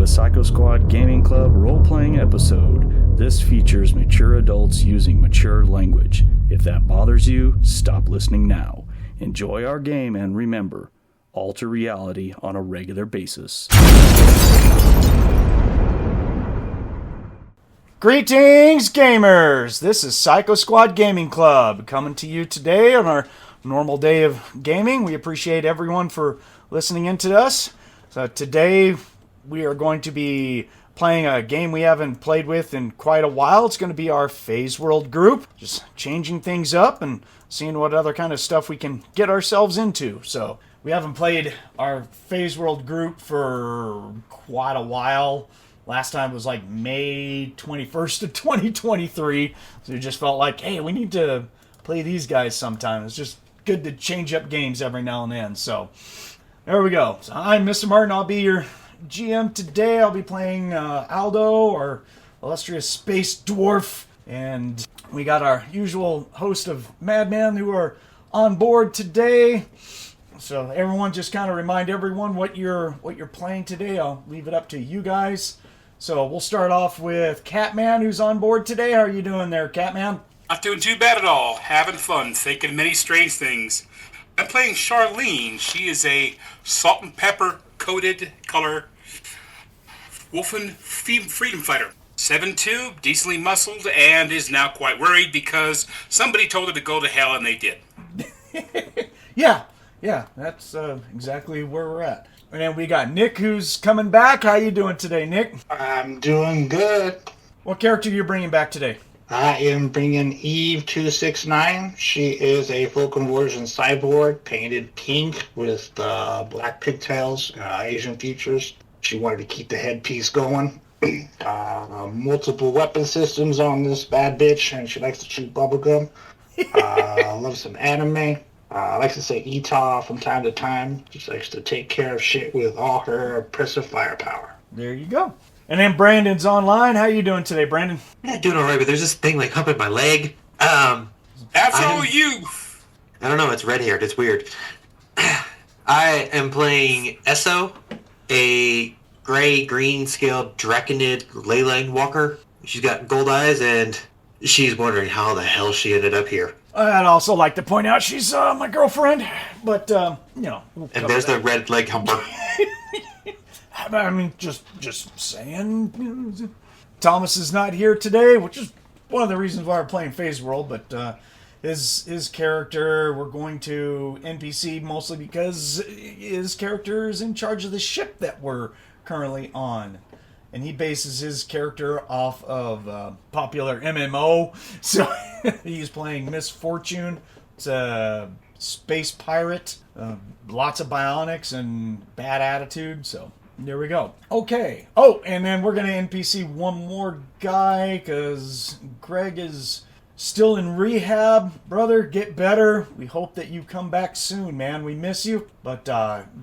the Psycho Squad Gaming Club role-playing episode. This features mature adults using mature language. If that bothers you, stop listening now. Enjoy our game and remember, alter reality on a regular basis. Greetings, gamers! This is Psycho Squad Gaming Club coming to you today on our normal day of gaming. We appreciate everyone for listening in to us. So today we are going to be playing a game we haven't played with in quite a while. It's going to be our Phase World group, just changing things up and seeing what other kind of stuff we can get ourselves into. So we haven't played our Phase World group for quite a while. Last time was like May 21st of 2023. So we just felt like, hey, we need to play these guys sometime. It's just good to change up games every now and then. So there we go. So I'm MrMartin. I'll be your GM today. I'll be playing Aldo, our illustrious space dwarf. And we got our usual host of madmen who are on board today. So everyone, just kind of remind everyone what you're playing today. I'll leave it up to you guys. So we'll start off with Catman, who's on board today. How are you doing there, Catman? Not doing too bad at all. Having fun, thinking many strange things. I'm playing Charlene. She is a salt and pepper coated color Wolfen freedom fighter. 7'2", decently muscled, and is now quite worried because somebody told her to go to hell, and they did. Yeah, that's exactly where we're at. And then we got Nick, who's coming back. How you doing today, Nick? I'm doing good. What character are you bringing back today? I am bringing Eve 269. She is a full conversion cyborg, painted pink with black pigtails, Asian features. She wanted to keep the headpiece going. Multiple weapon systems on this bad bitch, and she likes to shoot bubblegum. Loves some anime. Likes to say "Ita" from time to time. Just likes to take care of shit with all her oppressive firepower. There you go. And then Brandon's online. How you doing today, Brandon? Yeah, doing all right, but there's this thing like humping my leg. That's all you. I don't know. It's red-haired. It's weird. I am playing Esso, a gray-green scaled Draconid leyline walker. She's got gold eyes, and she's wondering how the hell she ended up here. I'd also like to point out she's my girlfriend, but we'll and there's the red leg humper. I mean, just saying. Thomas is not here today, which is one of the reasons why we're playing Phase World, but his character, we're going to NPC mostly because his character is in charge of the ship that we're currently on. And he bases his character off of popular MMO. So he's playing Misfortune. It's a space pirate. Lots of bionics and bad attitude. So there we go. Okay. Oh, and then we're going to NPC one more guy because Greg is still in rehab. Brother, get better. We hope that you come back soon, man. We miss you. But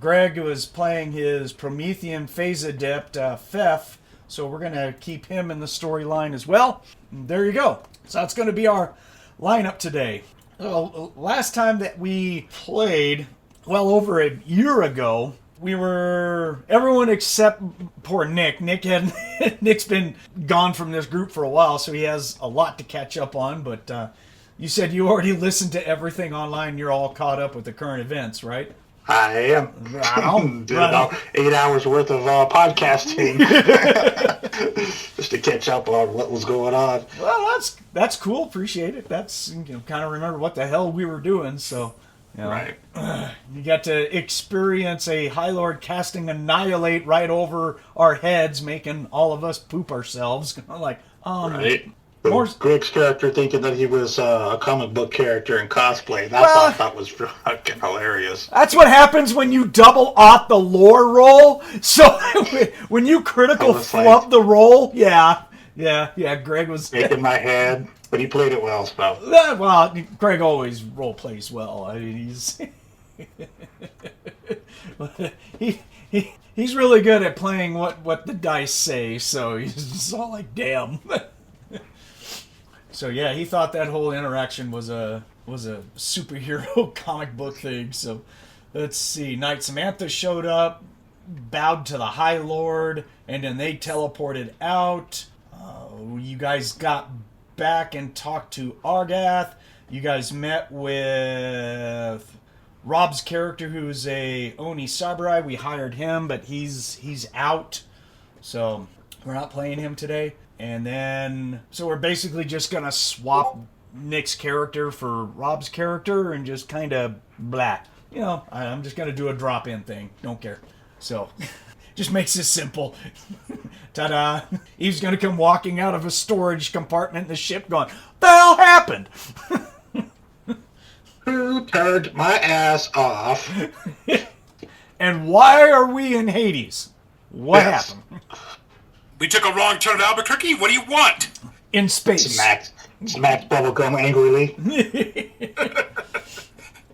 Greg was playing his Promethean phase adept, Fefh. So we're going to keep him in the storyline as well. And there you go. So that's going to be our lineup today. Last time that we played, well over a year ago, we were everyone except poor Nick. Nick's been gone from this group for a while, so he has a lot to catch up on. But you said you already listened to everything online. You're all caught up with the current events, right? I am. Did about 8 hours worth of podcasting just to catch up on what was going on. Well, that's cool. Appreciate it. That's kind of remember what the hell we were doing. So, right. You got to experience a High Lord casting Annihilate right over our heads, making all of us poop ourselves. Like, right. Greg's character thinking that he was a comic book character in cosplay. I thought was fucking hilarious. That's what happens when you double aught the lore roll. So when you critical flub the roll, yeah. Greg was making my head, but he played it well. So well, Greg always role plays well. I mean, he's really good at playing what the dice say. So he's just all like, damn. So yeah, he thought that whole interaction was a superhero comic book thing. So let's see. Knight Samantha showed up. bowed to the High Lord, and then they teleported out. You guys got back and talked to Argath. You guys met with Rob's character, who's a Oni Saburai. We hired him, but he's out, so we're not playing him today. And then, so we're basically just gonna swap Nick's character for Rob's character and just kind of blah. You know, I'm just gonna do a drop-in thing. Don't care. So, just makes it simple. Ta-da! He's gonna come walking out of a storage compartment in the ship, going, "What the hell happened?" Who turned my ass off? And why are we in Hades? What happened? We took a wrong turn at Albuquerque. What do you want? In space. Smacked bubblegum angrily.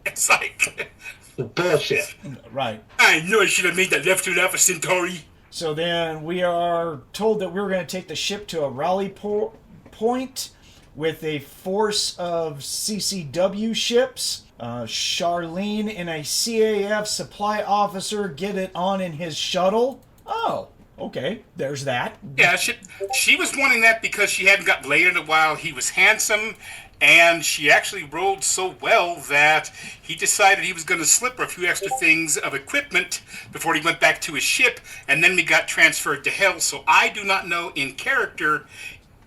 It's like... Bullshit. Right. I knew I should have made that left turn Alpha Centauri. So then we are told that we're going to take the ship to a rally point with a force of CCW ships. Charlene and a CAF supply officer get it on in his shuttle. Oh, okay. There's that. Yeah, she was wanting that because she hadn't got laid in a while. He was handsome, and she actually rolled so well that he decided he was going to slip her a few extra things of equipment before he went back to his ship, and then we got transferred to hell. So I do not know in character.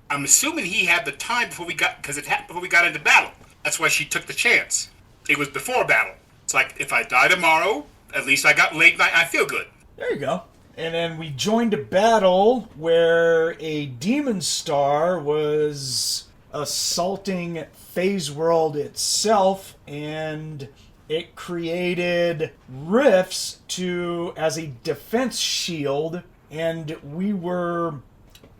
I'm assuming he had the time before we got, because it happened before we got into battle. That's why she took the chance. It was before battle. It's like, if I die tomorrow, at least I got late night. I feel good. There you go. And then we joined a battle where a demon star was assaulting Phase World itself, and it created rifts as a defense shield, and we were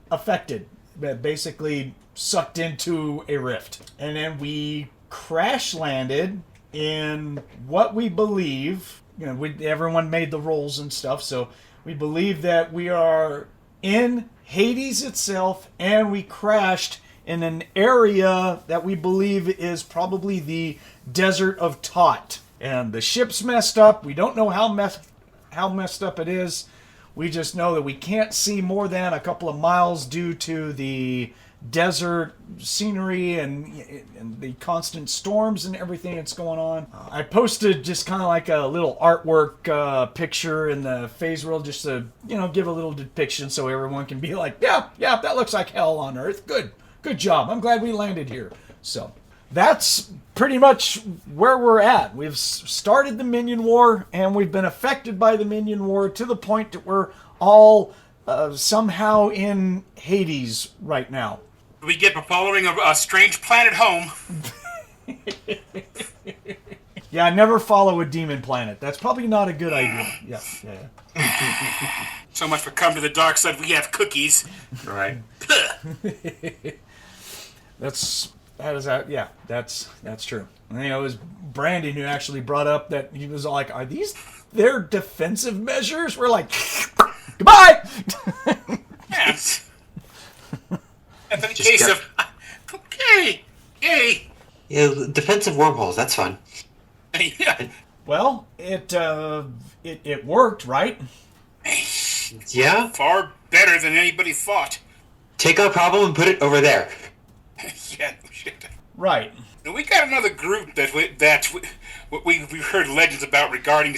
affected. Basically sucked into a rift. And then we crash landed in what we believe, everyone made the rolls and stuff, so we believe that we are in Hades itself, and we crashed in an area that we believe is probably the Desert of Tot. And the ship's messed up. We don't know how messed up it is. We just know that we can't see more than a couple of miles due to the desert scenery and the constant storms and everything that's going on. I posted just kind of like a little artwork picture in the Phase World just to, give a little depiction so everyone can be like, yeah, that looks like hell on Earth. Good job. I'm glad we landed here. So that's pretty much where we're at. We've started the Minion War, and we've been affected by the Minion War to the point that we're all somehow in Hades right now. We get for following a strange planet home. Yeah, never follow a demon planet. That's probably not a good idea. Yeah. So much for come to the dark side. We have cookies. Right. That's true. And, it was Brandon who actually brought up that he was like, "Are these their defensive measures?" We're like, "Goodbye." Yes. That's in the case of okay, yay. Yeah, defensive wormholes. That's fun. Yeah. Well, it worked, right? Yeah. Far better than anybody thought. Take our problem and put it over there. Yeah, shit. Right. Now we got another group that we heard legends about regarding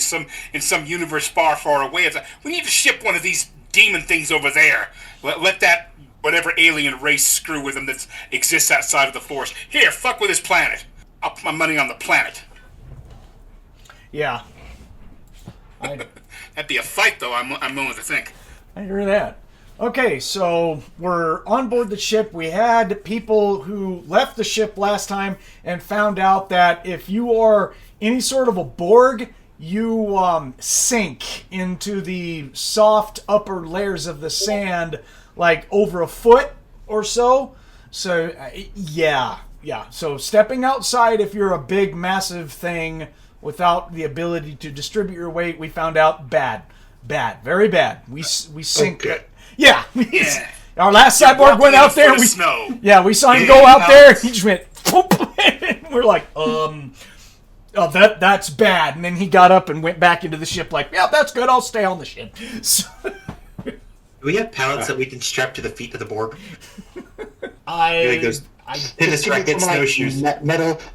in some universe far, far away. It's like, we need to ship one of these demon things over there. Let that whatever alien race screw with him that exists outside of the force. Here, fuck with his planet. I'll put my money on the planet. Yeah. That'd be a fight, though. I'm willing to think. I hear that. Okay, so we're on board the ship. We had people who left the ship last time and found out that if you are any sort of a Borg, you sink into the soft upper layers of the sand, like over a foot or so. So, yeah. So stepping outside, if you're a big, massive thing without the ability to distribute your weight, we found out bad, very bad. We sink. Okay. Yeah. Yeah. Our last cyborg went out there. We snow. Yeah, we saw him go out there. He just went. Poop. We're like, oh, that's bad. And then he got up and went back into the ship like, yeah, that's good. I'll stay on the ship. So, Do we have pallets that we can strap to the feet of the Borg? I Just racket snowshoes.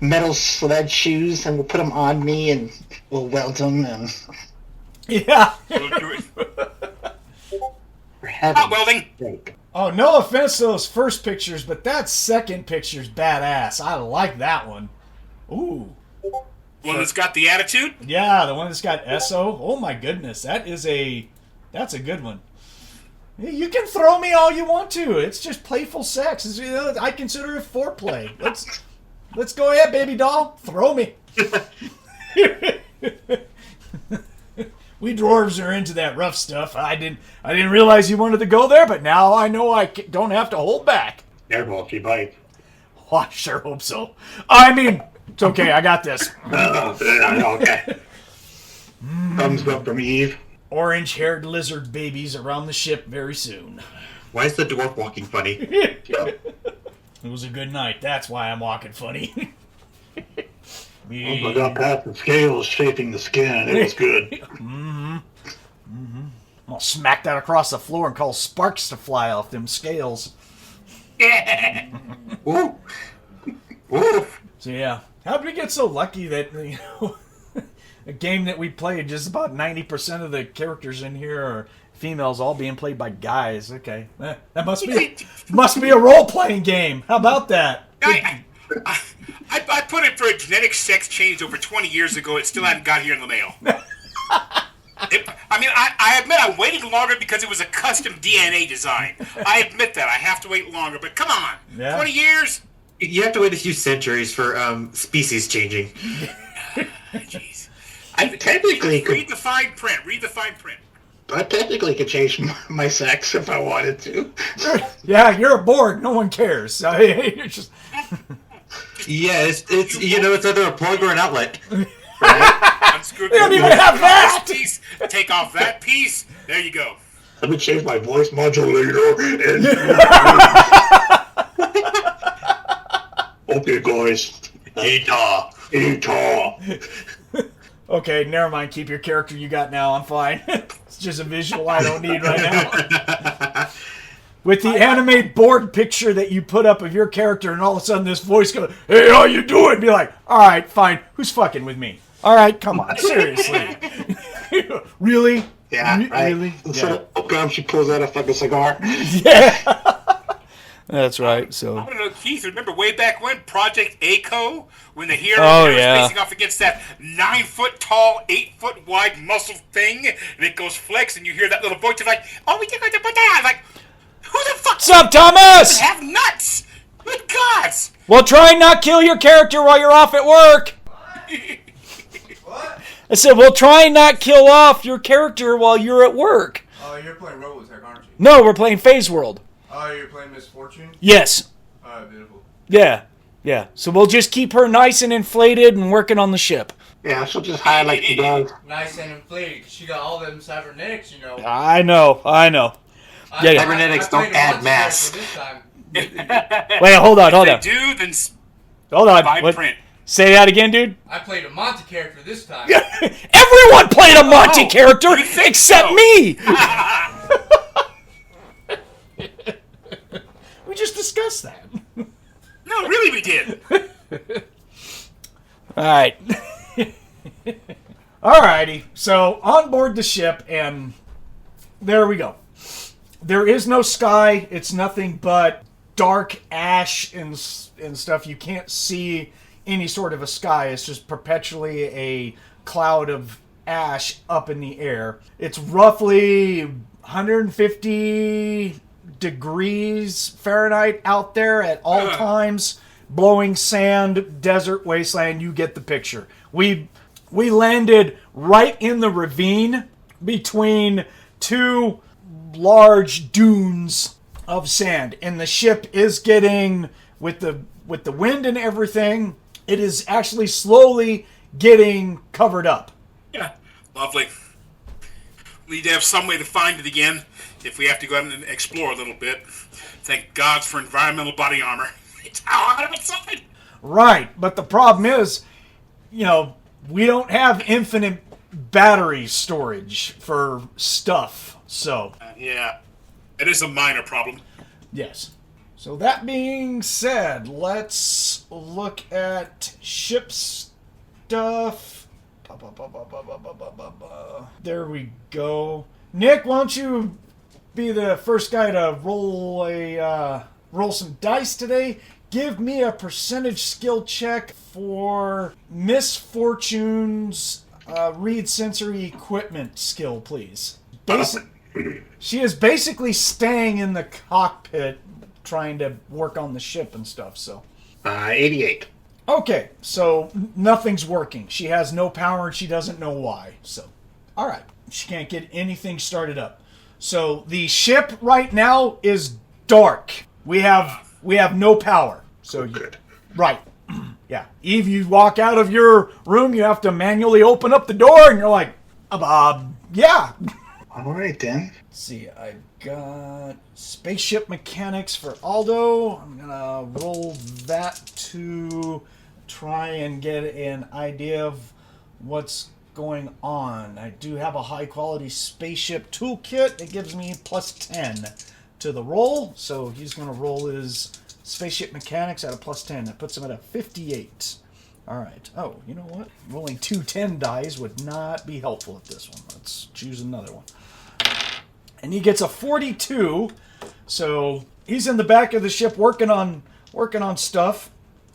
Metal sled shoes, and we'll put them on me, and we'll weld them. And yeah. for heaven's Hot welding. sake. Oh, no offense to those first pictures, but that second picture's badass. I like that one. Ooh. One that's got the attitude. Yeah, the one that's got SO. Oh my goodness, that's a good one. You can throw me all you want to. It's just playful sex. I consider it foreplay. Let's go ahead, baby doll. Throw me. We dwarves are into that rough stuff. I didn't realize you wanted to go there, but now I know I don't have to hold back. Careful if you bite. Oh, I sure hope so. I mean, it's okay. I got this. Okay. Thumbs up from Eve. Orange-haired lizard babies around the ship very soon. Why is the dwarf walking funny? It was a good night. That's why I'm walking funny. I got past the scales shaping the skin. It was good. I'll smack that across the floor and call sparks to fly off them scales. Woo! Woo! So yeah, how did we get so lucky that a game that we played, just about 90% of the characters in here are females, all being played by guys? Okay, that must be a role-playing game. How about that? I put in for a genetic sex change over 20 years ago. It still hadn't got here in the mail. I admit I'm waiting longer because it was a custom DNA design. I admit that. I have to wait longer, but come on. Yeah. 20 years? You have to wait a few centuries for species changing. Jeez. I technically Read could. the fine print. Read the fine print. I technically could change my sex if I wanted to. Yeah, you're a Borg. No one cares. You're just... Yeah, it's it's either a plug or an outlet. Unscrew They don't even have that! Piece, take off that piece. There you go. Let me change my voice modulator. And... Okay, guys. Eta. Okay, never mind. Keep your character you got now. I'm fine. It's just a visual I don't need right now. With the anime board picture that you put up of your character, and all of a sudden this voice goes, "Hey, how you doing?" Be like, "All right, fine. Who's fucking with me? All right, come on, seriously, really? Yeah, right. Really? So, she pulls out a fucking cigar. Yeah." That's right. So I don't know, Keith, remember way back when Project ACO, when the hero was facing off against that 9-foot-tall, 8-foot-wide muscle thing, and it goes flex, and you hear that little voice, you're like, "Oh, we can go to put that." Like, who the fuck what's up, Thomas? have nuts? Good gods! Well, try and not kill your character while you're off at work. What? I said, well, try and not kill off your character while you're at work. Oh, you're playing Robotech, aren't you? No, we're playing Phase World. Oh, you're playing Misfortune? Yes. Beautiful. Yeah. So we'll just keep her nice and inflated and working on the ship. Yeah, she'll just hide like the dog. Nice and inflated, 'cause she got all them cybernetics, you know. I know. Yeah. Cybernetics don't add mass. Wait, hold on. They do, then Hold on. buy What? print. Say that again, dude. I played a Monte character this time. Everyone played a Monte character you think except so? me. We just discussed that. No, really we did. All right. Alrighty. So on board the ship, and there we go. There is no sky. It's nothing but dark ash and stuff. You can't see any sort of a sky. It's just perpetually a cloud of ash up in the air. It's roughly 150 degrees Fahrenheit out there at all times. Blowing sand, desert wasteland. You get the picture. We landed right in the ravine between two large dunes of sand, and the ship is getting, with the wind and everything, it is actually slowly getting covered up. Yeah, lovely. We need to have some way to find it again if we have to go out and explore a little bit. Thank God for environmental body armor. It's hot outside. Right, but the problem is, we don't have infinite battery storage for stuff, so... Yeah, it is a minor problem. Yes. So that being said, let's look at ship stuff. There we go. Nick, why don't you be the first guy to roll some dice today? Give me a percentage skill check for Miss Fortune's read sensory equipment skill, please. She is basically staying in the cockpit trying to work on the ship and stuff, so. 88. Okay, so nothing's working. She has no power and she doesn't know why, so. Alright, she can't get anything started up. So the ship right now is dark. We have no power. So Good. Right. Yeah. Eve, you walk out of your room, you have to manually open up the door, and you're like, yeah. All right, then. Let's see, I got spaceship mechanics for Aldo. I'm gonna roll that to try and get an idea of what's going on. I do have a high quality spaceship toolkit. It gives me plus 10 to the roll, so he's gonna roll his spaceship mechanics at a plus 10. That puts him at a 58. Alright. Oh, you know what? Rolling 2 10 dice would not be helpful at this one. Let's choose another one. And he gets a 42. So he's in the back of the ship working on stuff.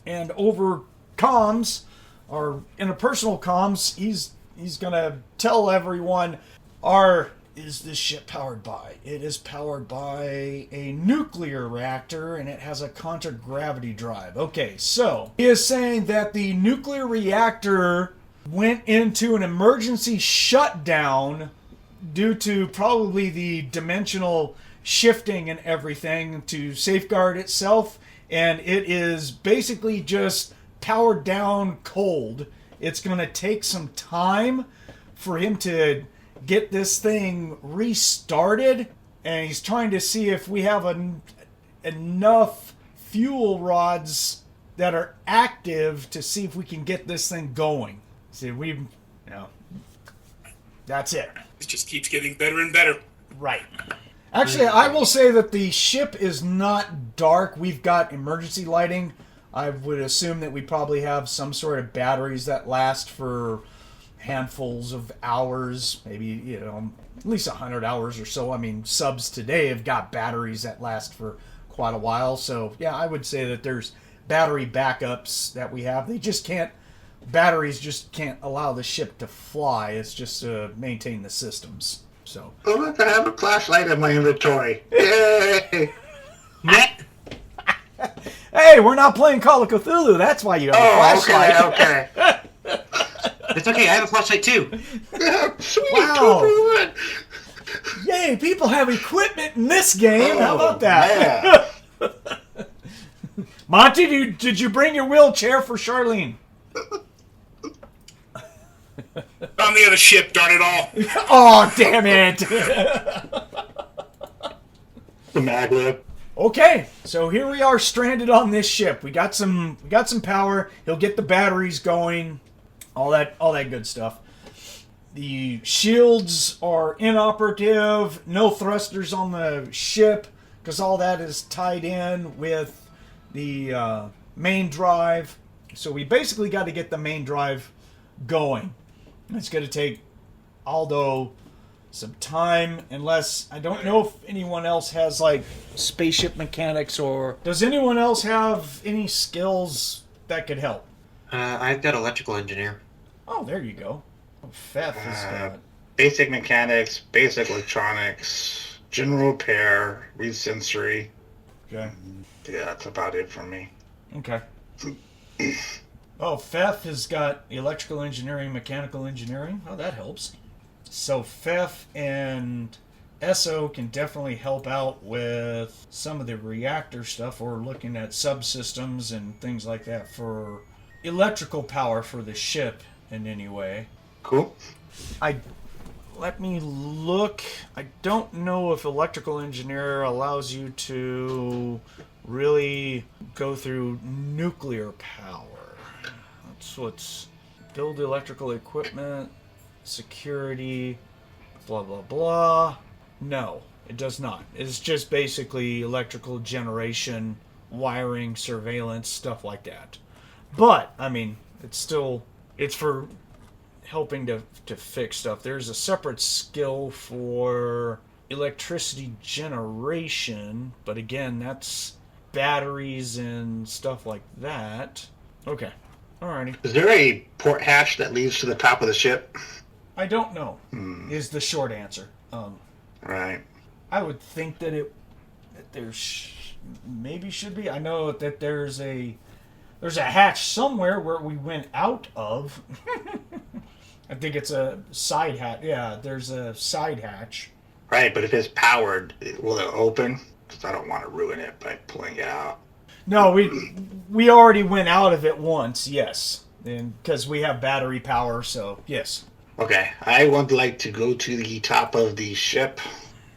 And over comms, or interpersonal comms, he's gonna tell everyone, is this ship powered by? It is powered by a nuclear reactor, and it has a contra-gravity drive. Okay, so he is saying that the nuclear reactor went into an emergency shutdown due to probably the dimensional shifting and everything to safeguard itself, and it is basically just powered down cold. It's going to take some time for him to get this thing restarted, and he's trying to see if we have enough fuel rods that are active to see if we can get this thing going. See, that's it. It just keeps getting better and better. Right. Actually, I will say that the ship is not dark. We've got emergency lighting. I would assume that we probably have some sort of batteries that last for handfuls of hours, maybe, at least 100 hours or so. I mean, subs today have got batteries that last for quite a while. So, yeah, I would say that there's battery backups that we have. Batteries just can't allow the ship to fly. It's just to maintain the systems. So. Oh, look, I have a flashlight in my inventory. Yay! Hey, we're not playing Call of Cthulhu. That's why you have a flashlight. Okay. It's okay, I have a flashlight too. Sweet, Wow. Yay, people have equipment in this game. How about that? Yeah. Monte, did you bring your wheelchair for Charlene? On the other ship, darn it all. Oh, damn it. The maglev. Okay, so here we are stranded on this ship. We got some power. He'll get the batteries going. All that good stuff. The shields are inoperative. No thrusters on the ship because all that is tied in with the main drive. So we basically got to get the main drive going. It's going to take Aldo some time, unless I don't know if anyone else has like spaceship mechanics, or does anyone else have any skills that could help? I've got electrical engineer. Oh, there you go. Oh, Fefh has got. Basic mechanics, basic electronics, general repair, read sensory. Okay. Yeah, that's about it for me. Okay. Oh, Fefh has got electrical engineering, mechanical engineering. Oh, that helps. So Fefh and Esso can definitely help out with some of the reactor stuff, or looking at subsystems and things like that for electrical power for the ship in any way. Cool. Let me look. I don't know if electrical engineer allows you to really go through nuclear power. That's what's Build electrical equipment, security, blah, blah, blah. No, it does not. It's just basically electrical generation, wiring, surveillance, stuff like that. But, I mean, it's for helping to fix stuff. There's a separate skill for electricity generation, but again, that's batteries and stuff like that. Okay. Alrighty. Is there a port hatch that leads to the top of the ship? I don't know, is the short answer. Right. I would think that there maybe should be. I know that there's a hatch somewhere where we went out of. I think it's a side hatch. Yeah, there's a side hatch. Right, but if it's powered, will it open? Because I don't want to ruin it by pulling it out. No, we already went out of it once, yes. And because we have battery power, so yes. Okay, I would like to go to the top of the ship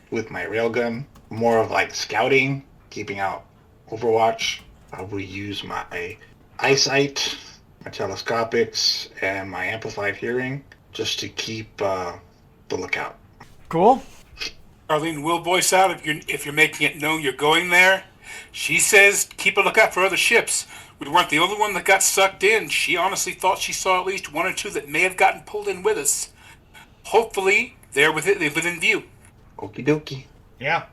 with my railgun. More of like scouting, keeping out Overwatch. I will use my eyesight, my telescopics, and my amplified hearing just to keep the lookout. Cool. Charlene will voice out if you're making it known you're going there. She says keep a lookout for other ships. We weren't the only one that got sucked in. She honestly thought she saw at least one or two that may have gotten pulled in with us. Hopefully, they're within view. Okie dokie. Yeah.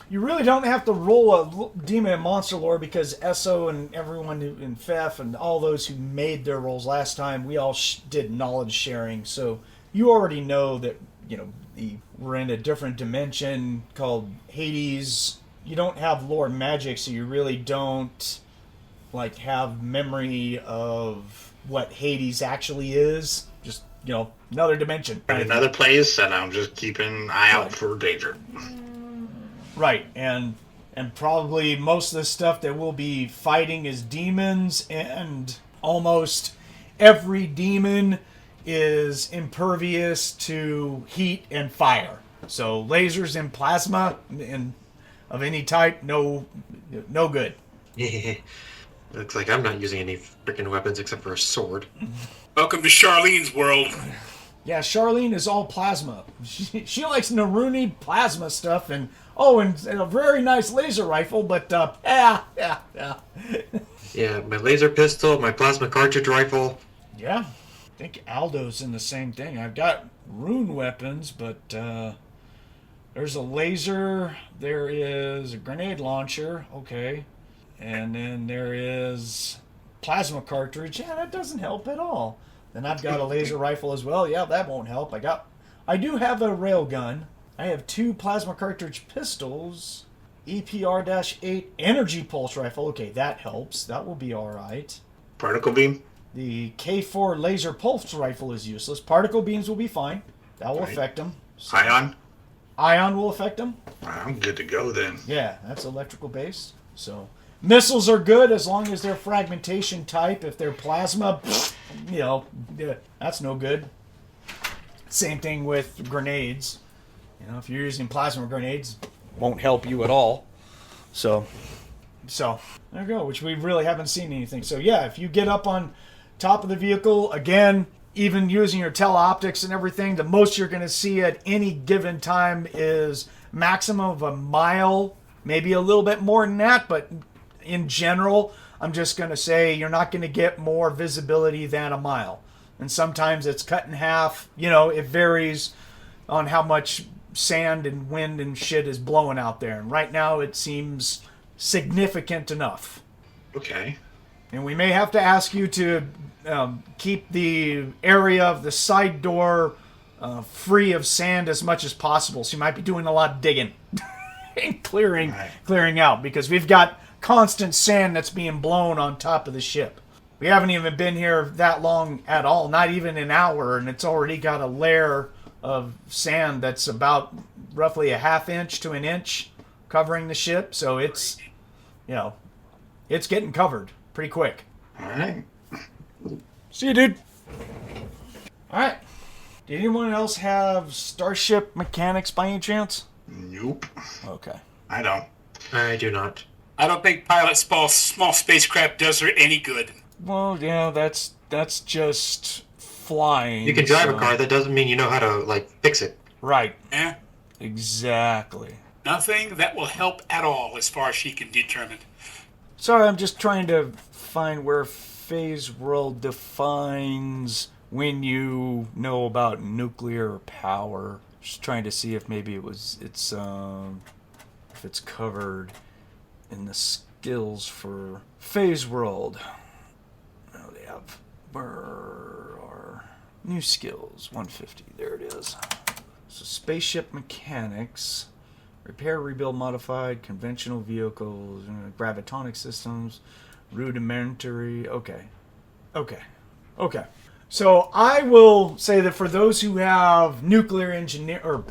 You really don't have to roll a demon and monster lore because Esso and everyone in Fefh and all those who made their rolls last time, we all did knowledge sharing. So you already know that, we're in a different dimension called Hades. You don't have lore magic, so you really don't have memory of what Hades actually is. Just, another dimension. In another place, and I'm just keeping an eye out for danger. Right, and probably most of the stuff that we'll be fighting is demons, and almost every demon is impervious to heat and fire. So lasers and plasma and of any type, no good. Looks like I'm not using any freaking weapons except for a sword. Welcome to Charlene's world. Yeah, Charlene is all plasma. She likes Naruni plasma stuff and a very nice laser rifle, but yeah. Yeah, my laser pistol, my plasma cartridge rifle. Yeah, I think Aldo's in the same thing. I've got rune weapons, but there's a laser, there is a grenade launcher, okay, and then there is plasma cartridge. Yeah, that doesn't help at all. Then I've got a laser rifle as well. Yeah, that won't help. I do have a railgun. I have 2 plasma cartridge pistols, EPR-8 energy pulse rifle. Okay, that helps. That will be all right. Particle beam? The K4 laser pulse rifle is useless. Particle beams will be fine. That will affect them. So Ion? Ion will affect them. I'm good to go then. Yeah, that's electrical based. So missiles are good as long as they're fragmentation type. If they're plasma, that's no good. Same thing with grenades. If you're using plasma grenades, won't help you at all. So there you go, which we really haven't seen anything. So yeah, if you get up on top of the vehicle, again, even using your teleoptics and everything, the most you're going to see at any given time is maximum of a mile, maybe a little bit more than that, but in general, I'm just going to say you're not going to get more visibility than a mile. And sometimes it's cut in half. It varies on how much sand and wind and shit is blowing out there. And right now it seems significant enough. Okay. And we may have to ask you to keep the area of the side door free of sand as much as possible. So you might be doing a lot of digging and clearing out, because we've got constant sand that's being blown on top of the ship. We haven't even been here that long at all, not even an hour, and it's already got a layer of sand that's about roughly a ½ inch to an inch covering the ship. So it's, it's getting covered pretty quick. All right. See you, dude. All right. Did anyone else have starship mechanics by any chance? Nope. Okay. I don't. I do not. I don't think pilot small spacecraft does her any good. Well, yeah, that's just flying. You can drive so- a car. That doesn't mean you know how to like fix it. Right. Eh? Exactly. Nothing that will help at all as far as she can determine. Sorry, I'm just trying to find where Phase World defines when you know about nuclear power. Just trying to see if maybe if it's covered in the skills for Phase World. Oh, they have where are new skills 150. There it is. So spaceship mechanics. Repair, rebuild, modified, conventional vehicles, gravitonic systems, rudimentary. Okay. So I will say that for those who have nuclear engineer,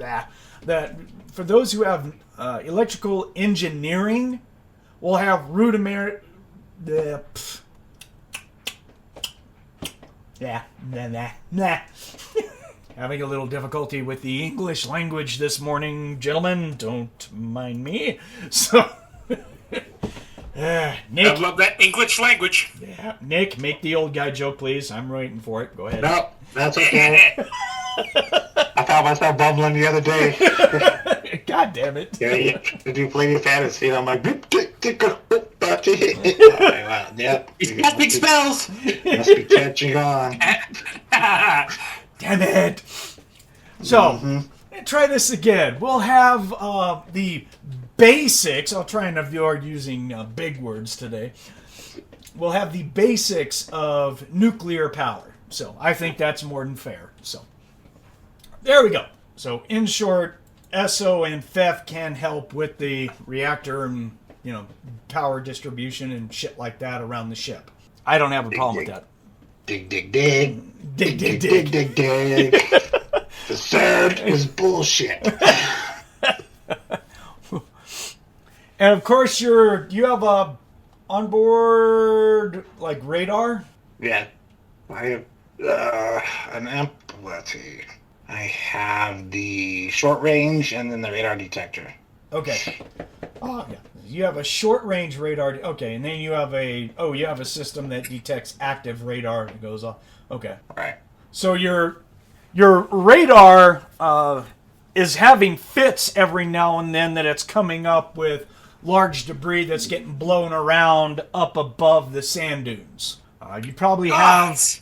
that for those who have electrical engineering, will have rudimentary. Nah. Having a little difficulty with the English language this morning, gentlemen. Don't mind me. So, I Nick. love that English language. Yeah, Nick, make the old guy joke, please. I'm waiting for it. Go ahead. No, that's okay. I found myself bumbling the other day. God damn it. Yeah, I do Palladium Fantasy, and I'm like, yep. He's casting spells. Must be catching on. Damn it. So, try this again. We'll have the basics. I'll try and avoid using big words today. We'll have the basics of nuclear power. So, I think that's more than fair. So, there we go. So, in short, SO and Fefh can help with the reactor and, power distribution and shit like that around the ship. I don't have a problem with that. Dig, dig, dig. Dig. Dig, dig, dig. The third is bullshit. And of course, you have a onboard radar. Yeah. I have let's see. I have the short range and then the radar detector. Okay. Oh yeah. You have a short range radar. Okay, and then you have a system that detects active radar that goes off. Okay. Right. So your radar is having fits every now and then that it's coming up with large debris that's getting blown around up above the sand dunes. You probably have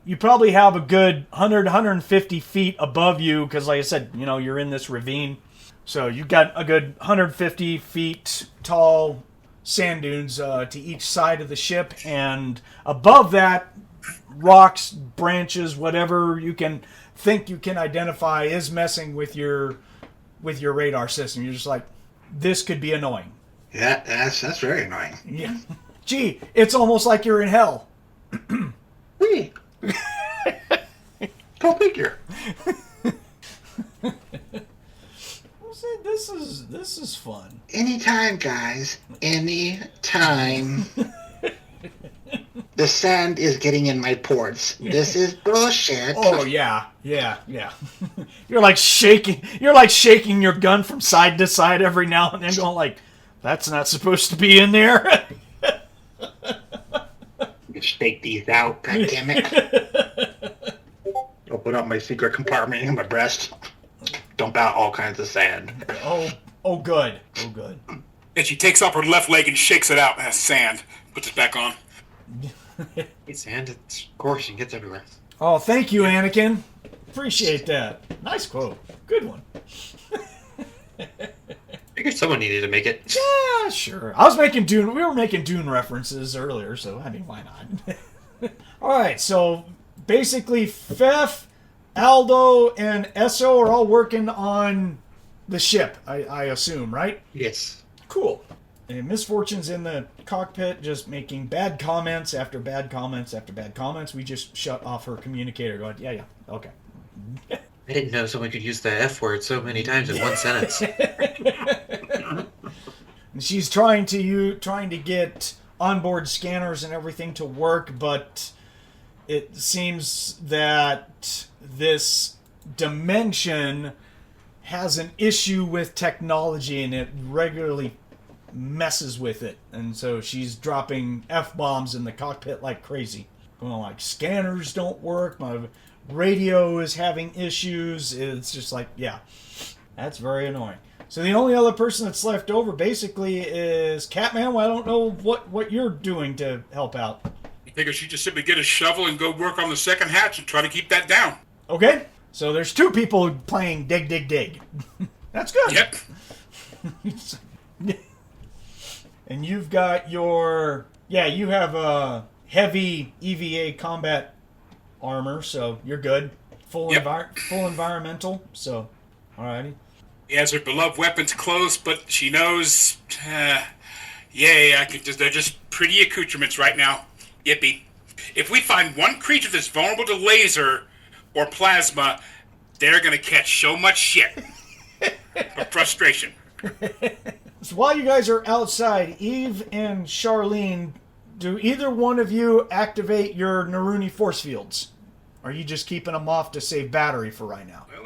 a good 150 feet above you because, like I said, you're in this ravine. So you've got a good 150 feet tall sand dunes to each side of the ship, and above that, rocks, branches, whatever you can identify is messing with your radar system. You're just like, this could be annoying. Yeah, that's very annoying. Yeah. Gee, it's almost like you're in hell. Wee. Go figure. This is fun. Anytime, guys. Anytime. The sand is getting in my ports. This is bullshit. Oh yeah. You're like shaking your gun from side to side every now and then, going like, that's not supposed to be in there. Stake these out, goddammit. Open up my secret compartment in my breast. Dump out all kinds of sand. Oh good. And she takes off her left leg and shakes it out. That's sand. Puts it back on. It's sand. It's coarse and gets everywhere. Oh, thank you, Anakin. Appreciate that. Nice quote. Good one. Figured someone needed to make it. Yeah, sure. I was making Dune. We were making Dune references earlier, so I mean, why not? All right, so basically, Fefh, Aldo, and Esso are all working on the ship. I assume, right? Yes. Cool. And Misfortune's in the cockpit, just making bad comments after bad comments after bad comments. We just shut off her communicator, going, yeah, okay. I didn't know someone could use the F word so many times in one sentence. And she's trying to get onboard scanners and everything to work, but it seems that this dimension has an issue with technology, and it regularly messes with it. And so she's dropping F-bombs in the cockpit like crazy. Going like, scanners don't work, my radio is having issues. It's just like, yeah, that's very annoying. So the only other person that's left over basically is Catman. Well, I don't know what you're doing to help out. I think I should just simply get a shovel and go work on the second hatch and try to keep that down. Okay, so there's 2 people playing dig, dig, dig. That's good. Yep. And you've got you have a heavy EVA combat armor, so you're good. Full environmental, so alrighty. He has her beloved weapons close, but she knows, they're just pretty accoutrements right now. Yippee. If we find one creature that's vulnerable to laser or plasma, they're going to catch so much shit. Of frustration. So while you guys are outside, Eve and Charlene, do either one of you activate your Naruni force fields? Or are you just keeping them off to save battery for right now? Well,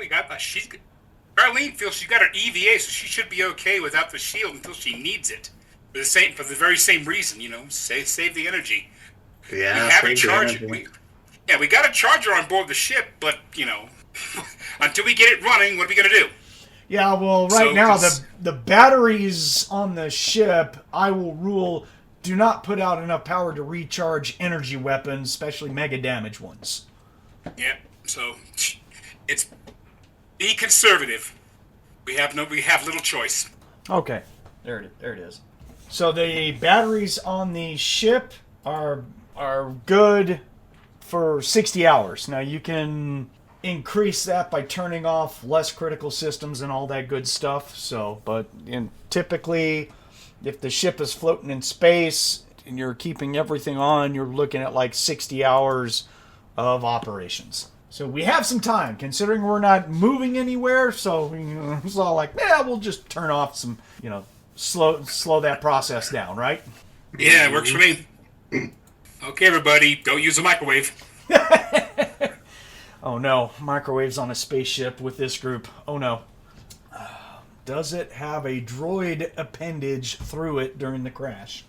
Charlene feels she's got her EVA, so she should be okay without the shield until she needs it. For the very same reason, save the energy. Yeah, we have a charger. We got a charger on board the ship, but until we get it running, what are we gonna do? Yeah, well, now the batteries on the ship, I will rule, do not put out enough power to recharge energy weapons, especially mega damage ones. Yeah, so it's be conservative. We have little choice. Okay, there it is. So the batteries on the ship are good for 60 hours. Now you can increase that by turning off less critical systems and all that good stuff. Typically, if the ship is floating in space and you're keeping everything on, you're looking at like 60 hours of operations. So we have some time, considering we're not moving anywhere. So it's all like, we'll just turn off some, slow that process down, right? Yeah, it works for me. Okay, everybody, don't use a microwave. Oh no, microwaves on a spaceship with this group. Oh no. Does it have a droid appendage through it during the crash?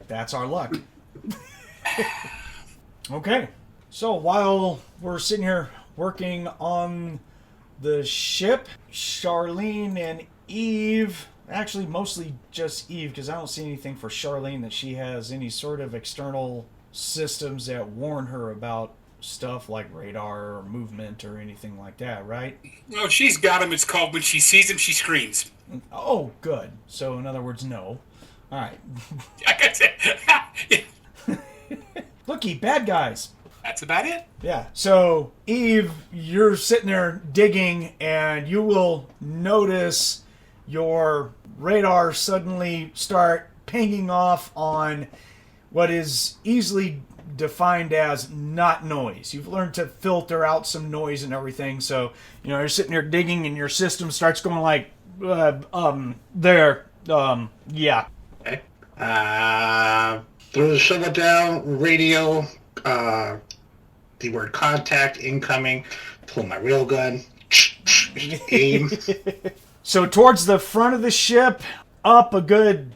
That's our luck. Okay, so while we're sitting here working on the ship, Charlene and Eve, actually mostly just Eve, because I don't see anything for Charlene that she has any sort of external systems that warn her about stuff like radar or movement or anything like that, right? No, she's got him. It's called when she sees him, she screams. Oh, good. So in other words, no. All right. Looky, bad guys. That's about it. Yeah. So, Eve, you're sitting there digging, and you will notice your radar suddenly start pinging off on what is easily defined as not noise. You've learned to filter out some noise and everything. So, you're sitting there digging, and your system starts going like, yeah. Okay. Throw the shovel down, radio, the word contact, incoming, pull my railgun, aim. So towards the front of the ship, up a good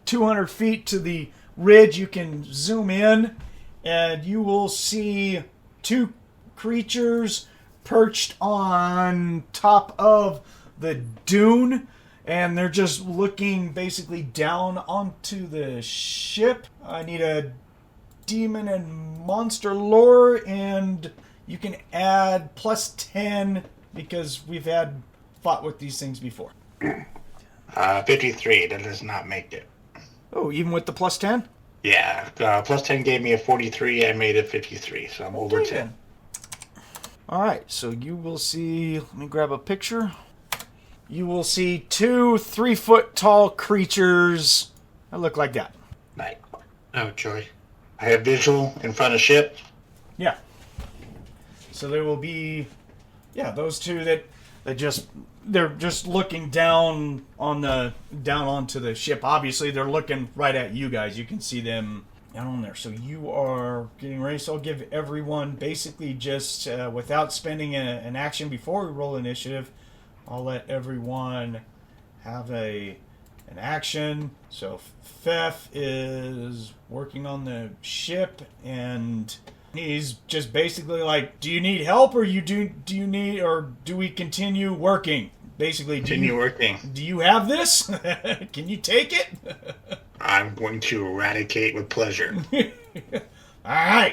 200 feet to the ridge, you can zoom in, and you will see 2 creatures perched on top of the dune. And they're just looking basically down onto the ship. I need a demon and monster lore, and you can add +10 because we've fought with these things before. 53. That does not make it. Oh, even with the +10? Yeah, +10 gave me a 43. I made it 53, so I'm over 10. All right, so you will see. Let me grab a picture. You will see 2 3-foot-tall creatures that look like that. Nice. Oh, joy. I have visual in front of ship. Yeah. So there will be, those 2 that they're just looking down onto the ship. Obviously, they're looking right at you guys. You can see them down on there. So you are getting ready. So I'll give everyone basically just without spending an action before we roll initiative. I'll let everyone have an action. So Fefh is working on the ship, and He's just basically like, do you need help, or do we continue working? Basically, Continue working. Do you have this? Can you take it? I'm going to eradicate with pleasure. All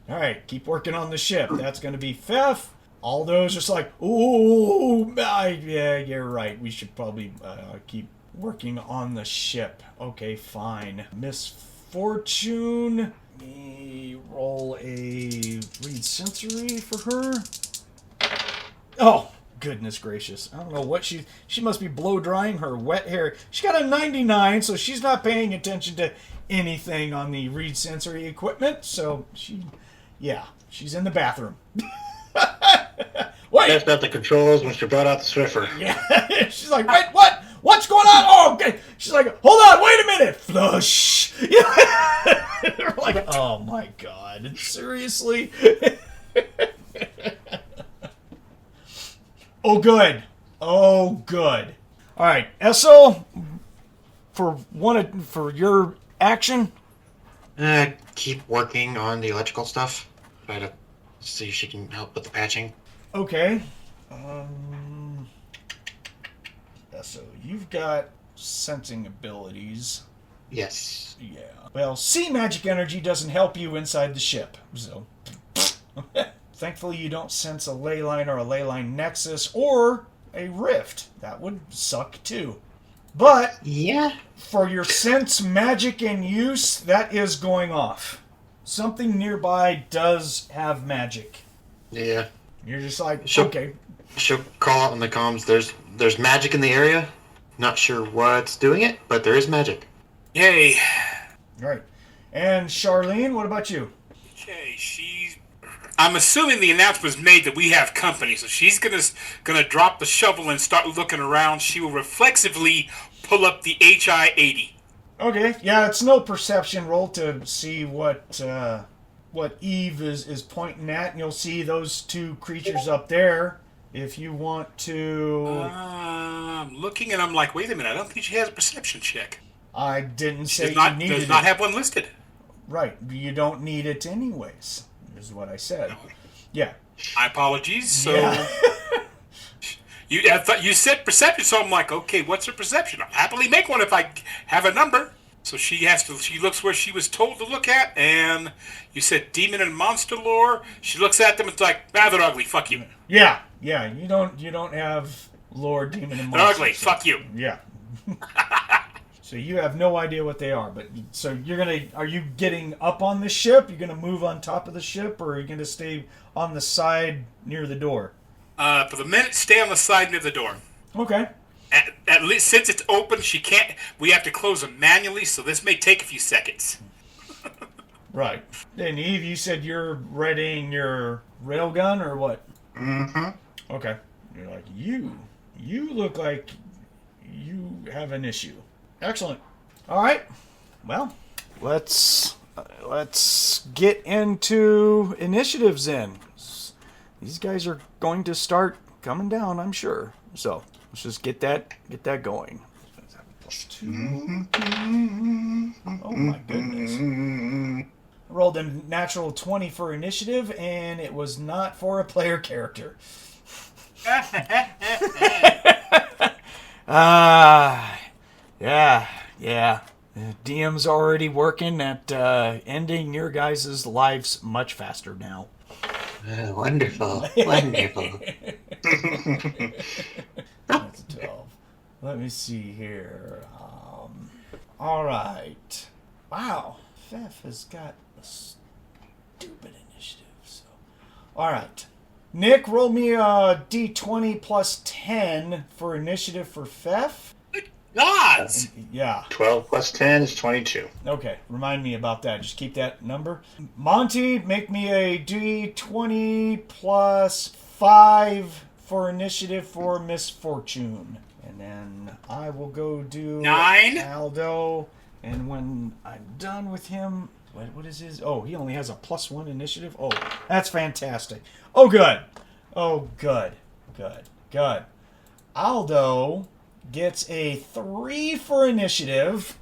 right. Keep working on the ship. That's going to be Fefh. Aldo's just like, ooh, yeah, you're right. We should probably keep working on the ship. Okay, fine. Misfortune. Let me roll a read sensory for her. Oh, goodness gracious. I don't know what she must be blow drying her wet hair. She got a 99, so she's not paying attention to anything on the read sensory equipment. So she's in the bathroom. Wait. Test out the controls when she brought out the Swiffer. Yeah. She's like, wait, what? What's going on? Oh, okay. She's like, hold on, wait a minute. Flush. We're like, oh my God. Seriously? Oh, good. All right, Esso, for your action. Keep working on the electrical stuff. Try to see if she can help with the patching. Okay. So you've got sensing abilities. Yes. Yeah. Well, sea magic energy doesn't help you inside the ship, so... Thankfully, you don't sense a ley line or a ley line nexus or a rift. That would suck, too. But... Yeah. For your sense magic in use, that is going off. Something nearby does have magic. Yeah. You're just like, okay. She'll call out on the comms. There's magic in the area. Not sure what's doing it, but there is magic. Yay. Right. And Charlene, what about you? Okay, I'm assuming the announcement was made that we have company, so she's gonna drop the shovel and start looking around. She will reflexively pull up the HI-80. Okay, yeah, it's no perception roll to see what Eve is pointing at, and you'll see those two creatures up there. If you want to... I'm looking and I'm like, wait a minute, I don't think she has a perception check. I didn't say you needed it. Does not have one listed. Right, you don't need it anyways, is what I said. Yeah. My apologies, so... Yeah. I thought you said perception, so I'm like, okay, what's her perception? I'll happily make one if I have a number. So she looks where she was told to look at, and you said demon and monster lore. She looks at them and it's like, they're ugly, fuck you. Yeah, you don't have lore, demon, and monster. They're ugly, fuck you. Yeah. So you have no idea what they are, but so are you getting up on the ship? You're gonna move on top of the ship, or are you gonna stay on the side near the door? For the minute, stay on the side near the door. Okay. At least since it's open, we have to close it manually, so this may take a few seconds. Right. And Eve, you said you're readying your railgun, or what? Mm-hmm. Okay. You're like, you look like you have an issue. Excellent. All right. Well, let's get into initiatives then. These guys are going to start coming down, I'm sure. So let's just get that going. +2. Oh my goodness. I rolled a natural 20 for initiative, and it was not for a player character. Yeah. DM's already working at ending your guys' lives much faster now. Wonderful. That's a 12. Let me see here. All right. Wow. Fefh has got a stupid initiative. So, all right. Nick, roll me a d20 plus 10 for initiative for Fefh. Gods! Yeah. 12 plus 10 is 22. Okay, remind me about that. Just keep that number. Monte, make me a d20 plus 5 for initiative for misfortune. And then I will go do 9. Aldo. And when I'm done with him, what is his? Oh, he only has a +1 initiative. Oh, that's fantastic. Oh, good. Good. Aldo gets a 3 for initiative.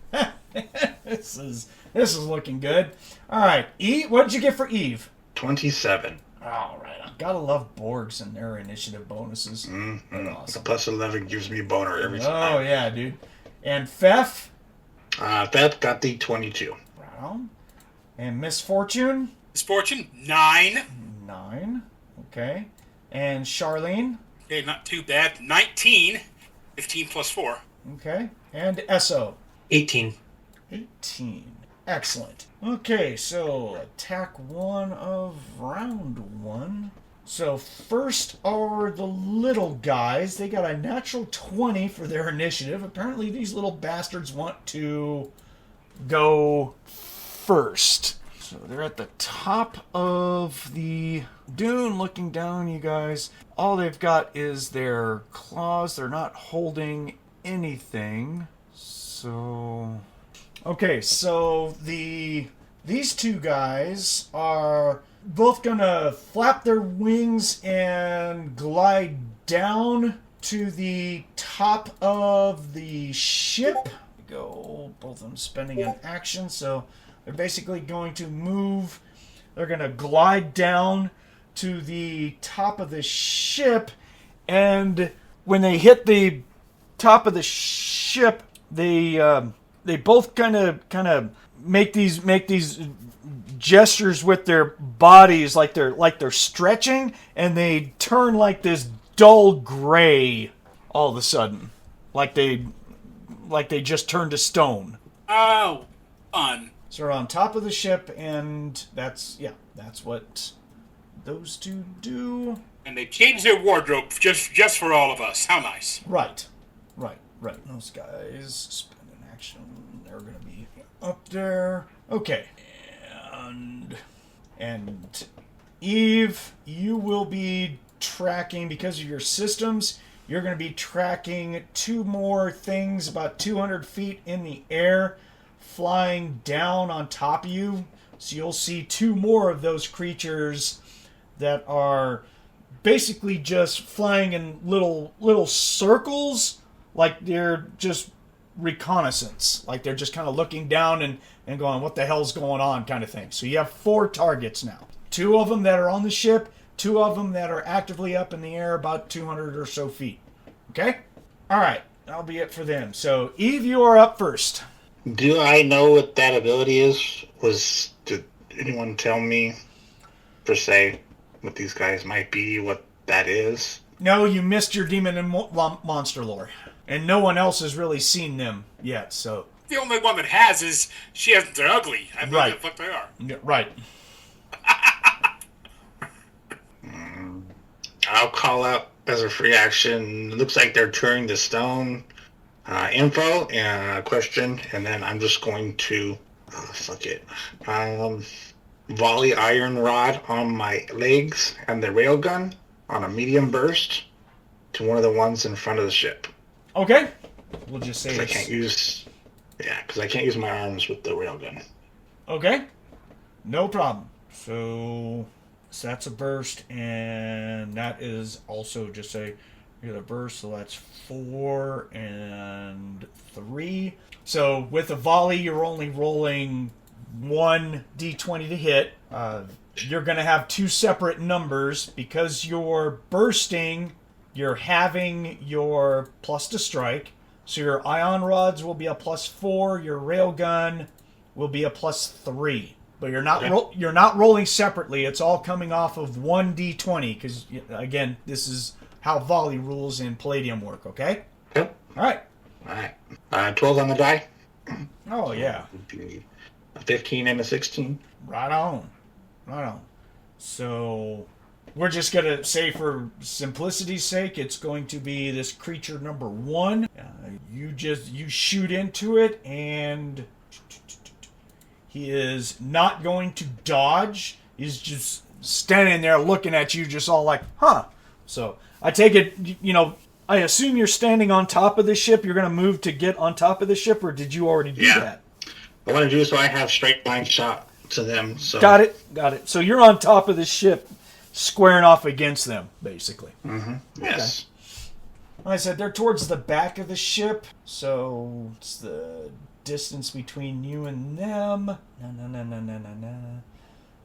This is looking good. All right, Eve. What did you get for Eve? 27. All right. Gotta love Borgs and their initiative bonuses. Mm-hmm. They're awesome. Plus 11 gives me boner every time. Oh, yeah, dude. And Fefh? Fefh got the 22. Right on. And Misfortune? Misfortune, 9. 9. Okay. And Charlene? Okay, not too bad. 19. 15 plus 4. Okay. And Esso? 18. 18. Excellent. Okay, so attack 1 of round 1. So first are the little guys. They got a natural 20 for their initiative. Apparently these little bastards want to go first. So they're at the top of the dune looking down, you guys. All they've got is their claws. They're not holding anything. So... Okay, so these two guys are both gonna flap their wings and glide down to the top of the ship. Go, both of them spending an action, so they're basically going to move. They're gonna glide down to the top of the ship, and when they hit the top of the ship, they both kind of make these gestures with their bodies, like they're stretching, and they turn like this dull gray all of a sudden, like they just turned to stone. Oh, fun. So we're on top of the ship, and that's what those two do. And they changed their wardrobe just for all of us. How nice. Right. Those guys spend an action. They're going to be up there. Okay. And Eve, you will be tracking, because of your systems, you're going to be tracking 2 more things about 200 feet in the air, flying down on top of you. So you'll see 2 more of those creatures that are basically just flying in little circles, like they're just reconnaissance, like they're just kind of looking down and going, what the hell's going on, kind of thing. So you have 4 targets now. 2 of them that are on the ship, 2 of them that are actively up in the air about 200 or so feet. Okay? All right, that'll be it for them. So Eve, you are up first. Do I know what that ability is? Did anyone tell me, per se, what these guys might be, what that is? No, you missed your demon and monster lore. And no one else has really seen them yet, so... The only one that has is she hasn't. They're ugly. I don't know Right. what the fuck they are. Yeah, right. I'll call out as a free action. It looks like they're turning to stone. Info and a question, and then I'm just going to volley iron rod on my legs and the railgun on a medium burst to one of the ones in front of the ship. Okay. We'll just say I can't use my arms with the railgun. Okay. No problem. So that's a burst, and that is also just a burst, so that's 4 and 3. So with a volley, you're only rolling 1 d20 to hit. You're going to have 2 separate numbers. Because you're bursting, you're having your plus to strike. So your ion rods will be a +4. Your railgun will be a +3. But you're not you're not rolling separately. It's all coming off of 1 d20. Because again, this is how volley rules in Palladium work. Okay. Yep. All right. 12 on the die. Oh yeah. A 15 and a 16. Right on. So we're just going to say, for simplicity's sake, it's going to be this creature number 1. You shoot into it, and he is not going to dodge. He's just standing there looking at you, just all like, huh. So I take it, I assume you're standing on top of the ship. You're going to move to get on top of the ship, or did you already do that? I want to do so I have straight line shot to them. So. Got it. So you're on top of the ship, squaring off against them, basically. Mm-hmm. Yes. Okay. Like I said, they're towards the back of the ship, so it's the distance between you and them.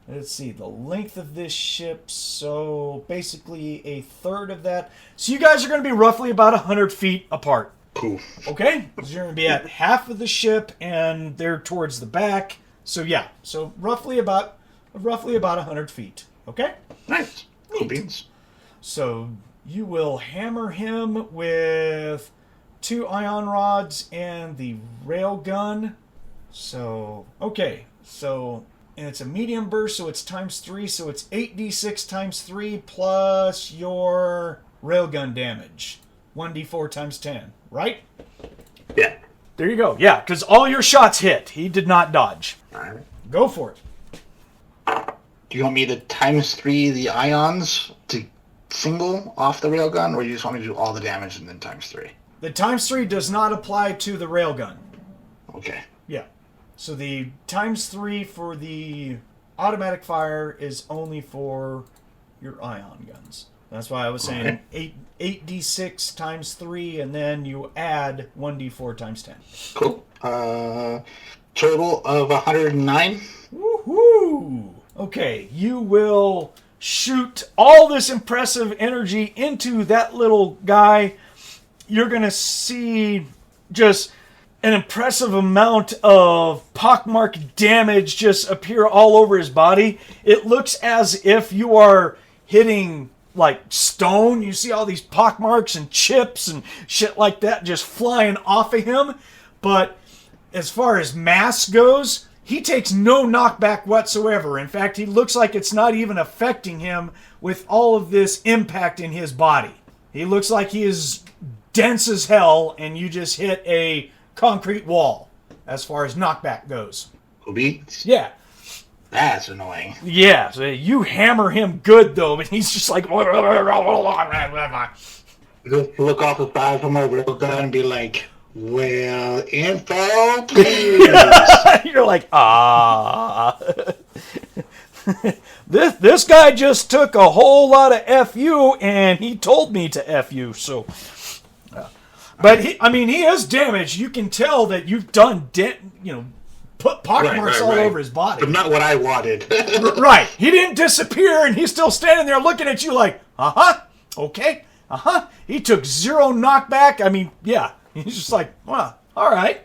Let's see, the length of this ship, so basically a third of that. So you guys are going to be roughly about 100 feet apart. Cool. Okay? So you're going to be at half of the ship, and they're towards the back. So yeah, so roughly about 100 feet. Okay? Nice. Cool beans. So you will hammer him with 2 ion rods and the rail gun. So, okay. So, and it's a medium burst, so it's times 3. So it's 8d6 times 3 plus your railgun damage. 1d4 times 10, right? Yeah. There you go. Yeah, because all your shots hit. He did not dodge. All right. Go for it. Do you want me to times 3 the ions to single off the railgun, or you just want me to do all the damage and then times 3? The times 3 does not apply to the railgun. Okay. Yeah. So the times 3 for the automatic fire is only for your ion guns. That's why I was saying 8d6 times 3, and then you add 1d4 times 10. Cool. Total of 109. Woohoo! Okay, you will shoot all this impressive energy into that little guy. You're going to see just an impressive amount of pockmark damage just appear all over his body. It looks as if you are hitting like stone. You see all these pockmarks and chips and shit like that just flying off of him. But as far as mass goes, he takes no knockback whatsoever. In fact, he looks like it's not even affecting him with all of this impact in his body. He looks like he is dense as hell, and you just hit a concrete wall as far as knockback goes. Cool beans. Yeah. That's annoying. Yeah, so you hammer him good, though, but he's just like... Look off the side from my railgun and be like, well, info, please. You're like, ah. This guy just took a whole lot of F you, and he told me to F you, so... But he is damaged. You can tell that you've done, put pockmarks all over his body. But not what I wanted. Right. He didn't disappear, and he's still standing there looking at you like, okay, He took 0 knockback. Yeah. He's just like, well, all right.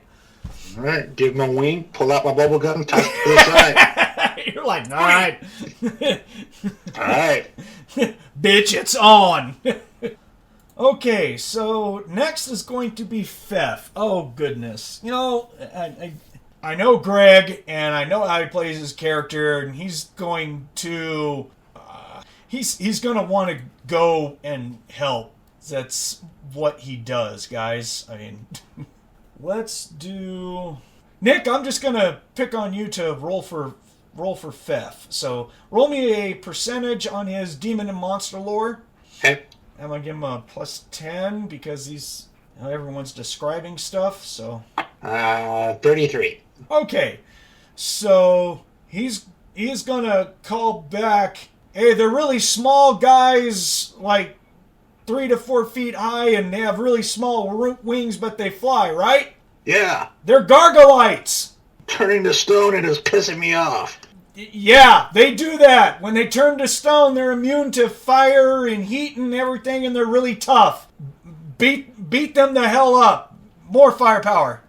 All right. Give him a wink, pull out my bubble gun, toss it to the side. You're like, all right. All right. Bitch, it's on. Okay, so next is going to be Fefh. Oh, goodness. I know Greg, and I know how he plays his character, and he's going to... he's going to want to go and help. That's what he does, guys. Let's do... Nick, I'm just going to pick on you to roll for Fefh. So, roll me a percentage on his demon and monster lore. Okay. I'm going to give him a plus 10 because everyone's describing stuff, so... 33. Okay, so he's going to call back, hey, they're really small guys, like 3 to 4 feet high, and they have really small wings, but they fly, right? Yeah. They're gargolites. Turning to stone, it is pissing me off. Yeah, they do that. When they turn to stone, they're immune to fire and heat and everything, and they're really tough. Beat them the hell up. More firepower.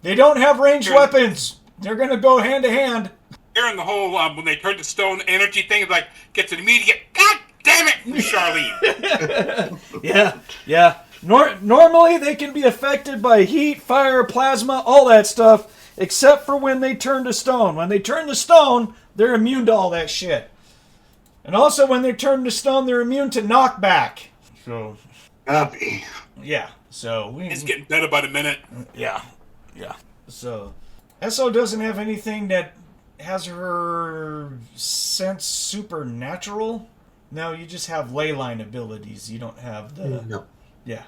They don't have ranged weapons. They're going to go hand to hand. Hearing the whole, when they turn to stone energy thing, it's like, gets an immediate, God damn it, Charlene. Yeah. Normally, they can be affected by heat, fire, plasma, all that stuff. Except for when they turn to stone. When they turn to stone, they're immune to all that shit. And also, when they turn to stone, they're immune to knockback. So, Happy. yeah. So It's getting better by the minute. Yeah. So, SO doesn't have anything that has her sense supernatural. No, you just have ley line abilities. You don't have the... No. Yeah.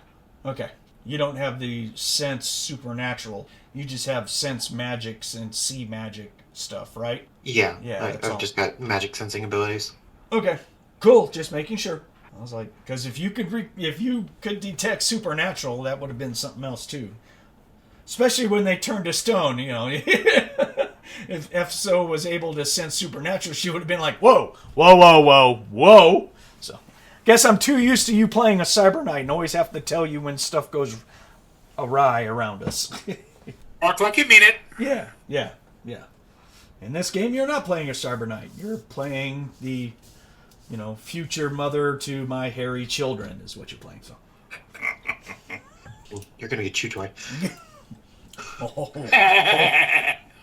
Okay. You don't have the sense supernatural. You just have sense magics and see magic stuff, right? Yeah. Yeah, I've just got magic sensing abilities. Okay. Cool. Just making sure. I was like, because if you could detect supernatural, that would have been something else too. Especially when they turn to stone, if Efso was able to sense supernatural, she would have been like, whoa, whoa, whoa, whoa, whoa. So, guess I'm too used to you playing a Cyber Knight and always have to tell you when stuff goes awry around us. Mark like you mean it. Yeah. In this game, you're not playing a Cyber Knight. You're playing the, future mother to my hairy children is what you're playing. So. You're gonna get chewed toy. Oh,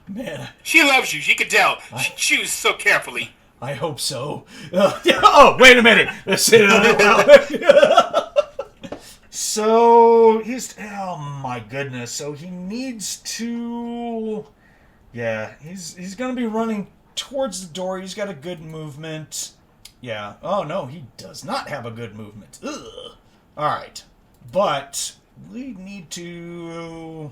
man. She loves you. She can tell. She chews so carefully. I hope so. Oh, wait a minute. Let's say it out loud. So, oh my goodness. So he needs to, he's going to be running towards the door. He's got a good movement. Yeah. Oh, no, he does not have a good movement. Ugh. All right. But we need to...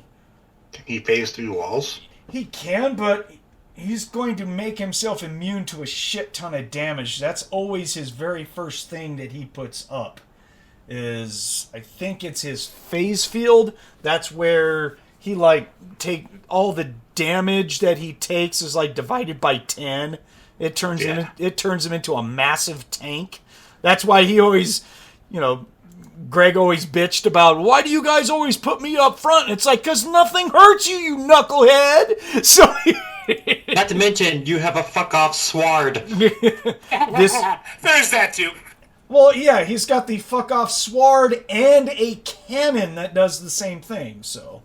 Can he phase through walls? He can, but he's going to make himself immune to a shit ton of damage. That's always his very first thing that he puts up. I think it's his phase field. That's where he take all the damage that he takes is divided by 10. It turns him into a massive tank. That's why he always, Greg always bitched about, why do you guys always put me up front? And it's because nothing hurts you, you knucklehead. So Not to mention, you have a fuck-off sword. There's that too. Well, yeah, he's got the fuck-off sword and a cannon that does the same thing, so...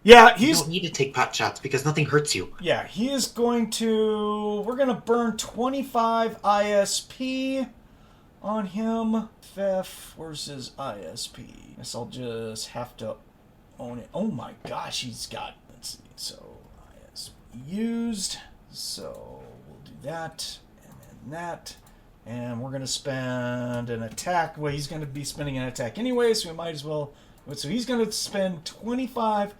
You don't need to take pot shots because nothing hurts you. Yeah, he is going to... We're going to burn 25 ISP on him. Fefh, where's his ISP? Guess I'll just have to own it. Oh my gosh, he's got... Let's see, so ISP used. So we'll do that, and then that. And we're going to spend an attack. Well, he's going to be spending an attack anyway, so we might as well... So he's going to spend 25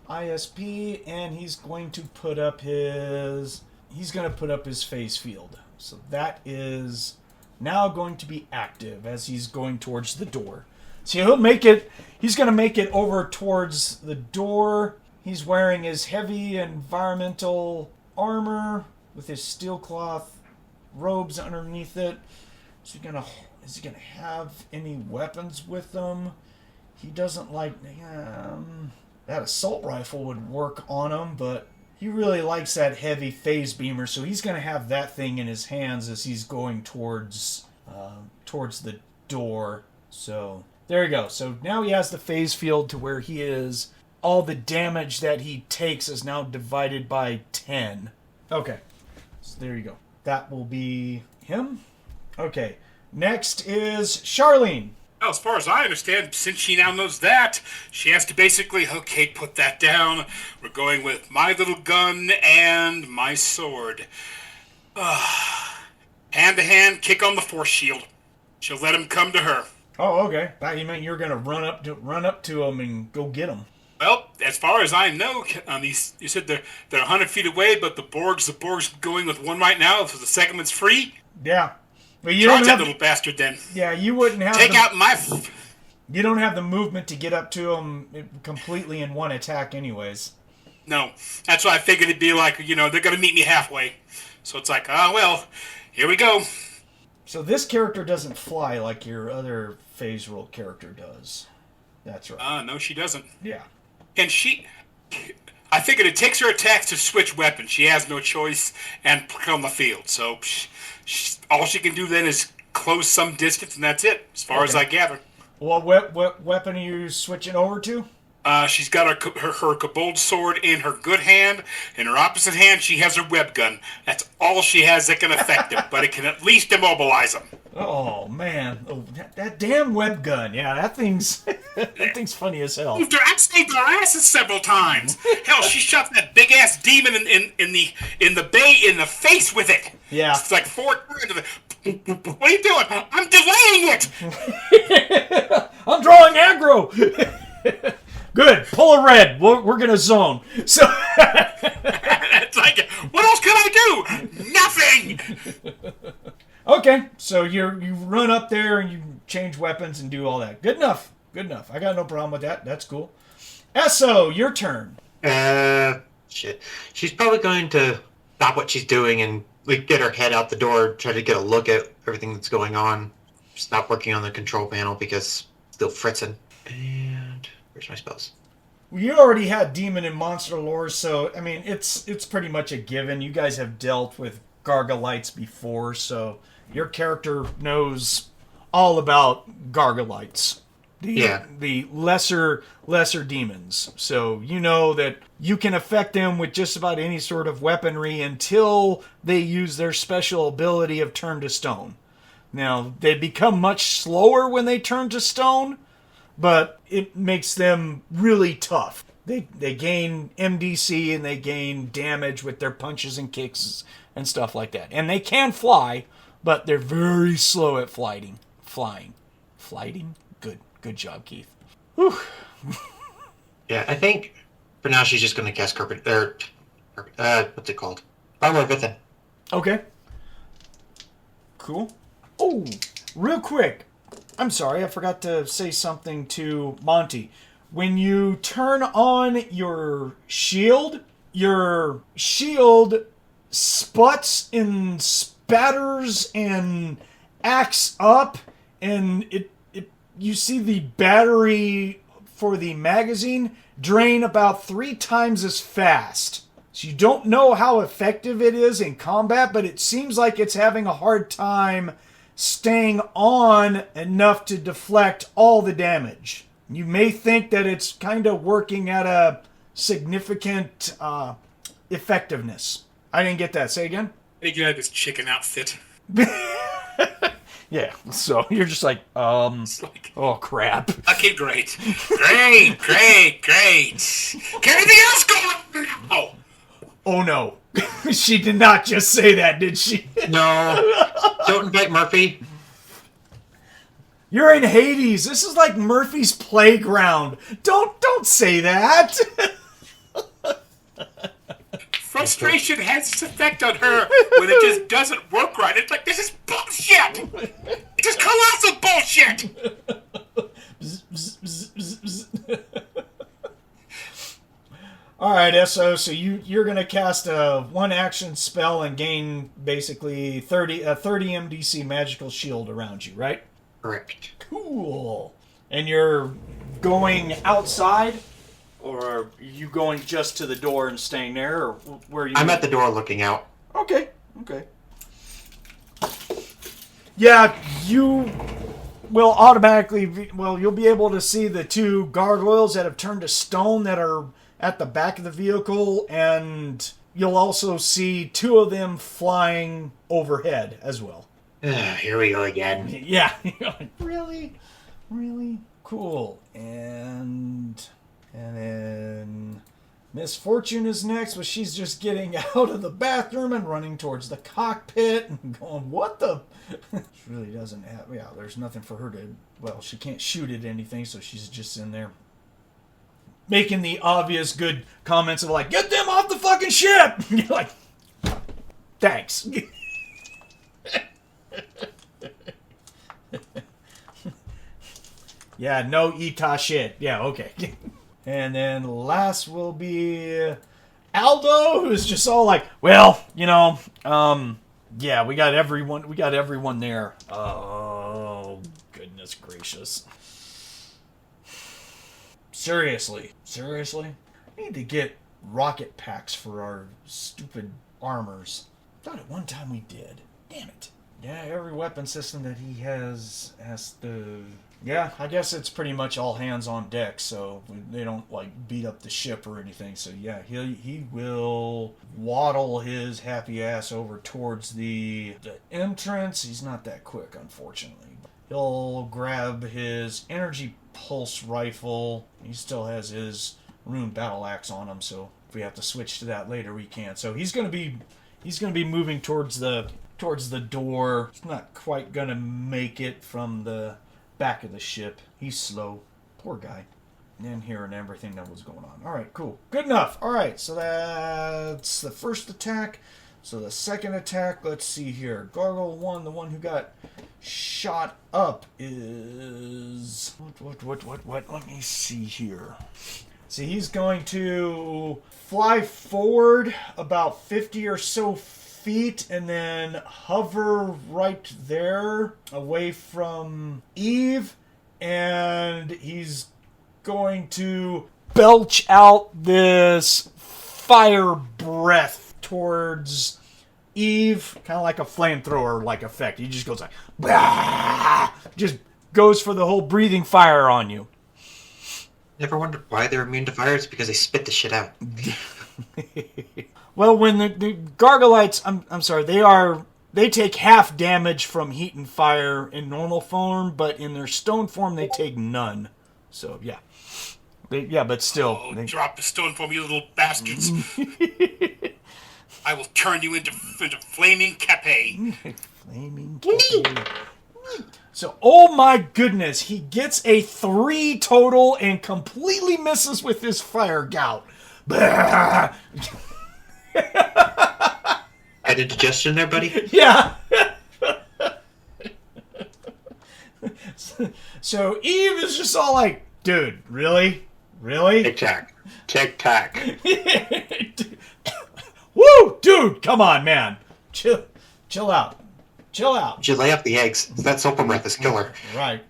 ISP, and he's going to put up his... He's going to put up his phase field. So that is now going to be active as he's going towards the door. So he'll make it... He's going to make it over towards the door. He's wearing his heavy environmental armor with his steel cloth robes underneath it. Is he gonna have any weapons with him? He doesn't like that assault rifle would work on him, but he really likes that heavy phase beamer, so he's gonna have that thing in his hands as he's going towards the door. So there you go. So now he has the phase field to where he is. All the damage that he takes is now divided by 10. Okay, so there you go. That will be him. Okay, next is Charlene. Well, as far as I understand, since she now knows that, she has to basically, okay, put that down. We're going with my little gun and my sword. Hand-to-hand kick on the force shield. She'll let him come to her. Oh, okay. Thought you meant you were going to run up to him and go get him. Well, as far as I know, you said they're 100 feet away, but the Borg's going with one right now, so the second one's free. Yeah. But you don't have that little bastard then. Yeah, you wouldn't have you don't have the movement to get up to him completely in one attack anyways. No. That's why I figured it'd be they're going to meet me halfway. So it's well, here we go. So this character doesn't fly like your other phase roll character does. That's right. No, she doesn't. Yeah. And I figured it takes her attacks to switch weapons. She has no choice and put on the field. So all she can do then is close some distance, and that's it, as far as I gather. What weapon are you switching over to? She's got her Kobold sword in her good hand. In her opposite hand, she has her web gun. That's all she has that can affect him, but it can at least immobilize him. Oh, man. Oh, that damn web gun. Yeah, that thing's funny as hell. I saved her asses several times. Hell, she shot that big-ass demon in the face with it. Yeah. It's 4 times. What are you doing? I'm delaying it! I'm drawing aggro! Good. Pull a red. We're gonna zone. So it's what else can I do? Nothing. Okay, so you run up there and you change weapons and do all that. Good enough. I got no problem with that. That's cool. Esso, your turn. Shit. She's probably going to stop what she's doing and like get her head out the door, try to get a look at everything that's going on. Stop working on the control panel because it's still fritzing. And where's my spells? You already had demon and monster lore, so I mean it's pretty much a given. You guys have dealt with Gargolites before, so your character knows all about Gargolites. The lesser demons. So you know that you can affect them with just about any sort of weaponry until they use their special ability of turn to stone. Now, they become much slower when they turn to stone, but it makes them really tough. They gain MDC and they gain damage with their punches and kicks and stuff like that. And they can fly, but they're very slow at flying. Flighting? Good job, Keith. Whew. Yeah, I think for now she's just going to cast what's it called? Armor of Vithin. Okay. Cool. Oh, real quick. I'm sorry, I forgot to say something to Monte. When you turn on your shield sputs and spatters and acts up, and you see the battery for the magazine drain about 3 times as fast. So you don't know how effective it is in combat, but it seems like it's having a hard time staying on enough to deflect all the damage. You may think that it's kind of working at a significant effectiveness. I didn't get that. Say again? I think you had this chicken outfit. Yeah, so you're just like, It's like, oh crap. okay, great. Great. Can anything else go on? Oh. Oh no. She did not just say that, did she? No. Don't invite Murphy. You're in Hades. This is like Murphy's playground. Don't say that. Frustration has its effect on her when it just doesn't work right. It's like, this is bullshit! Just colossal bullshit! Alright, SO, so you're going to cast a 1-action spell and gain basically 30 MDC magical shield around you, right? Correct. Cool. And you're going outside? Or are you going just to the door and staying there? Or where are you? I'm at the door looking out. Okay. Yeah, you will automatically... you'll be able to see the 2 gargoyles that have turned to stone that are at the back of the vehicle, and you'll also see 2 of them flying overhead as well. Here we go again. Yeah. Really? Cool. And then Miss Fortune is next, but she's just getting out of the bathroom and running towards the cockpit and going, what the... She really doesn't have... Yeah, there's nothing for her to... Well, she can't shoot at anything, so she's just in there making the obvious good comments of like, get them off the fucking ship! You're like, thanks. Yeah, no Ita shit. Yeah, okay. And then last will be Aldo, who's just all like, well, yeah, we got everyone there. Oh, goodness gracious. Seriously? I need to get rocket packs for our stupid armors. Thought at one time we did. Damn it. Yeah, every weapon system that he has to... Yeah, I guess it's pretty much all hands on deck, so they don't, beat up the ship or anything. So, yeah, he will waddle his happy ass over towards the entrance. He's not that quick, unfortunately. He'll grab his energy pulse rifle. He still has his rune battle axe on him, so if we have to switch to that later, we can. So he's going to be moving towards the door. He's not quite going to make it from the back of the ship. He's slow. Poor guy. And hearing everything that was going on. Alright, cool. Good enough. Alright, so that's the first attack. So the second attack, let's see here. Gargoyle 1, the one who got shot up, is... What? Let me see here. See, he's going to fly forward about 50 or so feet and then hover right there away from Eve. And he's going to belch out this fire breath towards Eve, kind of like a flamethrower-like effect. He just goes like, bah! Just goes for the whole breathing fire on you. Never wondered why they're immune to fire. It's because they spit the shit out. Well, when the Gargolites, I'm sorry, they take half damage from heat and fire in normal form, but in their stone form they take none. So yeah, but still, Drop the stone from you little bastards! I will turn you into flaming cape. Flaming cape. So, oh my goodness, he gets a 3 total and completely misses with his fire gout. Had indigestion there, buddy? Yeah. So Eve is just all like, dude, really? Tic-tac. Tic-tac. Woo, dude, come on, man. Chill out. Did you lay up the eggs? That sulfur breath is killer. Right.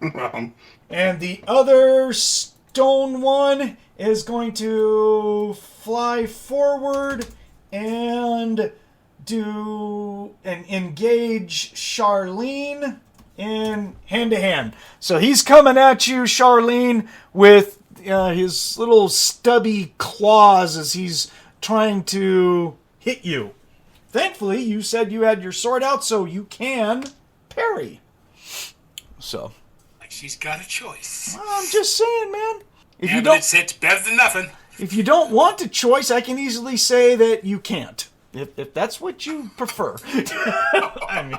And the other stone one is going to fly forward and engage Charlene in hand-to-hand. So he's coming at you, Charlene, with his little stubby claws as he's trying to hit you. Thankfully, you said you had your sword out, so you can parry. So, Like she's got a choice. well, I'm just saying, man. It's better than nothing. If you don't want a choice, I can easily say that you can't. If that's what you prefer. I mean,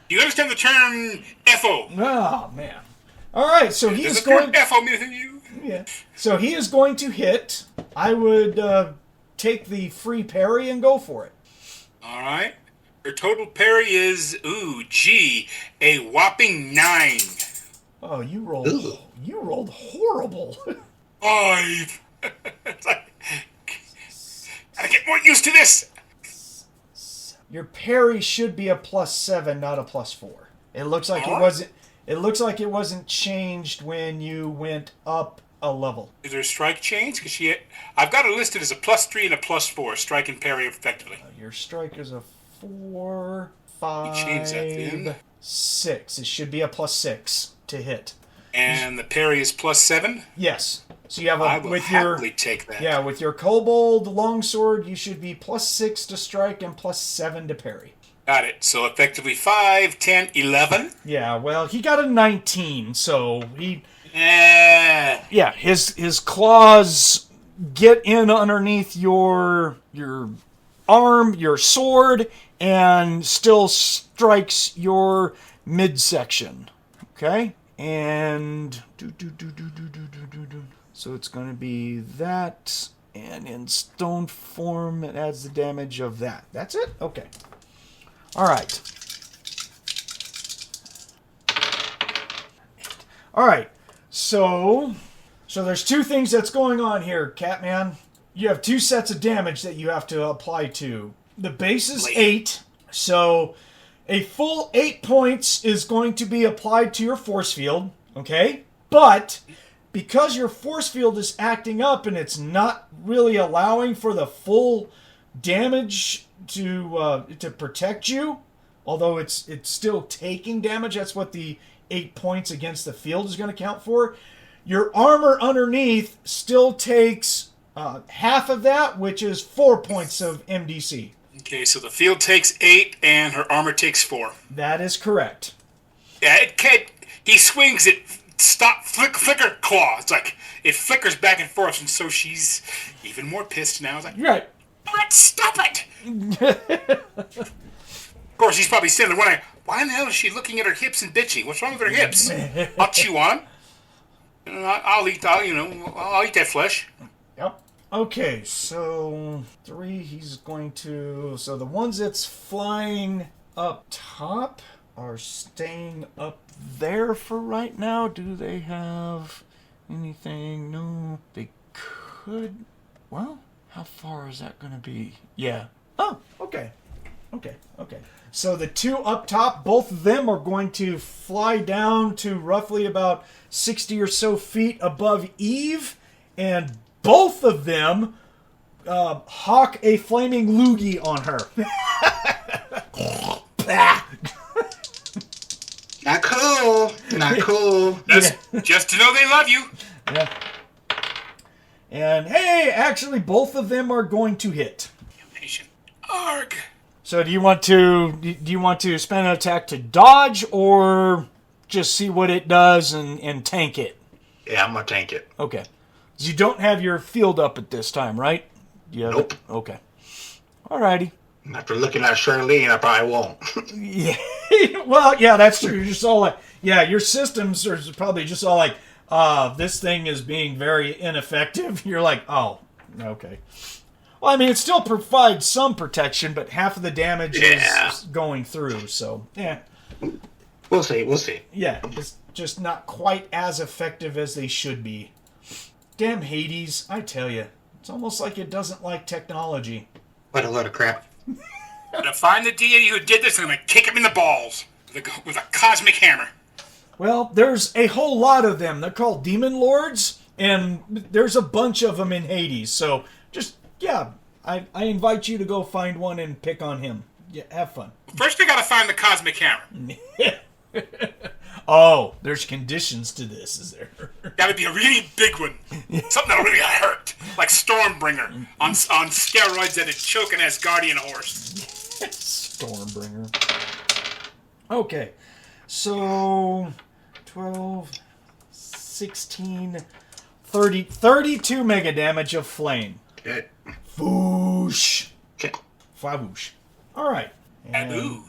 Do you understand the term FO? oh man. All right, so he Does is the term going. FO mean anything to you? Yeah. So he is going to hit. I would take the free parry and go for it. All right. Her total parry is, a whopping 9. Oh, you rolled horrible. 5. It's like, gotta get more used to this. Your parry should be a +7, not a +4. It looks like Huh? it wasn't. It looks like it wasn't changed when you went up a level. Is her strike change? Because I've got it listed as a +3 and a +4, strike and parry effectively. Your strike is a 4, changed that 5, then. 6. It should be a +6 to hit. And the parry is +7. Yes. So you have I a will with your happily take that. yeah with your kobold longsword, you should be +6 to strike and +7 to parry. Got it. So effectively 5, 10, 11. Yeah. Well, he got a 19, so he. Yeah. His claws get in underneath your arm, your sword, and still strikes your midsection. Okay? And so it's going to be that, and in stone form it adds the damage of that. That's it? Okay. All right. All right. So there's two things that's going on here, Catman. You have 2 sets of damage that you have to apply to. The base is 8, so a full 8 points is going to be applied to your force field, okay? But because your force field is acting up and it's not really allowing for the full damage to protect you, although it's still taking damage, that's what the 8 points against the field is going to count for. Your armor underneath still takes half of that, which is 4 points of MDC. Okay, so the field takes 8 and her armor takes 4. That is correct. Yeah, he swings it. Flicker claw. It's like it flickers back and forth, and so she's even more pissed now. It's like, Right. Brett, stop it! Of course, he's probably sitting there wondering, why in the hell is she looking at her hips and bitching? What's wrong with her hips? I'll chew on them. I'll eat that flesh. Yep. Okay, so 3, he's going to... So the ones that's flying up top are staying up there for right now. Do they have anything? No. They could... Well, how far is that going to be? Yeah. Oh, okay. Okay. So the two up top, both of them are going to fly down to roughly about 60 or so feet above Eve, and both of them hawk a flaming loogie on her. Not cool. Not cool. That's just to know they love you. Yeah. And hey, actually, both of them are going to hit. Arg. So do you want to spend an attack to dodge, or just see what it does and tank it? Yeah, I'm gonna tank it. Okay. You don't have your field up at this time, right? Nope. Okay. Alrighty. After looking at Charlene, I probably won't. Yeah. Well, yeah, that's true. You're just all like, yeah, your systems are probably just all like, this thing is being very ineffective. You're like, oh, okay. Well, I mean, it still provides some protection, but half of the damage is going through, so, yeah. We'll see. Yeah, it's just not quite as effective as they should be. Damn Hades, I tell you. It's almost like it doesn't like technology. What a load of crap. I'm gonna find the deity who did this and I'm gonna kick him in the balls with a cosmic hammer. Well, there's a whole lot of them. They're called demon lords, and there's a bunch of them in Hades. So just, yeah, I invite you to go find one and pick on him. Yeah, have fun. First, we gotta find the cosmic hammer. Oh, there's conditions to this, is there? Gotta be a really big one. Something that'll really hurt. Like Stormbringer on steroids that is choking as guardian horse. Stormbringer. Okay, so 12, 16, 30, 32 mega damage of flame. Okay. Foosh. Okay. Fawoosh. All right. And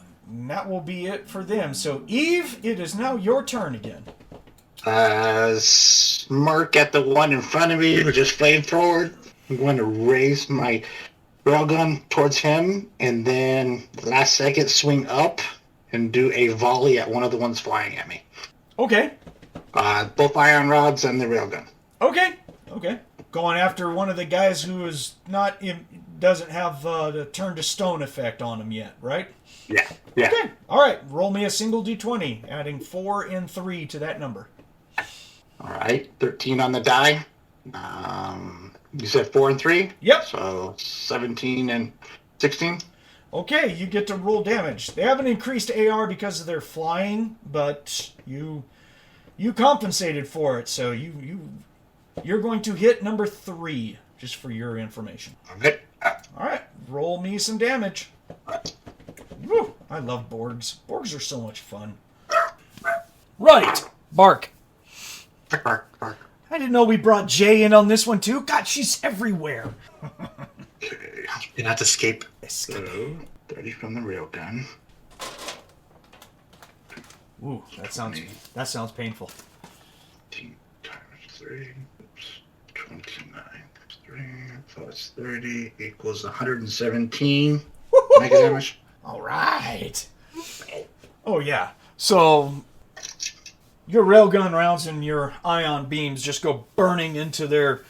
that will be it for them. So, Eve, it is now your turn again. Smirk at the one in front of me who just flamed forward. I'm going to raise my railgun towards him, and then last second swing up and do a volley at one of the ones flying at me. Okay. Both iron rods and the railgun. Okay. Going after one of the guys who is doesn't have the turn to stone effect on him yet, right? Yeah. Okay. All right. Roll me a single d20, adding 4 and 3 to that number. All right. 13 on the die. You said 4 and 3? Yep. So 17 and 16? Okay, you get to roll damage. They haven't increased AR because of their flying, but you compensated for it, so you're going to hit number 3, just for your information. Okay. All right, roll me some damage. Woo, I love Borgs. Borgs are so much fun. Right, bark. Bark. I didn't know we brought Jay in on this one too. God, she's everywhere. Okay. You not escape. So 30 from the railgun. Ooh, that sounds painful. 18 times 3. Oops. 29 times 3. So it's 30 equals 117 mega damage. All right. Oh yeah. So your railgun rounds and your ion beams just go burning into their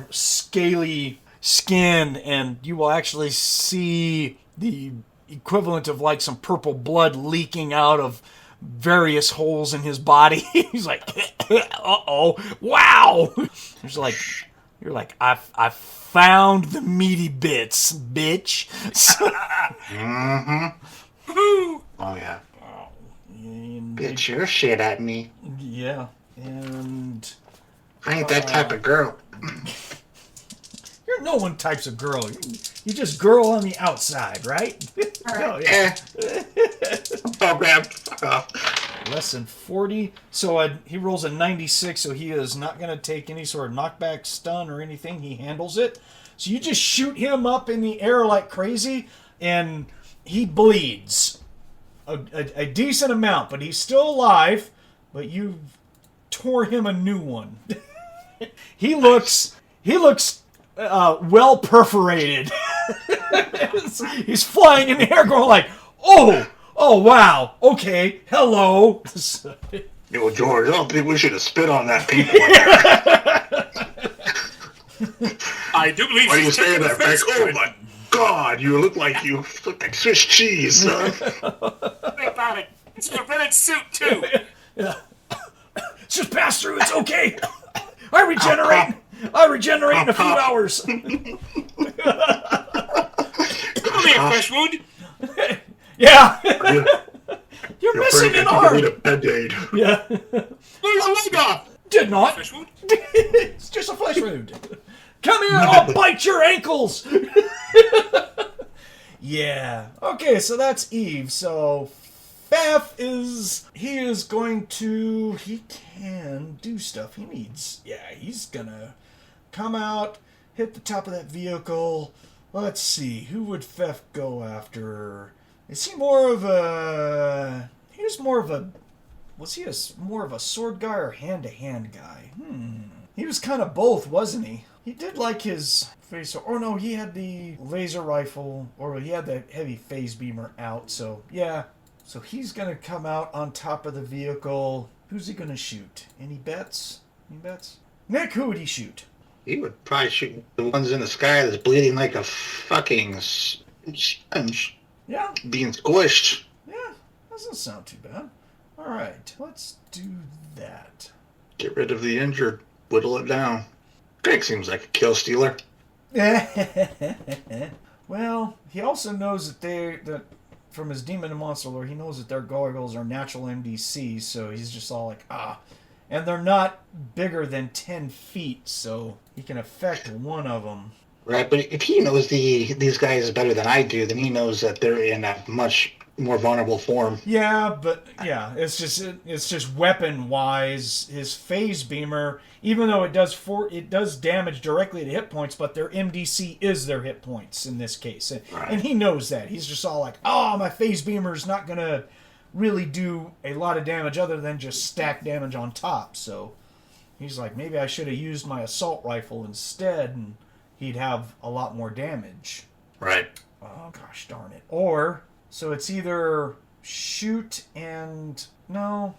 scaly skin, and you will actually see the equivalent of like some purple blood leaking out of various holes in his body. He's like, uh-oh, wow. You're like, I found the meaty bits, bitch. Mm-hmm. Woohoo! Oh, yeah. And, Bitch, your shit at me. yeah, and I ain't that type of girl. you're no one types of girl. You just girl on the outside, right? Oh, yeah. Oh, man. Fuck off. Less than 40. So he rolls a 96, so he is not going to take any sort of knockback, stun, or anything. He handles it. So you just shoot him up in the air like crazy, and he bleeds. A decent amount, but he's still alive, but you tore him a new one. He looks well perforated. He's flying in the air going like, oh wow, okay, hello. Yo, George, I don't think we should have spit on that people. I do believe Why are you she's saying taking the that, Fefh? fence. Oh my God, you look like Swiss cheese, son. Think about it. It's a rented suit too. It's just pass through. It's okay. I regenerate in a few hours. Come here, fresh wound. Yeah. You're You're missing afraid an I arm. need a Band-Aid. Yeah. Blew your leg off. Did not. Fresh wound. It's just a flesh wound. Come here, I'll bite your ankles. Yeah. Okay, so that's Eve. So Fefh he can do stuff. He's gonna come out, hit the top of that vehicle. Let's see, who would Fefh go after? Was he more of a sword guy or hand-to-hand guy? He was kind of both, wasn't he? He did like his face, or no, he had the laser rifle, or he had the heavy phase beamer out, so yeah. So he's gonna come out on top of the vehicle. Who's he gonna shoot? Any bets? Nick, who would he shoot? He would probably shoot the ones in the sky that's bleeding like a fucking sponge. Yeah, Being squished. yeah, doesn't sound too bad. Alright, let's do that. Get rid of the injured. Whittle it down. Greg seems like a kill stealer. Well, he also knows that from his demon and monster lore, he knows that their gargoyles are natural MDCs, so he's just all like, and they're not bigger than 10 feet, so he can affect one of them. Right, but if he knows these guys better than I do, then he knows that they're in a much more vulnerable form. Yeah, but yeah, it's just weapon wise, his phase beamer, even though it does damage directly to hit points, but their MDC is their hit points in this case, and he knows that. He's just all like, my phase beamer's not gonna really do a lot of damage other than just stack damage on top. So he's like, maybe I should have used my assault rifle instead, and he'd have a lot more damage. Right. Oh gosh darn it. Or so it's either shoot and no.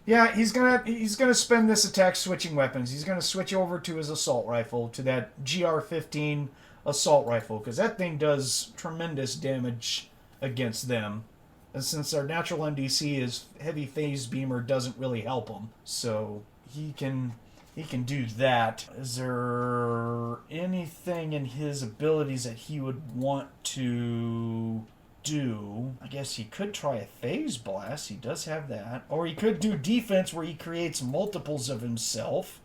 Yeah, he's gonna spend this attack switching weapons. He's gonna switch over to his assault rifle, to that GR-15 assault rifle, because that thing does tremendous damage against them. And since their natural MDC is heavy phase beamer, doesn't really help them, so he can do that. Is there anything in his abilities that he would want to do? I guess he could try a phase blast. He does have that. Or he could do defense where he creates multiples of himself.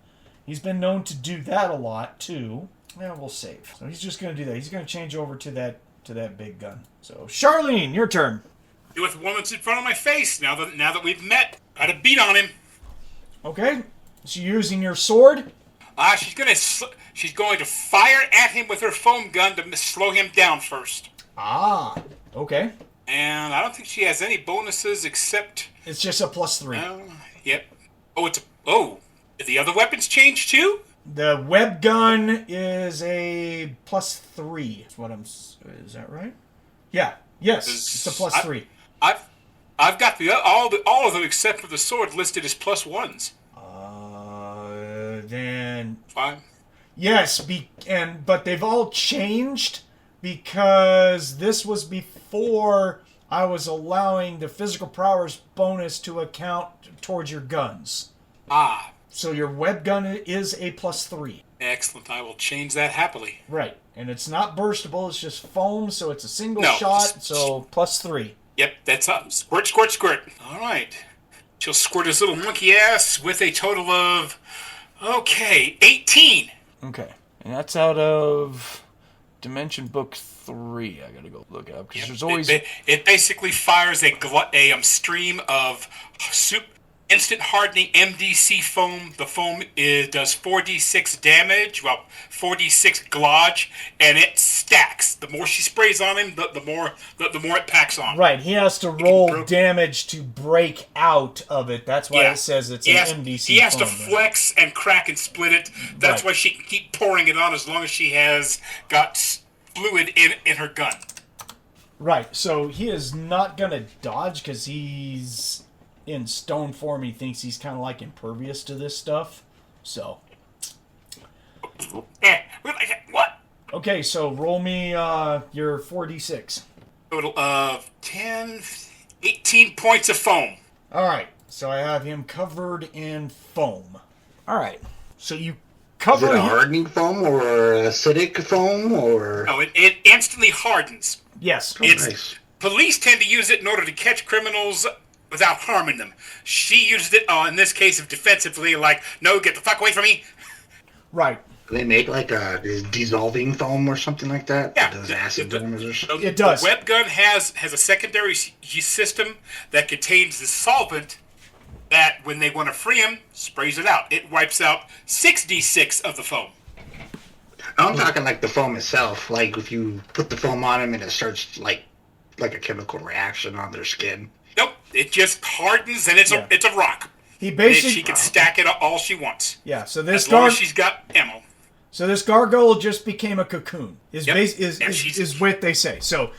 He's been known to do that a lot too. Yeah, we'll save. So he's just going to do that. He's going to change over to that big gun. So Charlene, your turn. Do with the one that's in front of my face. Now that we've met, got a beat on him. Okay. So you're using your sword? She's going to fire at him with her foam gun to slow him down first. Okay. And I don't think she has any bonuses except... It's just a +3. Yep. The other weapons change too? The web gun is a +3. That's what is that right? Yeah. Yes. It's a +3. I've got all of them except for the sword listed as +1s. Then Fine. yes, but they've all changed because this was before I was allowing the physical prowess bonus to account towards your guns. So your web gun is a +3. Excellent. I will change that happily. Right, and it's not burstable. It's just foam, so it's a single shot. So +3. Yep, that's up. Squirt, squirt, squirt. All right. She'll squirt his little monkey ass with a total of 18. Okay, and that's out of Dimension Book 3. I gotta go look it up because there's always it basically fires a stream of instant hardening MDC foam. The foam does 4d6 damage, 4d6 glodge, and it stacks. The more she sprays on him, the more it packs on. Right, he has to roll damage to break out of it. That's why it says it's an MDC. He has to foam, flex and crack and split it. That's why she can keep pouring it on as long as she has got fluid in her gun. Right, so he is not gonna dodge because he's in stone form. He thinks he's kind of like impervious to this stuff. So What? Okay, so roll me your 4d6. Total of 10, 18 points of foam. All right, so I have him covered in foam. All right, so you cover Is it a him. hardening foam or acidic foam or? No, it instantly hardens. Yes. It's Nice. police tend to use it in order to catch criminals without harming them. She uses it in this case of defensively, like, no, get the fuck away from me. Right. Do they make like a dissolving foam or something like that? Yeah, Does acid damage? It does. The web gun has a secondary system that contains the solvent that, when they want to free him, sprays it out. It wipes out 6d6 of the foam. I'm talking like the foam itself. Like if you put the foam on them and it starts like a chemical reaction on their skin. Nope, it just hardens and it's a rock. He And basically. she can stack it all she wants. Yeah. So this As long as she's got ammo. So this gargoyle just became a cocoon. Is Yep. is what they say. So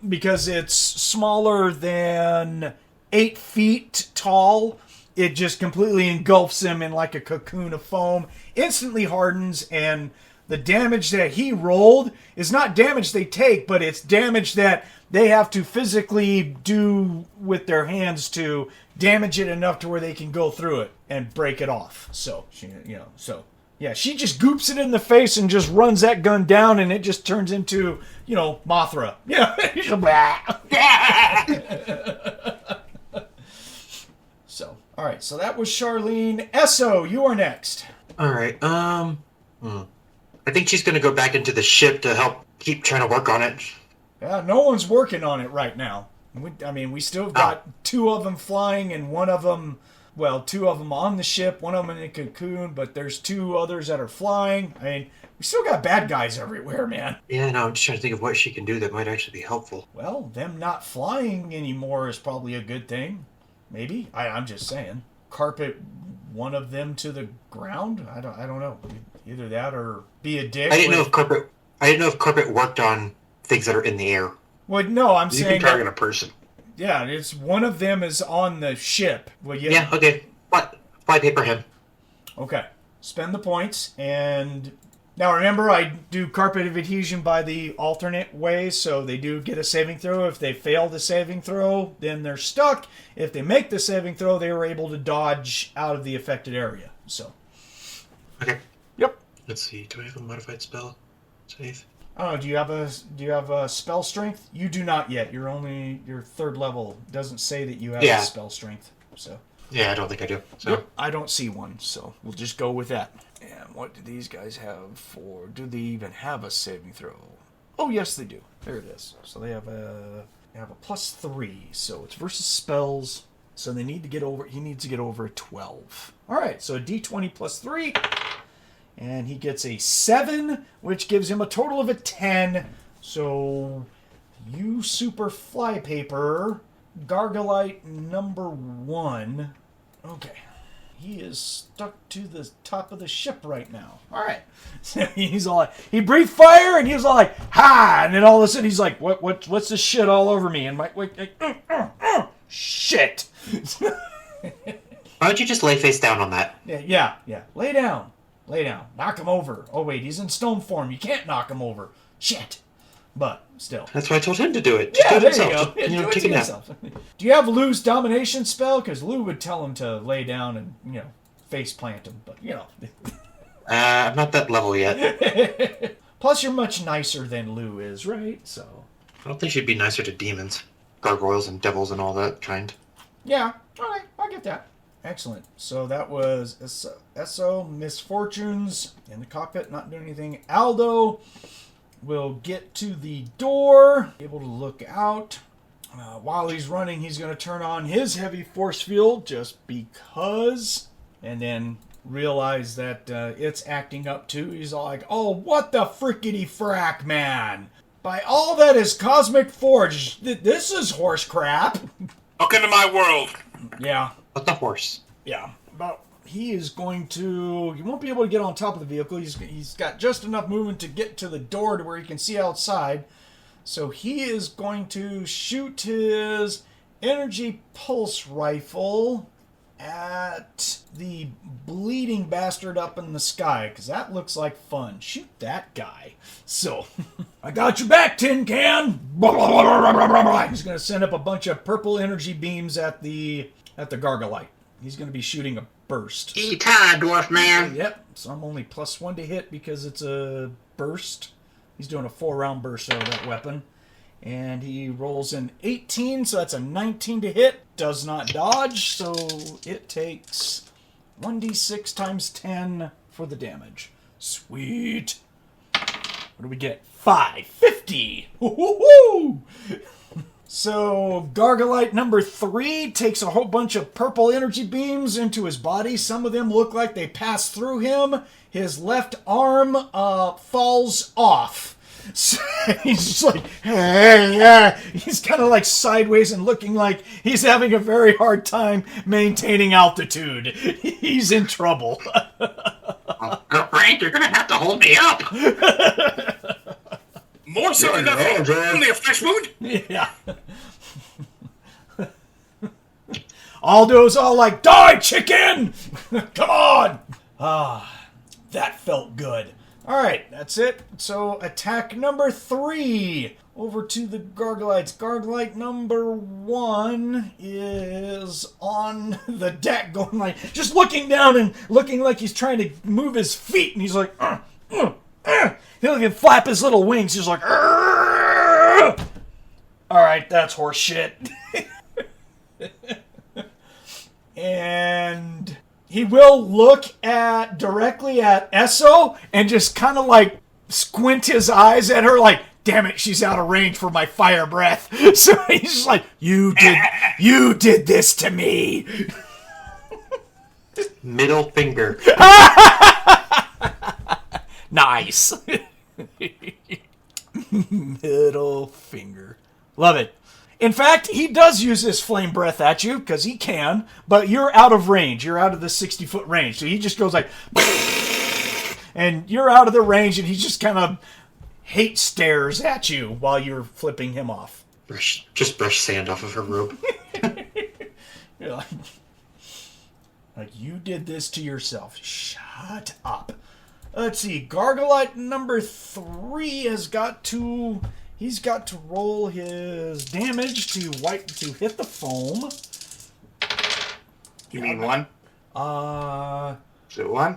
because it's smaller than 8 feet tall, it just completely engulfs him in like a cocoon of foam, instantly hardens, and the damage that he rolled is not damage they take, but it's damage that they have to physically do with their hands to damage it enough to where they can go through it and break it off. So, yeah, she just goops it in the face and just runs that gun down, and it just turns into, Mothra. Yeah. So, all right. So that was Charlene. Esso, you are next. All right. I think she's going to go back into the ship to help keep trying to work on it. Yeah, no one's working on it right now. We still got 2 of them flying and 1 of them, 2 of them on the ship, 1 of them in a cocoon, but there's 2 others that are flying. We still got bad guys everywhere, man. Yeah, no, I'm just trying to think of what she can do that might actually be helpful. Well, them not flying anymore is probably a good thing. Maybe. I'm just saying. Carpet one of them to the ground? I don't know. Either that or be a dick. I didn't know if carpet worked on things that are in the air. Well, no, I'm You saying can target a person. yeah, it's one of them is on the ship. Well, Yeah, okay. Fly paper him. Okay. Spend the points, and now remember, I do carpet of adhesion by the alternate way, so they do get a saving throw. If they fail the saving throw, then they're stuck. If they make the saving throw, they were able to dodge out of the affected area. So. Okay. Yep. Let's see. Do I have a modified spell? Save. Oh, do you have a spell strength? You do not yet. You're only your 3rd level. It doesn't say that you have a spell strength. So. Yeah, I don't think I do. So. Yep, I don't see one, so we'll just go with that. And what do these guys have for... Do they even have a saving throw? Oh, yes, they do. There it is. So they have a +3, so it's versus spells. So they need to get over... He needs to get over a 12. All right, so a d20 +3. And he gets a 7, which gives him a total of a 10. So you super flypaper, Gargolite number 1... Okay. He is stuck to the top of the ship right now. All right. So he's all like, he breathed fire, and he was all like, ha! And then all of a sudden he's like, what's this shit all over me? And shit. Why don't you just lay face down on that? Yeah. Lay down. Knock him over. Oh, wait, he's in stone form. You can't knock him over. Shit. But still. That's why I told him to do it. Just Yeah, do it there you himself. go. Just, Do it take to a nap. yourself. Do you have Lou's domination spell? Because Lou would tell him to lay down and, face plant him. But, I'm not that level yet. Plus, you're much nicer than Lou is, right? So. I don't think she'd be nicer to demons, gargoyles, and devils and all that kind. Yeah. All right. I'll get that. Excellent. So that was Esso, Misfortunes in the cockpit, not doing anything. Aldo will get to the door, able to look out. While he's running, he's going to turn on his heavy force field just because, and then realize that it's acting up too. He's all like, oh, what the frickety frack, man. By all that is Cosmic Forge, this is horse crap. Welcome to my world. Yeah. What the horse? Yeah. But he is going to... He won't be able to get on top of the vehicle. He's got just enough movement to get to the door to where he can see outside. So he is going to shoot his energy pulse rifle at the bleeding bastard up in the sky, because that looks like fun. Shoot that guy. So, I got your back, Tin Can! He's going to send up a bunch of purple energy beams at the Gargolite. He's going to be shooting a burst. Eat time, Dwarf Man. Yep, so I'm only +1 to hit because it's a burst. He's doing a 4-round burst out of that weapon. And he rolls an 18, so that's a 19 to hit. Does not dodge, so it takes 1d6 times 10 for the damage. Sweet. What do we get? 550. Woo-hoo-hoo! So, Gargolite number 3 takes a whole bunch of purple energy beams into his body. Some of them look like they pass through him. His left arm falls off. So he's just like, he's kind of like sideways and looking like he's having a very hard time maintaining altitude. He's in trouble. Frank, you're going to have to hold me up. More so than nothing. Only a flesh wound. Yeah. Aldo's all like, die, chicken! Come on! That felt good. Alright, that's it. So, attack number 3. Over to the Gargolites. Gargolite number 1 is on the deck, going like, just looking down and looking like he's trying to move his feet, and he's like, He'll even flap his little wings. He's like, alright, that's horse shit. And he will look directly at Esso and just kind of like squint his eyes at her like, damn it, she's out of range for my fire breath. So he's just like, you did this to me. Middle finger. Nice. Middle finger. Love it. In fact, he does use his flame breath at you, because he can, but you're out of range. You're out of the 60-foot range. So he just goes like, and you're out of the range, and he just kind of hate stares at you while you're flipping him off. Just brush sand off of her robe. You're like, you did this to yourself. Shut up. Let's see. Gargolite number 3 has got to... He's got to roll his damage to hit the foam. You mean 1? Is it 1?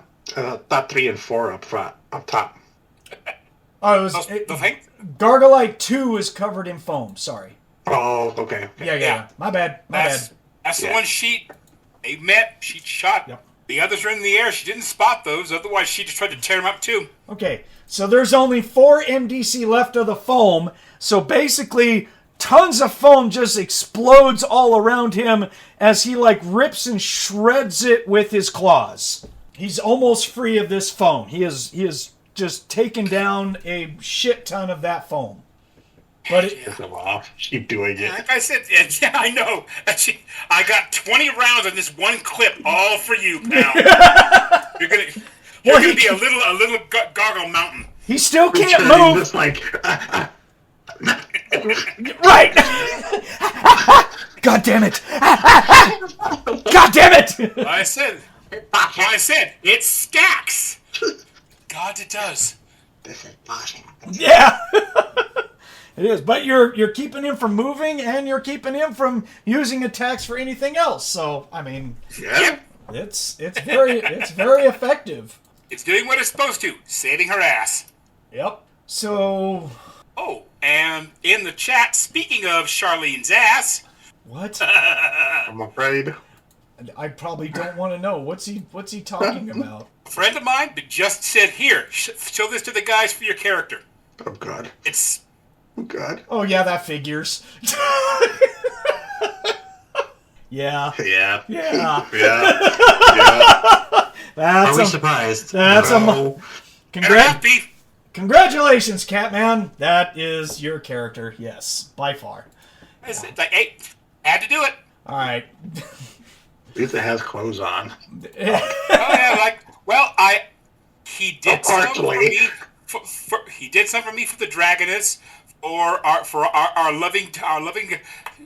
Thought 3 and 4 up top. Oh, it was... Gargolite 2 is covered in foam. Sorry. Oh, okay. Yeah. My bad. That's the one she met. She shot. Yep. The others are in the air. She didn't spot those. Otherwise, she just tried to tear them up too. Okay, so there's only 4 MDC left of the foam. So basically, tons of foam just explodes all around him as he like rips and shreds it with his claws. He's almost free of this foam. He is just taken down a shit ton of that foam. But keep doing it. Like I said, yeah, I know. I got 20 rounds on this one clip, all for you, pal. You're gonna be a little gargle mountain. He still can't move. Just like, right. God damn it. God damn it. I said, it stacks. God, it does. This is possible. Yeah. It is, but you're keeping him from moving, and you're keeping him from using attacks for anything else. So, I mean, Yeah. it's very effective. It's doing what it's supposed to, saving her ass. Yep. So, Oh, and in the chat, speaking of Charlene's ass, what? I'm afraid. I probably don't want to know. What's he talking about? a friend of mine just said, "Here, show this to the guys for your character." Oh, God. It's Oh, God. Oh yeah, that figures. Yeah. Yeah. Yeah. Yeah. That's Are we surprised? That's No. better not be. Congratulations, Catman. That is your character. Yes, by far. It's like, hey, had to do it. All right. At least it has clothes on. Oh yeah, like, well, he did something for Partially. me. He did something for me for the Dragonids, for our loving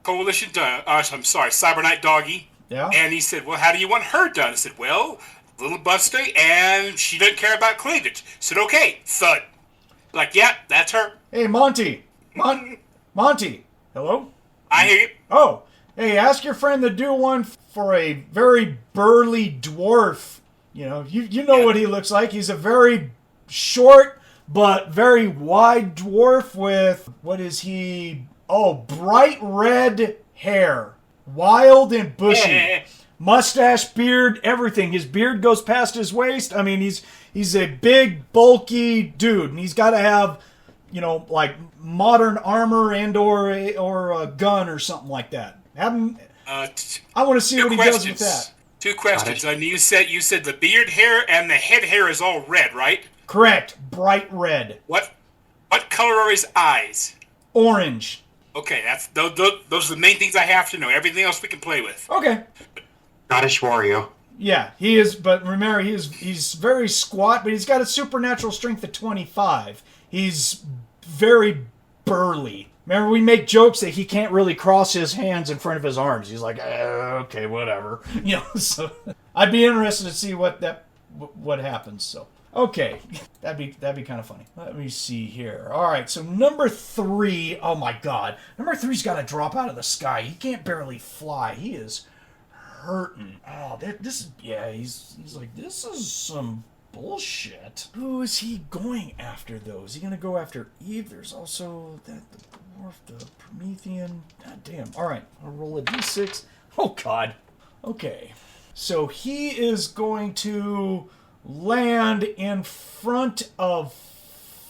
coalition. I'm sorry, Cyber Knight Doggy. Yeah. And he said, well, how do you want her done? I said, well, little busty, and she doesn't care about cleavage. I said, okay, thud. Like, yeah, that's her. Hey, Monte. Monte. Hello? I hear you. Oh, hey, ask your friend to do one for a very burly dwarf. You know, you know what he looks like. He's a very short but very wide dwarf with, what is he? Oh, bright red hair. Wild and bushy. Mustache, beard, everything. His beard goes past his waist. I mean, he's a big, bulky dude, and he's got to have, you know, like modern armor and or a gun or something like that. Have him. I want to see what he does with that. Two questions. And you said the beard hair and the head hair is all red, right? Correct. Bright red. What color are his eyes? Orange. Okay, those are the main things I have to know. Everything else we can play with. Okay. Scottish Wario. Yeah, he is. But remember, he's very squat, but he's got a supernatural strength of 25. He's very burly. Remember, we make jokes that he can't really cross his hands in front of his arms. He's like, okay, whatever. You know, so I'd be interested to see what happens. So, okay, that'd be kind of funny. Let me see here. All right, so number 3. Oh my God, number 3's got to drop out of the sky. He can't barely fly. He is hurting. Oh, he's like, this is some bullshit. Who is he going after, though? Is he going to go after Eve? There's also the Dwarf, the Promethean. God damn. All right, I'll roll a d6. Oh, God. Okay. So he is going to land in front of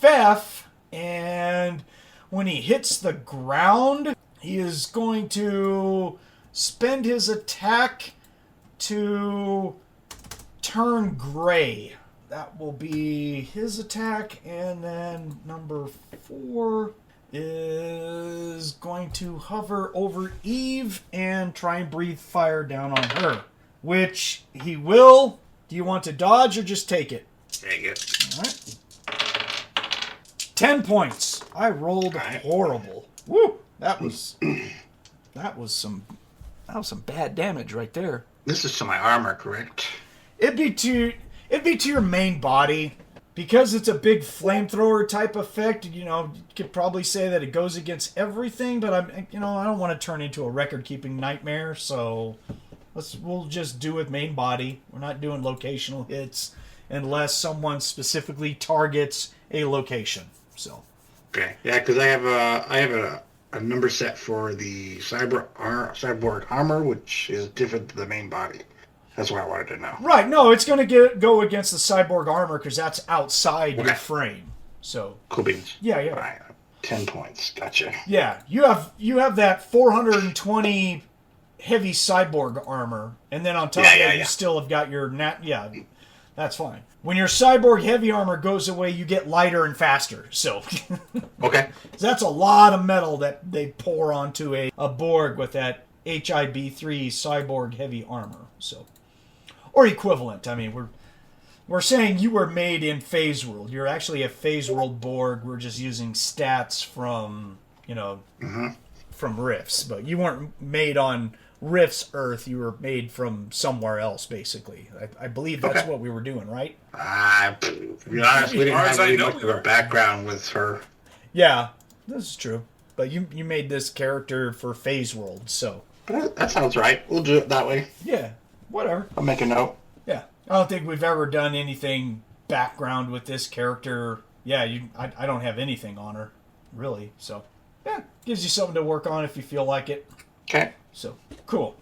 Fefh, and when he hits the ground, he is going to spend his attack to turn gray. That will be his attack, and then number 4 is going to hover over Eve and try and breathe fire down on her, which he will. Do you want to dodge or just take it? Take it. All right. 10 points. I rolled horrible. Woo! That was some bad damage right there. This is to my armor, correct? It'd be to your main body. Because it's a big flamethrower type effect, you know, you could probably say that it goes against everything, but I don't want to turn into a record-keeping nightmare, so we'll just do it main body. We're not doing locational hits unless someone specifically targets a location. So. Okay. Yeah, because I have a number set for the cyborg armor, which is different than the main body. That's what I wanted to know. Right, no, it's going to go against the cyborg armor because that's outside your frame. So cool beans. Yeah. All right, 10 points. Gotcha. Yeah, you have that 420 heavy cyborg armor, and then on top of that, you still have got your that's fine. When your cyborg heavy armor goes away, you get lighter and faster. So okay, that's a lot of metal that they pour onto a Borg with that HIB3 cyborg heavy armor. So. Or equivalent. I mean, we're saying you were made in Phase World. You're actually a Phase World Borg. We're just using stats from, from RIFTS. But you weren't made on RIFTS Earth. You were made from somewhere else, basically. I believe that's what we were doing, right? To be honest, we didn't have really much of a background with her. Yeah, this is true. But you made this character for Phase World, so. But that sounds right. We'll do it that way. Yeah. Whatever. I'll make a note. Yeah. I don't think we've ever done anything background with this character. Yeah, I don't have anything on her, really. So, yeah, gives you something to work on if you feel like it. Okay. So, cool.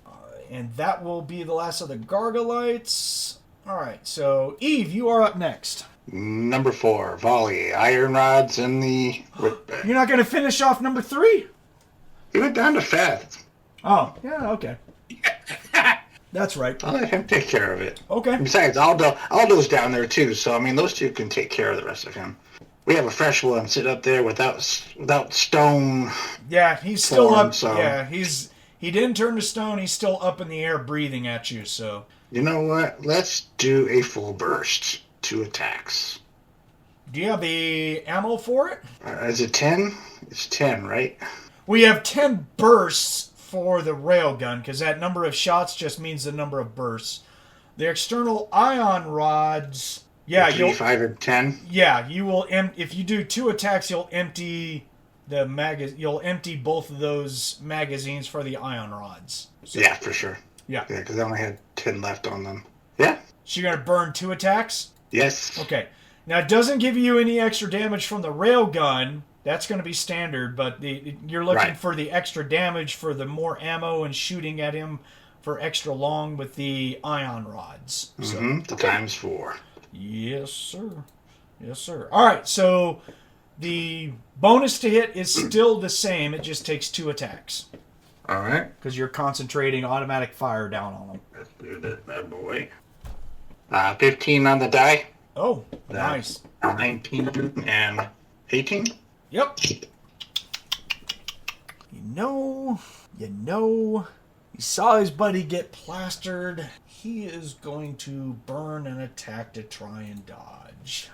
And that will be the last of the Gargolites. All right, so Eve, you are up next. Number 4, volley, iron rods in the... You're not going to finish off number 3? He went down to Fefh. Oh, yeah, okay. That's right. I'll let him take care of it. Okay. Besides, Aldo's down there too, so I mean, those two can take care of the rest of him. We have a fresh one sitting up there without stone. Yeah, he's still form, up. So. Yeah, he didn't turn to stone. He's still up in the air, breathing at you. So. You know what? Let's do a full burst. 2 attacks. Do you have the ammo for it? Is it 10? It's 10, right? We have 10 bursts for the railgun, because that number of shots just means the number of bursts. The external ion rods, yeah, 3, 5, or 10. Yeah, you will. If you do 2 attacks, you'll empty You'll empty both of those magazines for the ion rods. So, Yeah, for sure. Yeah. Yeah, because I only had 10 left on them. Yeah. So you're gonna burn 2 attacks. Yes. Okay. Now it doesn't give you any extra damage from the railgun. That's going to be standard, but you're looking for the extra damage for the more ammo and shooting at him for extra long with the ion rods. Mm-hmm. The times 4. Yes, sir. Yes, sir. All right, so the bonus to hit is still the same. It just takes 2 attacks. All right. Because you're concentrating automatic fire down on them. Let's do this bad boy. 15 on the die. Oh, nice. 19 and 18. Yep. You know, he saw his buddy get plastered. He is going to burn an attack to try and dodge.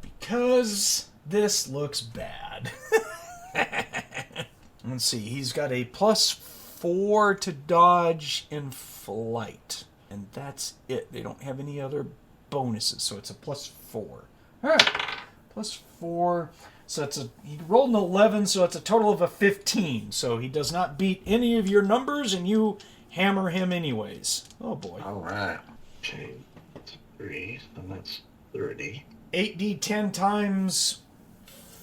Because this looks bad. Let's see, he's got a +4 to dodge in flight. And that's it. They don't have any other bonuses, so it's a +4. All right, +4. So he rolled an 11, so it's a total of a 15. So he does not beat any of your numbers, and you hammer him anyways. Oh boy. All right. Okay. 3, so that's 30. 8d10 times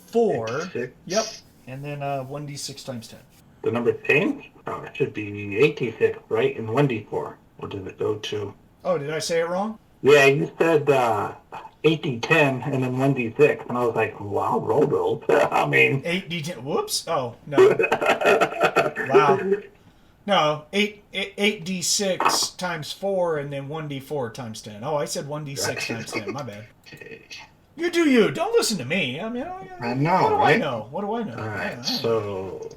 4. 86. Yep. And then 1d6 times 10. The number 10? Oh, it should be 86, right? And 1d4. Or did it go to? Oh, did I say it wrong? Yeah, you said 8d10 and then 1d6. And I was like, wow, roll. I mean... 8d10. Whoops. Oh, no. Wow. No, 8d6 times 4 and then 1d4 times 10. Oh, I said 1d6 times 10. My bad. You do you. Don't listen to me. I mean, I know, what do right? I know? What do I know? All right, Yeah, so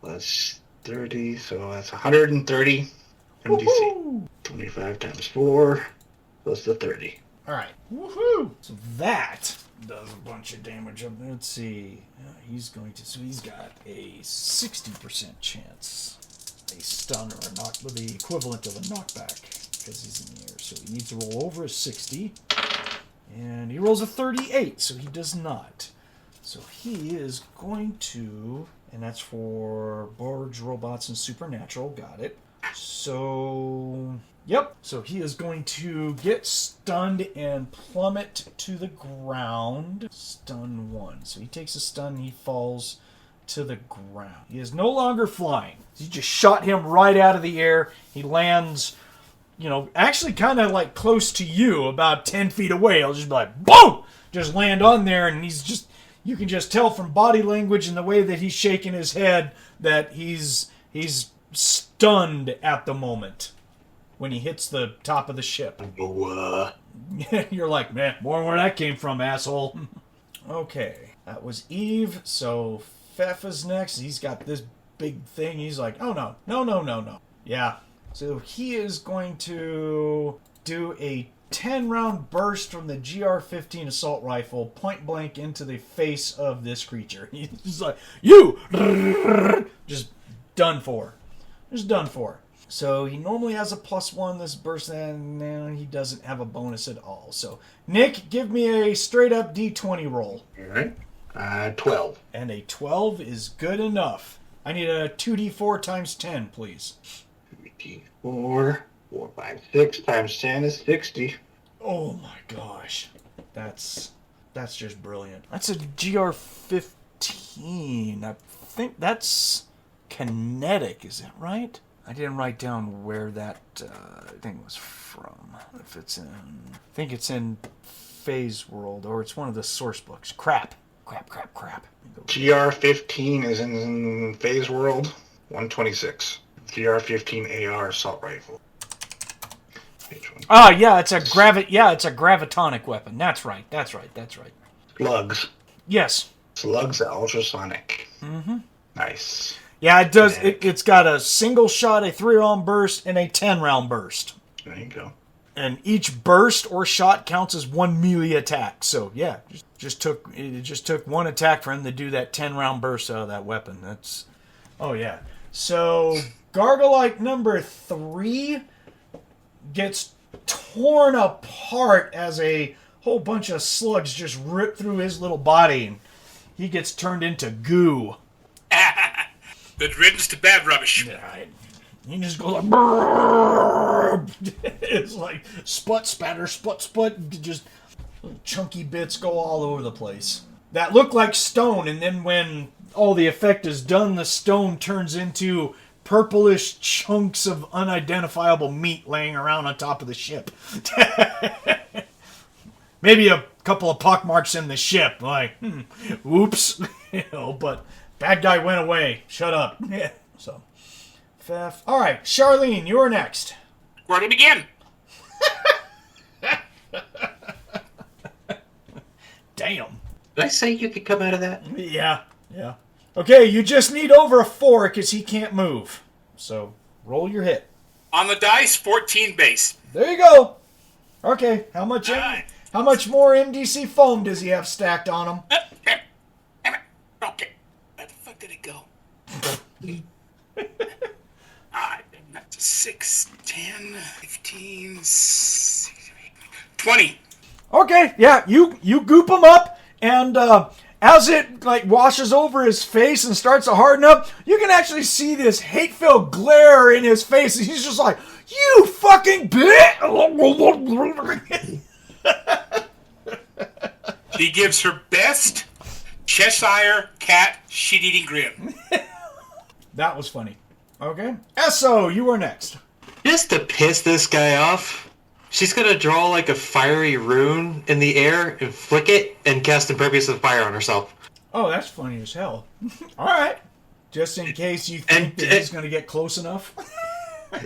that's 30. So that's 130 MDC. Woohoo! 25 times 4 plus the 30. All right. Woohoo! So that does a bunch of damage. Let's see. He's got a 60% chance. A stun or a knock, with the equivalent of a knockback, because he's in the air. So he needs to roll over a 60. And he rolls a 38, so he does not. So he is going to, and that's for Borgs, Robots, and Supernatural. Got it. So, yep. So he is going to get stunned and plummet to the ground. Stun 1. So he takes a stun, he falls to the ground. He is no longer flying. You just shot him right out of the air. He lands, actually kind of like close to you, about 10 feet away. He'll just be like, boom! Just land on there, and you can just tell from body language and the way that he's shaking his head that he's stunned at the moment when he hits the top of the ship. You're like, man, more where that came from, asshole. Okay, that was Eve, so Fefh is next. He's got this big thing. He's like, oh no. Yeah. So he is going to do a 10-round burst from the GR-15 assault rifle, point blank into the face of this creature. He's just like, you! Just done for. Just done for. So he normally has a +1 this burst, and now he doesn't have a bonus at all. So, Nick, give me a straight-up D20 roll. All right. 12. And a 12 is good enough. I need a 2d4 times 10, please. 2d4, 4, 5, 6 times 10 is 60. Oh my gosh. That's just brilliant. That's a GR-15. I think that's kinetic, is that right? I didn't write down where that thing was from. If it's in... I think it's in Phase World, or it's one of the source books. Crap. GR-15 is in Phase World, 126. GR-15 AR assault rifle. Ah, yeah, it's a gravitonic weapon. That's right. Slugs. Yes. Slugs are ultrasonic. Mm-hmm. Nice. Yeah, it does. It's got a single shot, a 3-round burst, and a 10-round burst. There you go. And each burst or shot counts as 1 melee attack. So yeah, it just took one attack for him to do that 10-round burst out of that weapon. Oh yeah. So, Gargolite number 3 gets torn apart as a whole bunch of slugs just rip through his little body, and he gets turned into goo. Good riddance to bad rubbish. He just goes like, brrr. It's like splut, spatter, splut, splut. Just chunky bits go all over the place. That look like stone, and then when all the effect is done, the stone turns into purplish chunks of unidentifiable meat laying around on top of the ship. Maybe a couple of pockmarks in the ship, like, whoops, but bad guy went away. Shut up. So, Fefh. All right, Charlene, you're next. Where to begin? Damn. Did I say you could come out of that? Yeah. Okay, you just need over a 4 because he can't move. So, roll your hit. On the dice, 14 base. There you go. Okay, how much Alright. how much more MDC foam does he have stacked on him? Okay. Where the fuck did it go? Alright, that's 6, 10, 15, 16, 20. Okay, yeah, you goop him up, and as it like washes over his face and starts to harden up, you can actually see this hate-filled glare in his face, and he's just like, "You fucking bitch!" She gives her best Cheshire cat shit-eating grin. That was funny. Okay, Esso, you are next. Just to piss this guy off, she's gonna draw like a fiery rune in the air and flick it and cast Impervious of Fire on herself. Oh, that's funny as hell. All right, just in case you think that he's gonna get close enough.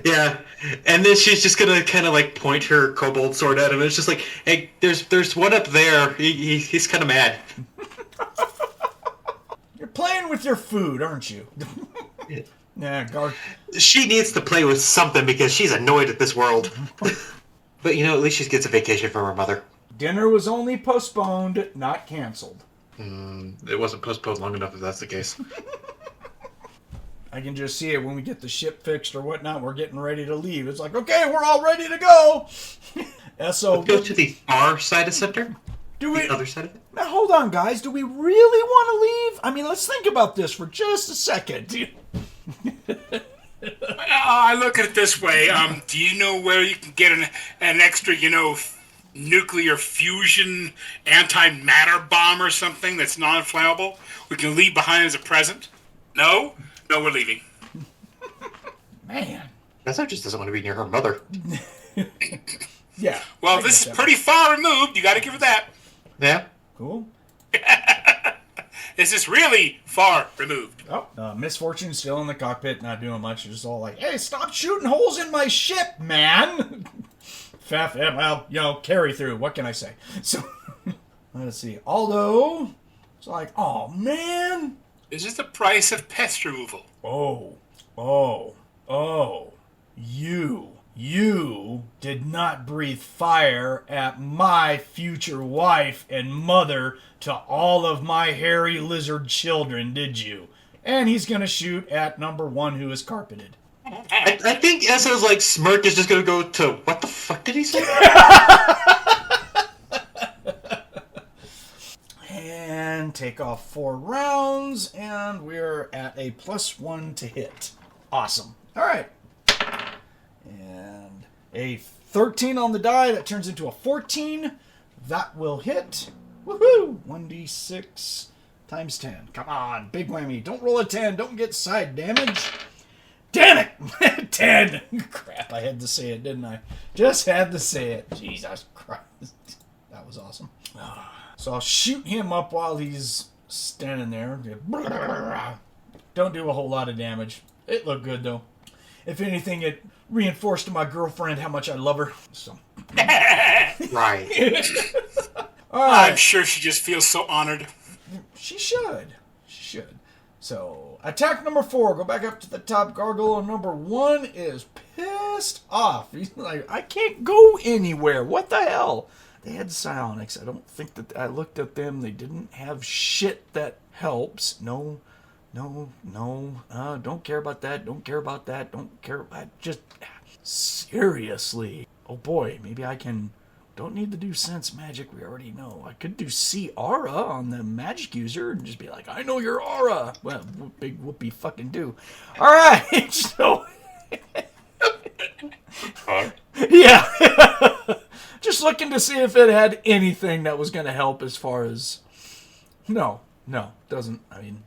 Yeah, and then she's just gonna kind of like point her kobold sword at him. And it's just like, hey, there's one up there. He's kind of mad. You're playing with your food, aren't you? Yeah, She needs to play with something because she's annoyed at this world. But at least she gets a vacation from her mother. Dinner was only postponed, not canceled. It wasn't postponed long enough if that's the case. I can just see it when we get the ship fixed or whatnot. We're getting ready to leave. It's like, okay, we're all ready to go. So Go to the far side of Center. The other side of it. Now, hold on, guys. Do we really want to leave? I mean, let's think about this for just a second. I look at it this way. Do you know where you can get an extra, nuclear fusion anti-matter bomb or something that's non-inflammable? We can leave behind as a present? No? No, we're leaving. Man. Guess just doesn't want to be near her mother. Yeah. Well, this is pretty far removed. You got to give her that. Yeah. Cool. This is really far removed. Oh, Misfortune's still in the cockpit, not doing much. Just all like, hey, stop shooting holes in my ship, man. Fefh, well, carry through. What can I say? So, let's see. Aldo, it's like, oh, man. This is the price of pest removal. You did not breathe fire at my future wife and mother to all of my hairy lizard children, did you? And he's going to shoot at number 1 who is carpeted. I think Esso's smirk is just going to go to, what the fuck did he say? And take off 4 rounds, and we're at a +1 to hit. Awesome. All right. And a 13 on the die, that turns into a 14. That will hit. Woohoo! 1d6 times 10. Come on, big whammy. Don't roll a 10. Don't get side damage. Damn it! 10! Crap, I had to say it, didn't I? Just had to say it. Jesus Christ. That was awesome. So I'll shoot him up while he's standing there. Don't do a whole lot of damage. It looked good, though. If anything, it reinforced to my girlfriend how much I love her. So. Right. All right. I'm sure she just feels so honored. She should. So, attack number 4. Go back up to the top. Gargoyle number 1 is pissed off. He's like, I can't go anywhere. What the hell? They had psionics. I don't think that I looked at them. They didn't have shit that helps. No No, don't care about that. Don't care about that. Don't care. Just seriously. Oh boy, maybe I can. Don't need to do sense magic. We already know. I could do see aura on the magic user and just be like, I know your aura. Well, big whoopee fucking do. All right, so yeah, just looking to see if it had anything that was going to help as far as. No, doesn't. I mean.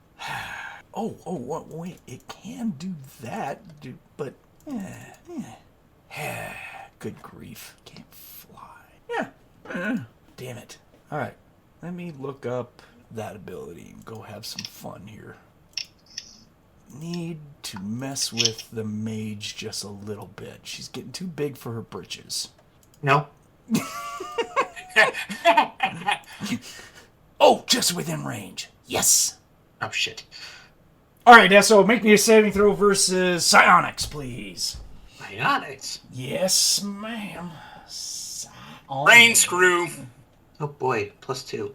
Wait, it can do that, but good grief, can't fly. Yeah, damn it. All right, let me look up that ability and go have some fun here. Need to mess with the mage just a little bit. She's getting too big for her britches. No. Oh, just within range. Yes. Oh, shit. All right, so make me a saving throw versus psionics, please. Psionics? Yes, ma'am. Brain screw. Oh, boy. +2.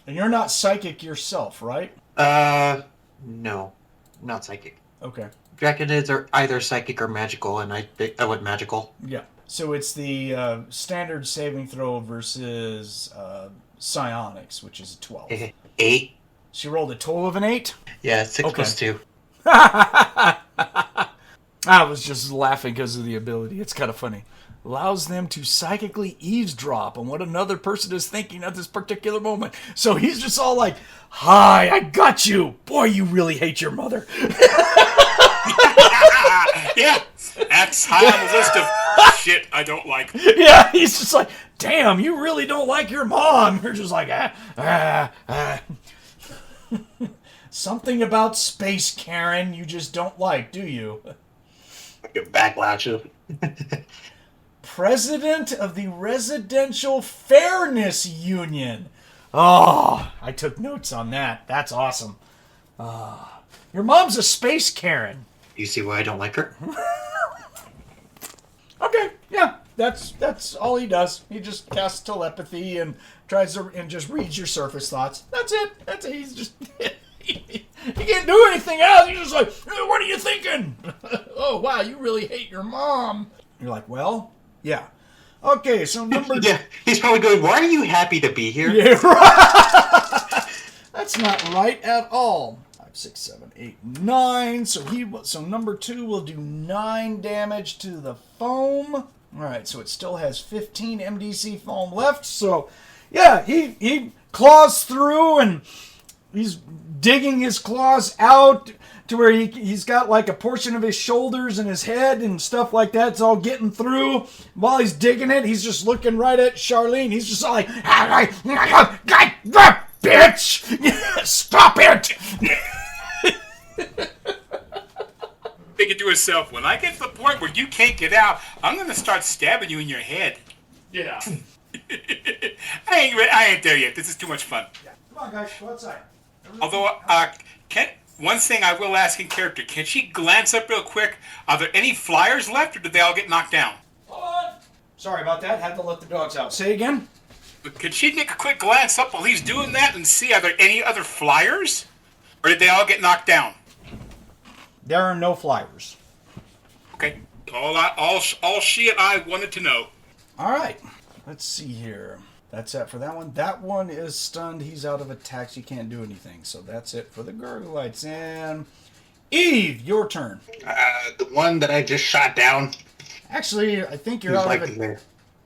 And you're not psychic yourself, right? No. Not psychic. Okay. Draconids are either psychic or magical, and I went magical. Yeah. So it's the standard saving throw versus psionics, which is a 12. 8. She rolled a total of an 8? Yeah, 6 Okay. +2. I was just laughing because of the ability. It's kind of funny. Allows them to psychically eavesdrop on what another person is thinking at this particular moment. So he's just all like, hi, I got you. Boy, you really hate your mother. Yeah, that's high on the list of shit I don't like. Yeah, he's just like, damn, you really don't like your mom. You're just like, Something about space, Karen, you just don't like, do you? Your backlashes. President of the Residential Fairness Union. Oh, I took notes on that. That's awesome. Your mom's a space Karen. You see why I don't like her? Okay, yeah, that's all he does. He just casts telepathy and tries to and just reads your surface thoughts. That's it. He's just he can't do anything else. He's just like, what are you thinking? Oh wow, you really hate your mom. You're like, well, yeah. Okay, so number. Yeah, he's probably going, why are you happy to be here? Yeah, right. That's not right at all. 5, 6, 7, 8, 9. So number 2 will do 9 damage to the foam. All right, so it still has 15 MDC foam left. So, yeah, he claws through and he's digging his claws out to where he's got like a portion of his shoulders and his head and stuff like that. It's all getting through. While he's digging it, he's just looking right at Charlene. He's just like, bitch! Stop it! Thinking to himself, when I get to the point where you can't get out, I'm going to start stabbing you in your head. Yeah. I ain't there yet. This is too much fun. Yeah. Come on, guys, go outside. Although, one thing I will ask in character, can she glance up real quick? Are there any flyers left, or did they all get knocked down? Hold on. Sorry about that. Had to let the dogs out. Say again. Could she make a quick glance up while he's doing that and see, are there any other flyers? Or did they all get knocked down? There are no flyers. Okay. All she and I wanted to know. All right. Let's see here. That's it for that one. That one is stunned. He's out of attacks. He can't do anything. So that's it for the Gargolites. And Eve, your turn. The one that I just shot down. Actually, I think you're He's out like of it. there.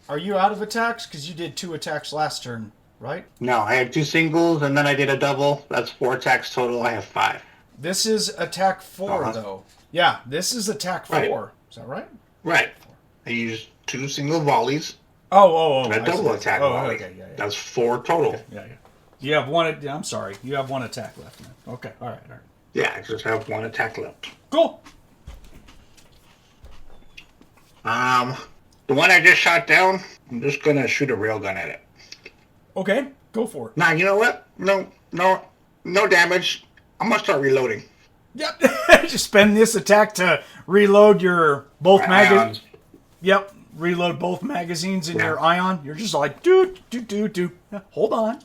Are you out of attacks? Because you did 2 attacks last turn, right? No, I had 2 singles and then I did a double. That's 4 attacks total. I have 5. This is attack 4, though. Yeah, this is attack 4. Right. Is that right? Right. I used 2 single volleys Oh. and a I double see. attack Oh, volley. okay, yeah. That's 4 total. Okay, yeah. You have one. I'm sorry. You have 1 attack left now. Okay. All right. Yeah, I just have 1 attack left. Cool. The one I just shot down, I'm just gonna shoot a railgun at it. Okay. Go for it. Nah, you know what? No damage. I'm gonna start reloading. Yep. Just spend this attack to reload your both magazines. Ions. Yep. Reload both magazines in Yeah. your ion. You're just like, do. Hold on.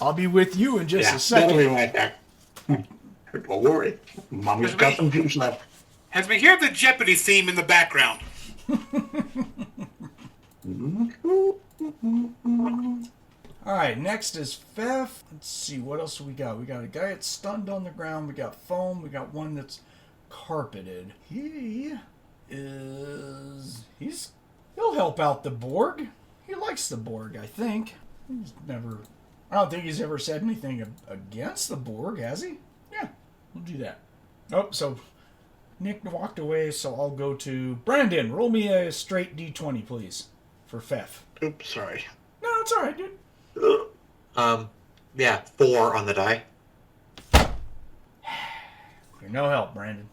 I'll be with you in just a that'll second. be right back. Don't worry. Mommy's got some juice left. As we hear the Jeopardy theme in the background. All right, next is Fefh. Let's see, what else we got? We got a guy that's stunned on the ground. We got foam. We got one that's carpeted. He'll help out the Borg. He likes the Borg, I think. I don't think he's ever said anything against the Borg, has he? Yeah, we'll do that. Oh, so Nick walked away, so I'll go to Brandon. Roll me a straight D20, please, for Fefh. Oops, sorry. No, it's all right, dude. Yeah, 4 on the die. You're no help, Brandon.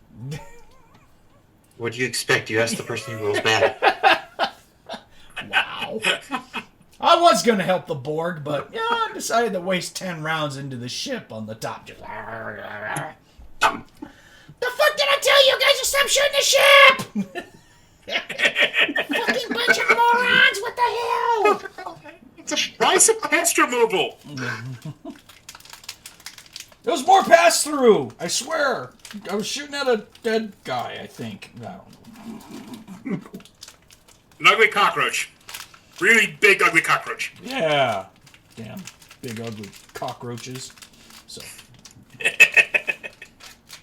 What do you expect? You asked the person who rolls bad. Wow. I was going to help the Borg, but yeah, I decided to waste 10 rounds into the ship on the top. Just... The fuck did I tell you guys to stop shooting the ship? Fucking bunch of morons, what the hell? It's a price of pest removal. There was more pass-through, I swear. I was shooting at a dead guy, I think. I don't know. An ugly cockroach. Really big, ugly cockroach. Yeah. Damn. Big, ugly cockroaches. So.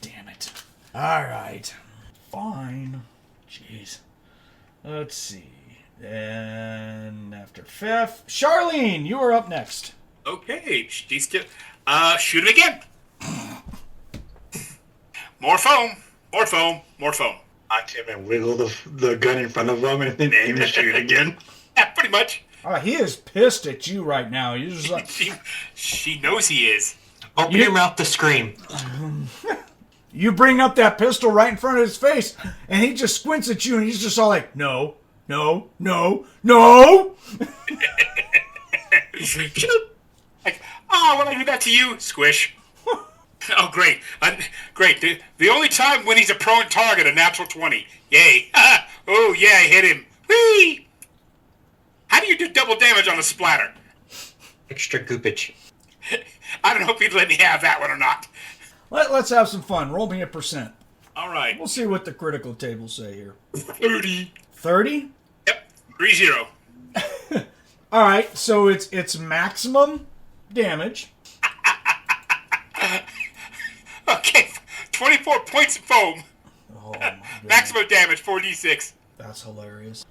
Damn it. Alright. Fine. Jeez. Let's see. And after Fefh, Charlene, you are up next. Okay, she's still... shoot him again. More foam. More foam. More foam. Knock him and wiggle the gun in front of him and then aim and shoot again. Yeah, pretty much. He is pissed at you right now. You're just like... She knows he is. Open your mouth to scream. You bring up that pistol right in front of his face, and he just squints at you, and he's just all like, no, no, no, no! Shoot. Like, when I do that to you, squish. Oh, great. Great. The only time when he's a prone target, a natural 20. Yay. Oh, yeah, I hit him. Whee! How do you do double damage on a splatter? Extra goopage. I don't know if he'd let me have that one or not. Let's have some fun. Roll me a percent. All right. We'll see what the critical tables say here. 30. 30? Yep. 30. All right, so it's maximum damage. Okay. 24 points of foam. Oh, my goodness. Maximum damage, 4d6. That's hilarious.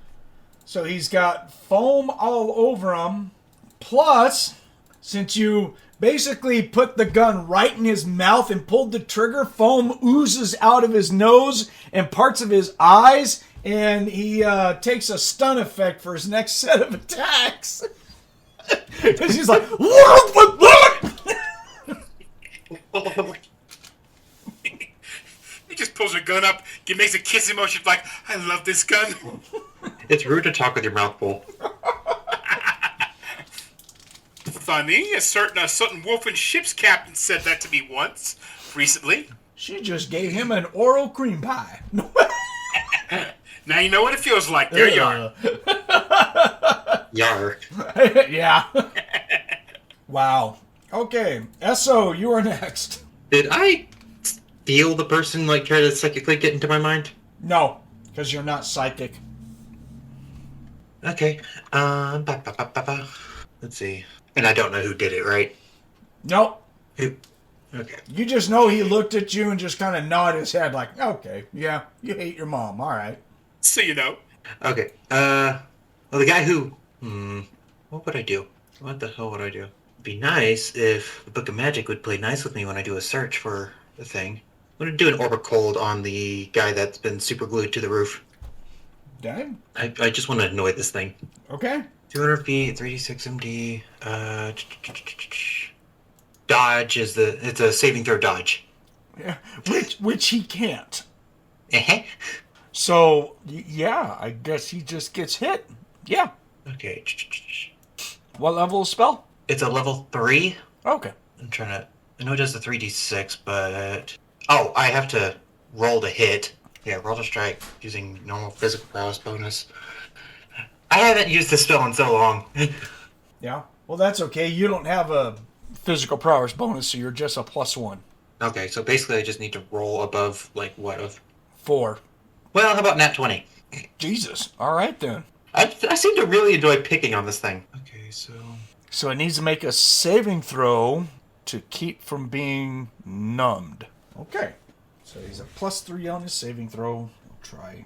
So he's got foam all over him. Plus, since you basically put the gun right in his mouth and pulled the trigger, foam oozes out of his nose and parts of his eyes, and he takes a stun effect for his next set of attacks. Because he's like, He just pulls a gun up, makes a kissing motion like, I love this gun. It's rude to talk with your mouth full. Funny, a certain Wolfen ship's captain said that to me once, recently. She just gave him an oral cream pie. Now you know what it feels like. There you are. Yar. Yeah. Wow. Okay, SO, you are next. Did I feel the person try to psychically get into my mind? No, because you're not psychic. Okay. Let's see. And I don't know who did it, right? Nope. Who? Okay. You just know he looked at you and just kind of nodded his head like, okay, yeah, you hate your mom, all right. So you know. Okay. Well, the guy who... what would I do? What the hell would I do? It'd be nice if the Book of Magic would play nice with me when I do a search for the thing. I'm going to do an Orbit Cold on the guy that's been super glued to the roof. Dang. I just want to annoy this thing. Okay. 200 feet, 3d6 MD. Dodge is it's a saving throw dodge. Yeah. Which he can't. Uh-huh. So, yeah, I guess he just gets hit. Yeah. Okay. What level of spell? It's a level 3. Okay. I'm trying to... I know it does the 3d6, but... Oh, I have to roll to hit. Yeah, roll to strike using normal physical prowess bonus. I haven't used this spell in so long. Yeah. Well, that's okay. You don't have a physical prowess bonus, so you're just a +1. Okay, so basically I just need to roll above, like, what? 4. Well, how about nat 20? Jesus. All right, then. I seem to really enjoy picking on this thing. Okay, so... So it needs to make a saving throw to keep from being numbed. Okay. So he's a +3 on his saving throw. We'll try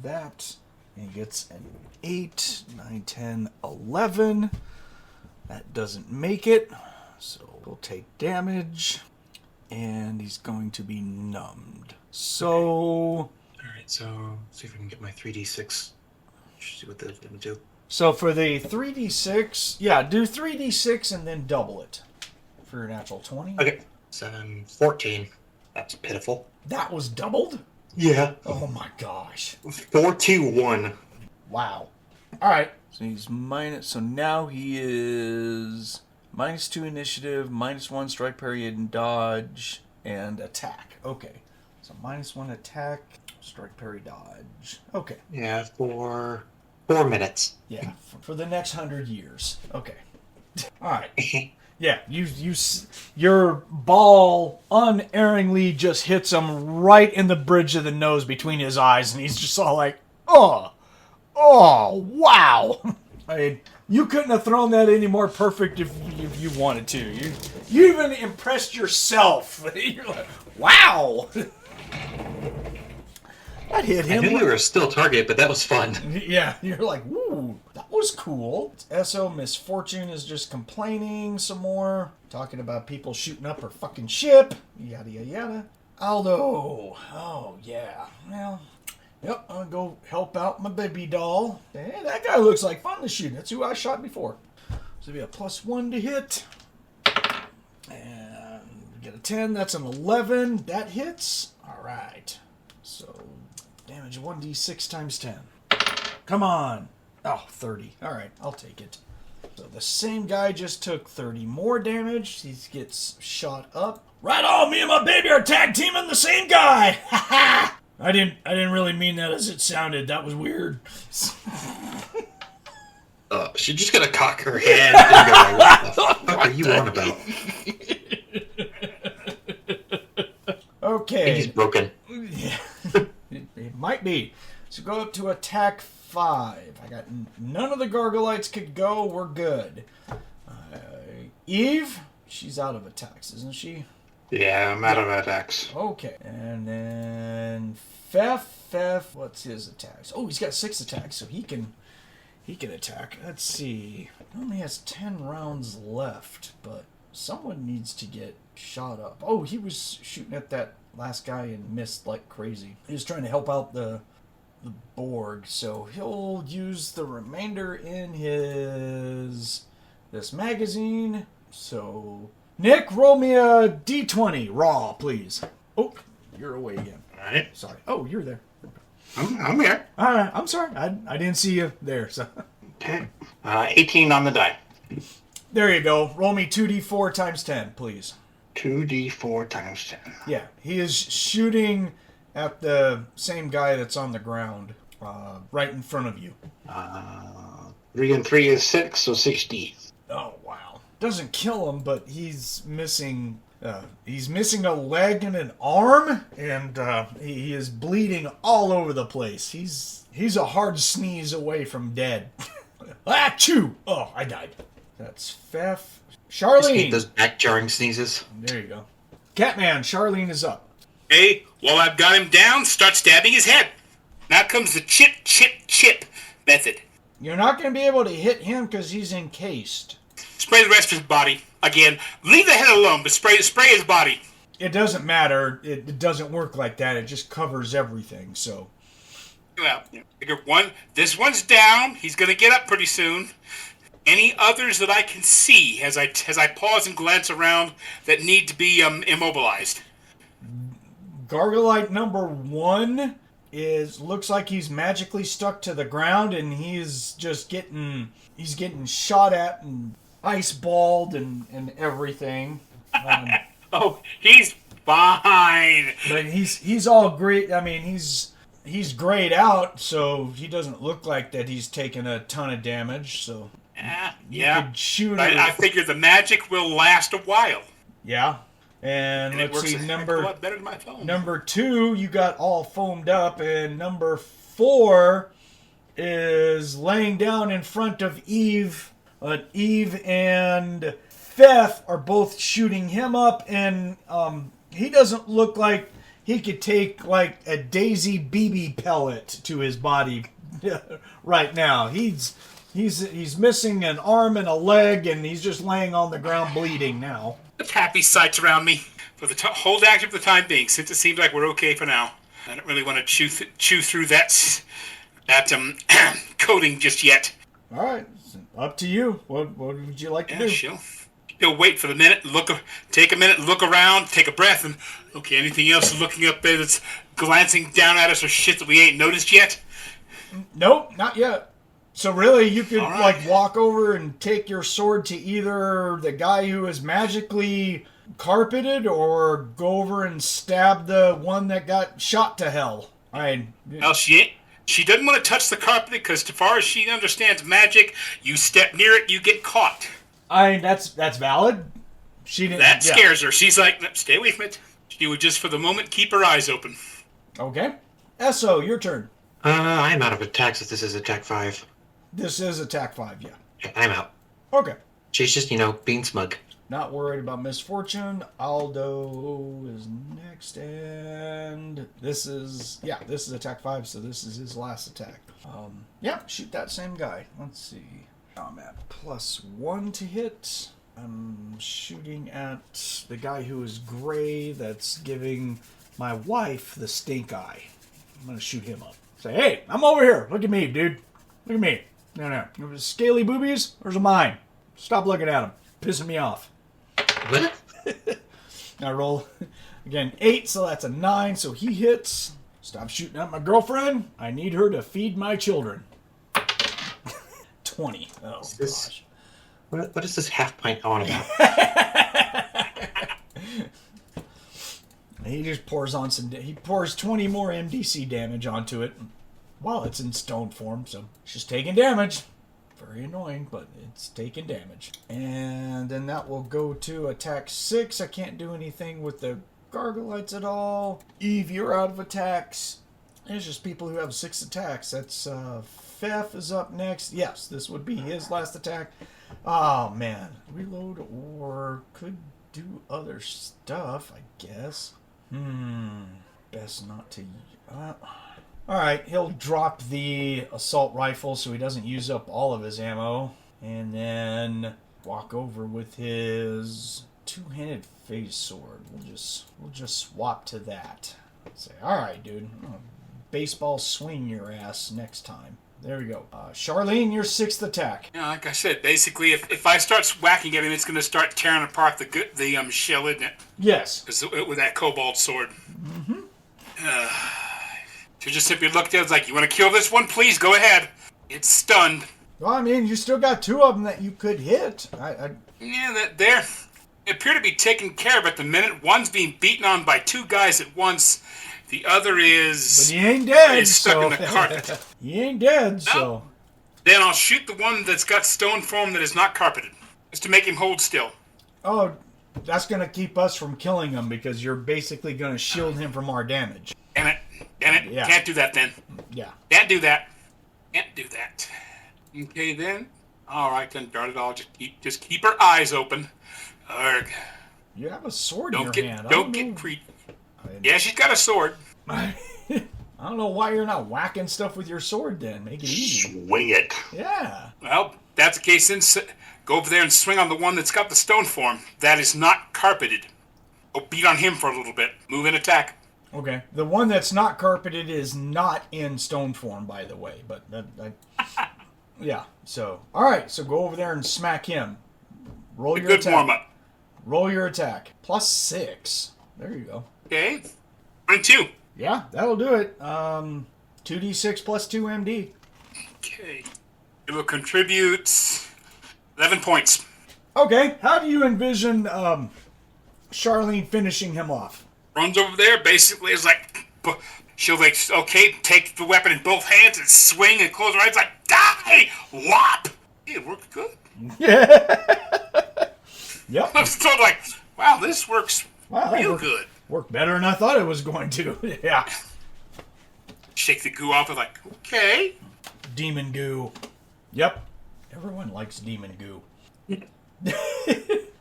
that. And he gets an 8, 9, 10, 11. That doesn't make it. So we'll take damage. And he's going to be numbed. So... Alright, so see if I can get my 3d6. See what that's going to do. So for the 3d6, yeah, do 3d6 and then double it for your natural 20. Okay. 7, 14. That's pitiful. That was doubled? Yeah. Oh my gosh. 4, 2, 1. Wow. All right. So he's minus. So now he is -2 initiative, -1 strike, parry, and dodge, and attack. Okay. So -1 attack, strike, parry, dodge. Okay. Yeah, for 4 minutes. Yeah, for the next 100 years. Okay. All right. Yeah, your ball unerringly just hits him right in the bridge of the nose between his eyes, and he's just all like, oh, wow. I mean, you couldn't have thrown that any more perfect if you wanted to. You even impressed yourself. You're like, wow. That hit him. I knew we were still target, but that was fun. Yeah, you're like, ooh, that was cool. SO Misfortune is just complaining some more, talking about people shooting up her fucking ship, yada yada yada. Aldo, oh yeah, well, yep, I'll go help out my baby doll. Hey, that guy looks like fun to shoot. That's who I shot before. So be a +1 to hit, and get a 10. That's an 11. That hits. All right. So. Damage 1d6 times 10. Come on. Oh, 30. All right, I'll take it. So the same guy just took 30 more damage. He gets shot up. Right on, me and my baby are tag teaming the same guy. Ha ha! I didn't really mean that as it sounded. That was weird. She's just gonna cock her head and go, what the fuck are you on about? Okay. I think he's broken. Yeah. It might be. So go up to attack 5. I got none of the Gargolites could go. We're good. Eve, she's out of attacks, isn't she? Yeah, I'm out of attacks. Okay. And then Fefh, what's his attacks? Oh, he's got 6 attacks, so he can attack. Let's see. He only has 10 rounds left, but someone needs to get shot up. Oh, he was shooting at that last guy and missed like crazy. He was trying to help out the Borg, so he'll use the remainder in this magazine. So Nick, roll me a d20 raw, please. Oh, you're away again. All right. Sorry. Oh, you're there. I'm here. All right. I'm sorry. I didn't see you there. So Okay. 18 on the die. there you go. Roll me 2d4 times 10, please. 2d4 times 10. Yeah, he is shooting at the same guy that's on the ground, right in front of you. 3 and 3 is 6, so 60. Oh wow! Doesn't kill him, but he's missing. He's missing a leg and an arm, and he is bleeding all over the place. He's a hard sneeze away from dead. Achoo! Oh, I died. That's Fefh. Just hate Charlene. those back jarring sneezes. There you go. Catman. Charlene is up. Hey, while I've got him down, start stabbing his head. Now comes the chip, chip, chip method. You're not going to be able to hit him because he's encased. Spray the rest of his body. Again, leave the head alone, but spray his body. It doesn't matter. It doesn't work like that. It just covers everything. So Well, figure this one's down. He's gonna get up pretty soon. Any others that I can see as I pause and glance around that need to be immobilized? Gargolite number 1 looks like he's magically stuck to the ground, and he's just getting shot at and ice balled and everything. Oh, he's fine. But he's all great. I mean, he's grayed out, so he doesn't look like that he's taken a ton of damage. So You Yeah. could shoot her. I figure the magic will last a while. Yeah. And And it let's works see, a heck of a lot better than my phone. number 2, you got all foamed up, and number 4 is laying down in front of Eve. Eve and Fefh are both shooting him up, and he doesn't look like he could take like a Daisy BB pellet to his body right now. He's missing an arm and a leg, and he's just laying on the ground bleeding now. Happy sights around me for the hold action for the time being, since it seems like we're okay for now. I don't really want to chew through that coating just yet. All right, up to you. What would you like to do? She'll wait for the minute, take a minute, look around, take a breath, and okay, anything else looking up there that's glancing down at us or shit that we ain't noticed yet? Nope, not yet. So really, you could All right. like walk over and take your sword to either the guy who is magically carpeted, or go over and stab the one that got shot to hell. Well, she doesn't want to touch the carpet because, as far as she understands magic, you step near it, you get caught. That's valid. She didn't. That scares her. She's like, "No, stay away from it." She would just, for the moment, keep her eyes open. Okay, Esso, your turn. I'm out of attacks if this is attack 5. This is attack 5, yeah. Yeah, I'm out. Okay. She's just, being smug. Not worried about misfortune. Aldo is next, and this is attack 5, so this is his last attack. Yeah, shoot that same guy. Let's see. I'm at +1 to hit. I'm shooting at the guy who is gray that's giving my wife the stink eye. I'm gonna shoot him up. Say, hey, I'm over here. Look at me, dude. Look at me. No. Scaly boobies? Those are mine. Stop looking at them. Pissing me off. What? Now roll again 8, so that's a 9. So he hits. Stop shooting at my girlfriend. I need her to feed my children. 20. Oh gosh. What is this half pint on about? He just pours on he pours 20 more MDC damage onto it while it's in stone form. So it's just taking damage. Very annoying, but it's taking damage. And then that will go to attack 6. I can't do anything with the Gargolites at all. Eve, you're out of attacks. It's just people who have 6 attacks. That's Fefh is up next. Yes, this would be his last attack. Oh, man. Reload or could do other stuff, I guess. Best not to... Alright, he'll drop the assault rifle so he doesn't use up all of his ammo. And then walk over with his two-handed phase sword. We'll just swap to that. Say, alright, dude. I'm gonna baseball swing your ass next time. There we go. Charlene, your 6th attack. Yeah, like I said, basically, if I start whacking at him, it's going to start tearing apart the shell, isn't it? Yes. With that cobalt sword. To just simply look at it, it's like, you want to kill this one? Please, go ahead. It's stunned. Well, I mean, you still got 2 of them that you could hit. Yeah, they appear to be taken care of at the minute. One's being beaten on by 2 guys at once. The other is... But he ain't dead, is stuck so... in the carpet. He ain't dead, so... Then I'll shoot the one that's got stone form that is not carpeted. Just to make him hold still. Oh, that's going to keep us from killing him because you're basically going to shield him from our damage. Damn it. Yeah. Can't do that then. Yeah. Can't do that. Okay then. Alright then, darn it all. Just keep her eyes open. Arrgh. You have a sword in your hand. Don't get creepy. Yeah, she's got a sword. I don't know why you're not whacking stuff with your sword then. Make it easy. Swing it. Yeah. Well, that's the case then. Go over there and swing on the one that's got the stone form. That is not carpeted. Go beat on him for a little bit. Move and attack. Okay. The one that's not carpeted is not in stone form, by the way. But, yeah. So, all right. So go over there and smack him. Roll your Good attack. warm-up. Roll your attack. +6. There you go. Okay. Round 2. Yeah, that'll do it. 2d6 plus 2 MD. Okay. It will contribute 11 points. Okay, how do you envision Charlene finishing him off? Runs over there, basically is like, she'll take the weapon in both hands and swing and close her eyes like, die! Whop! It worked good. Yep. I was told, like, wow, this works Wow, that real worked, good. worked better than I thought it was going to. Yeah. Shake the goo off. I was like, okay. Demon goo. Yep. Everyone likes demon goo.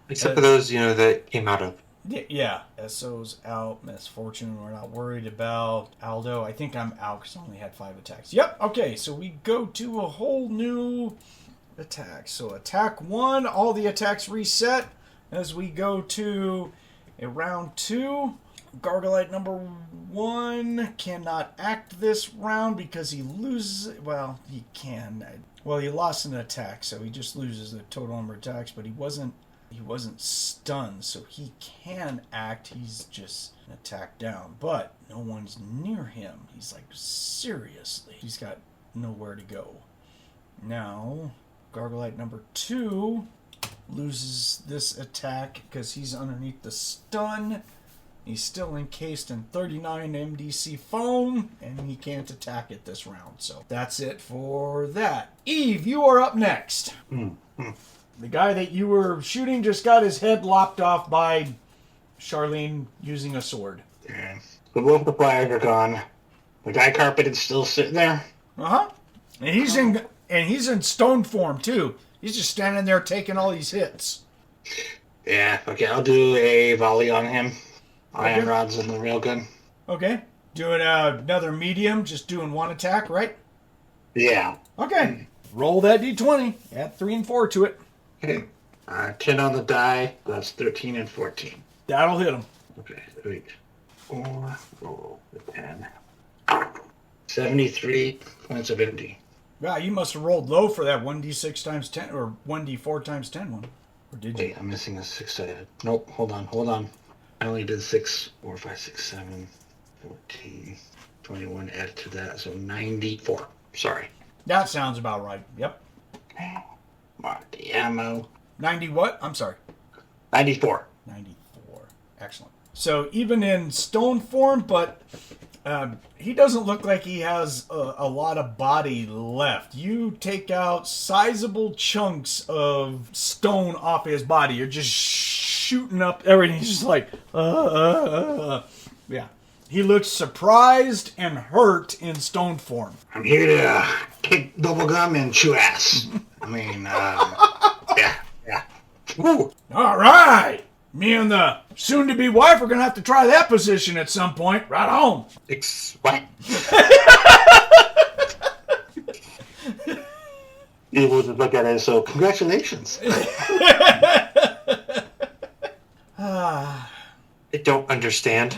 Except for those, that came out of. Yeah. SO's out. Misfortune, we're not worried about. Aldo, I think I'm out because I only had 5 attacks. Yep. Okay, so we go to a whole new attack. So attack 1, all the attacks reset as we go to a round 2. Gargolite number 1 cannot act this round because he loses. Well, he can. Well, he lost an attack, so he just loses the total number of attacks. But he wasn't stunned, so he can act. He's just an attack down. But no one's near him. He's like, seriously, he's got nowhere to go. Now, Gargolite number 2 loses this attack because he's underneath the stun. He's still encased in 39 MDC foam, and he can't attack it this round. So that's it for that. Eve, you are up next. The guy that you were shooting just got his head lopped off by Charlene using a sword. Yeah. The wolf flyers are gone. The guy carpeted still sitting there. Uh-huh. And he's in stone form too. He's just standing there taking all these hits. Yeah, okay, I'll do a volley on him. Iron Okay. rods in the railgun. Okay. Doing another medium, just doing 1 attack, right? Yeah. Okay. Roll that d20. Add 3 and 4 to it. Okay. 10 on the die. That's 13 and 14. That'll hit him. Okay, 8, 4, roll the 10. 73 points of empty. Wow, you must have rolled low for that 1d6 times 10, or 1d4 times 10 one. Or did you? Wait, I'm missing a 6-sided. Nope, hold on. I only did 6, 4, 5, 6, 7, 14, 21 added to that, so 94. Sorry. That sounds about right. Yep. Mark the ammo. 90 what? I'm sorry. 94. 94. Excellent. So even in stone form, but he doesn't look like he has a lot of body left. You take out sizable chunks of stone off his body. You're just shooting up everything. He's just like, Yeah. He looks surprised and hurt in stone form. I'm here to kick bubblegum and chew ass. I mean, yeah. Woo! All right. Me and the soon-to-be wife are going to have to try that position at some point. Right on. What? You will just look at it, so congratulations. I don't understand.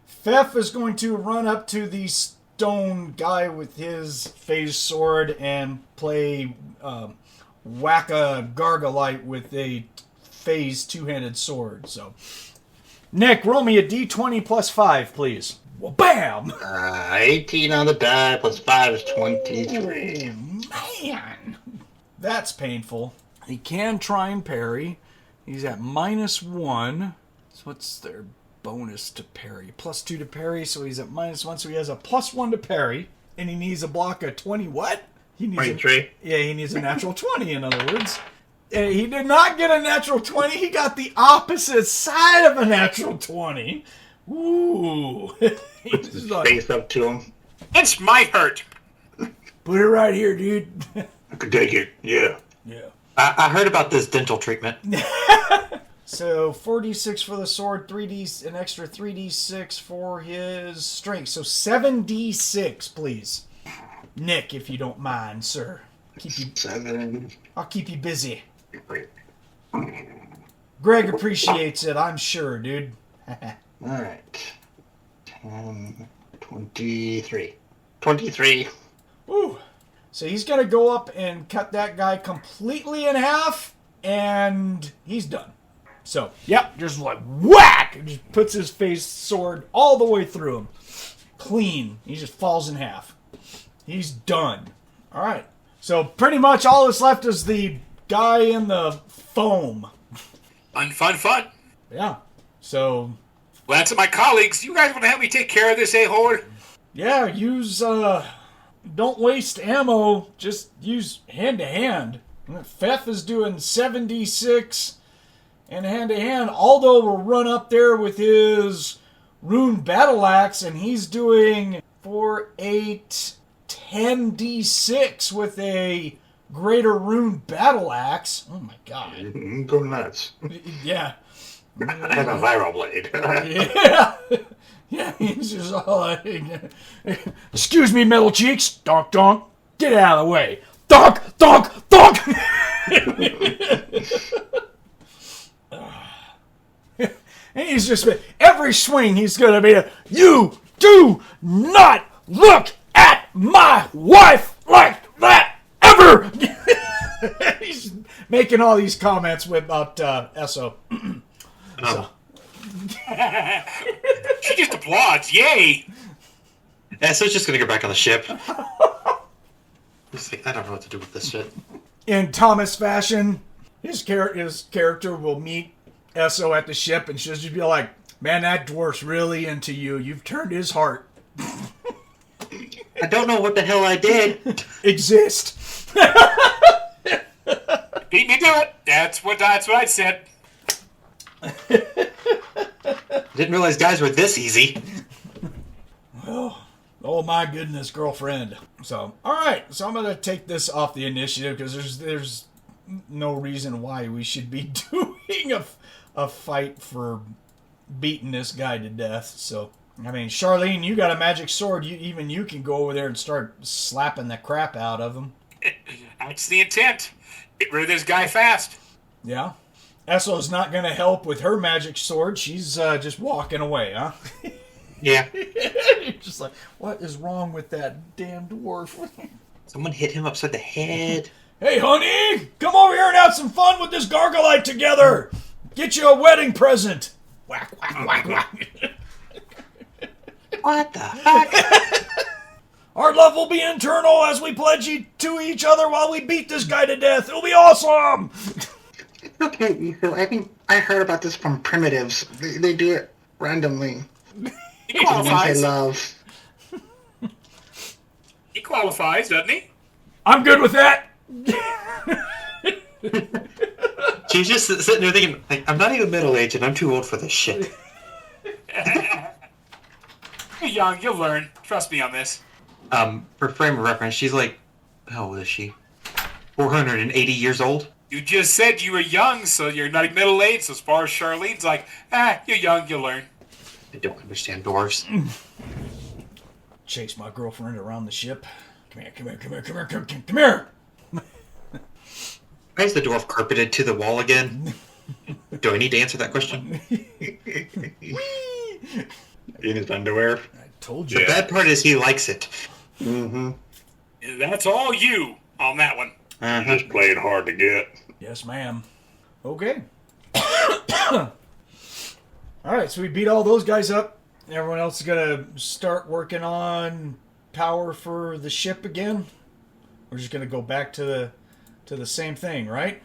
Fefh is going to run up to the stone guy with his phase sword and play whack a Gargolite with a phase two-handed sword. So, Nick, roll me a d20 plus 5, please. Well, bam! 18 on the die plus 5 is 23. Oh, man! That's painful. He can try and parry. He's at -1. So what's their bonus to parry? +2 to parry, so he's at -1, so he has a +1 to parry. And he needs a block of 20 what? He needs 23. he needs a natural 20, in other words. He did not get a natural 20. He got the opposite side of a natural 20. Ooh. He's like, Face up to him. It's my hurt. put it right here, dude. I could take it. Yeah. Yeah. I heard about this dental treatment. So 4d6 for the sword, an extra 3d6 for his strength. So 7d6, please. Nick, if you don't mind, sir. 7. I'll keep you busy. Wait. Greg appreciates it, I'm sure, dude. Alright. 10, 23. 23. Ooh. So he's going to go up and cut that guy completely in half, and he's done. So, yep, just like whack! It just puts his face sword all the way through him. Clean. He just falls in half. He's done. All right. So pretty much all that's left is the guy in the foam. Fun. Yeah. So, Glad to my colleagues. You guys want to help me take care of this a-hole? yeah, use don't waste ammo. Just use hand-to-hand. Fefh is doing 7d6 and hand-to-hand. Aldo will run up there with his rune battle axe, and he's doing 4, 8, 10d6 with a greater rune battle axe. Oh my god. Go nuts. Yeah. I have a viral blade. Yeah. Yeah, he's just all like, excuse me, metal cheeks. Donk, donk. Get out of the way. Donk, donk, donk. And he's just, every swing he's going to be, you do not look at my wife like that ever. He's making all these comments about Esso. So. She just applauds. Yay! So it's just gonna go back on the ship. He's like, I don't know what to do with this shit. In Thomas fashion, his character will meet Esso at the ship, and she'll just be like, man, that dwarf's really into you. You've turned his heart. I don't know what the hell I did. Exist. Beat me to it. That's what I said. Didn't realize guys were this easy. Oh my goodness, girlfriend. So, alright, so I'm going to take this off the initiative because there's no reason why we should be doing a fight for beating this guy to death. So, I mean, Charlene, you got a magic sword. Even you can go over there and start slapping the crap out of him. That's the intent. Get rid of this guy fast. Yeah. Esso's not going to help with her magic sword. She's just walking away, huh? Yeah. You're just like, what is wrong with that damn dwarf? Someone hit him upside the head. Hey, honey! Come over here and have some fun with this gargolite together! Get you a wedding present! Whack, whack, whack, whack. What the fuck? Our love will be internal as we pledge to each other while we beat this guy to death. It'll be awesome! Okay, so I think I heard about this from primitives. They do it randomly. He The ones I qualifies. love. He qualifies, doesn't he? I'm good with that! She's just sitting there thinking, like, I'm not even middle-aged and I'm too old for this shit. You're young. You'll learn. Trust me on this. For frame of reference, she's like, how old is she? 480 years old? You just said you were young, so you're not middle-aged. So as far as Charlene's like, you're young. You'll learn. I don't understand dwarves. Chase my girlfriend around the ship. Come here, come here, come here, come here, come here! Why is the dwarf carpeted to the wall again? Do I need to answer that question? In his underwear. I told The you. bad part is he likes it. Mm-hmm. That's all you on that one. Just played hard to get. Yes, ma'am. Okay. Alright, so we beat all those guys up. Everyone else is going to start working on power for the ship again. We're just going to go back to the same thing, right?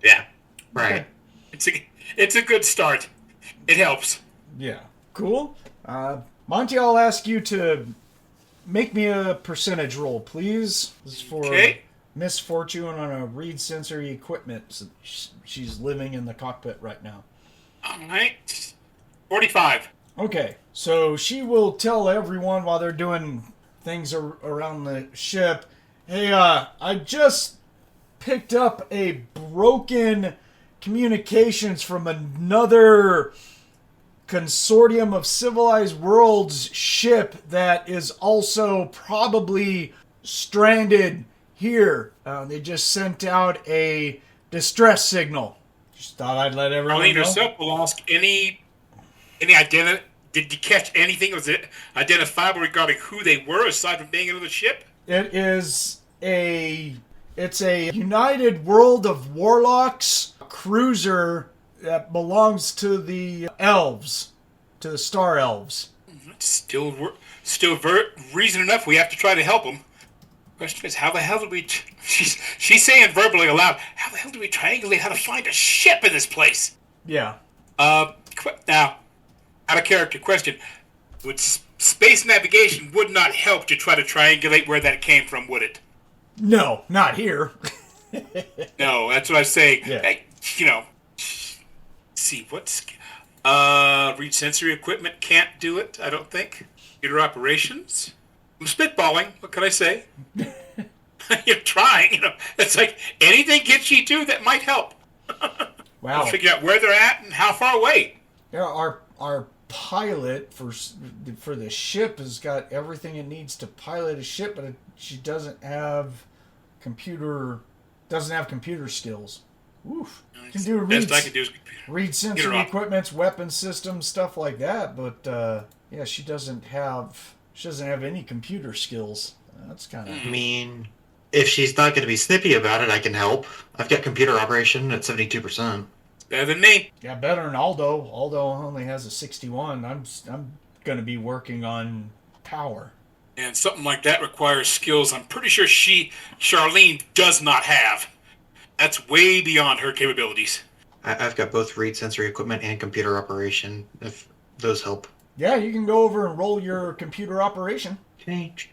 Yeah. Right. It's a good start. It helps. Yeah. Cool. Monte, I'll ask you to make me a percentage roll, please. This is for Okay. misfortune on a read sensory equipment. So she's living in the cockpit right now. All right. 45. Okay, so she will tell everyone while they're doing things around the ship, hey, I just picked up a broken communications from another consortium of civilized worlds ship that is also probably stranded here. They just sent out a distress signal. Just thought I'd let everyone Charlene know. herself will ask any identity. Did you catch anything? Was it identifiable regarding who they were aside from being another ship? It's a United World of Warlocks cruiser that belongs to the elves, to the Star Elves. Still reason enough. We have to try to help them. Question is, how the hell did we? She's saying verbally aloud. How the hell do we triangulate how to find a ship in this place? Yeah. Now, out of character question. With space navigation would not help to try to triangulate where that came from, would it? No, not here. No, that's what I say. Yeah. Hey, see what's read sensory equipment can't do it. I don't think. Computer operations. I'm spitballing. What can I say? You're trying. It's like anything gets you to that might help. Wow. Figure out where they're at and how far away. Yeah, our pilot for the ship has got everything it needs to pilot a ship, but she doesn't have computer skills. Oof. Can do Best I can do is read sensory equipments, weapon systems, stuff like that, but yeah, she doesn't have any computer skills. That's kind of. I mean, if she's not going to be snippy about it, I can help. I've got computer operation at 72%. better than me. Yeah, better than Aldo. Aldo only has a 61. I'm going to be working on power. And something like that requires skills I'm pretty sure Charlene does not have. That's way beyond her capabilities. I've got both read sensory equipment and computer operation, if those help. Yeah, you can go over and roll your computer operation. Change.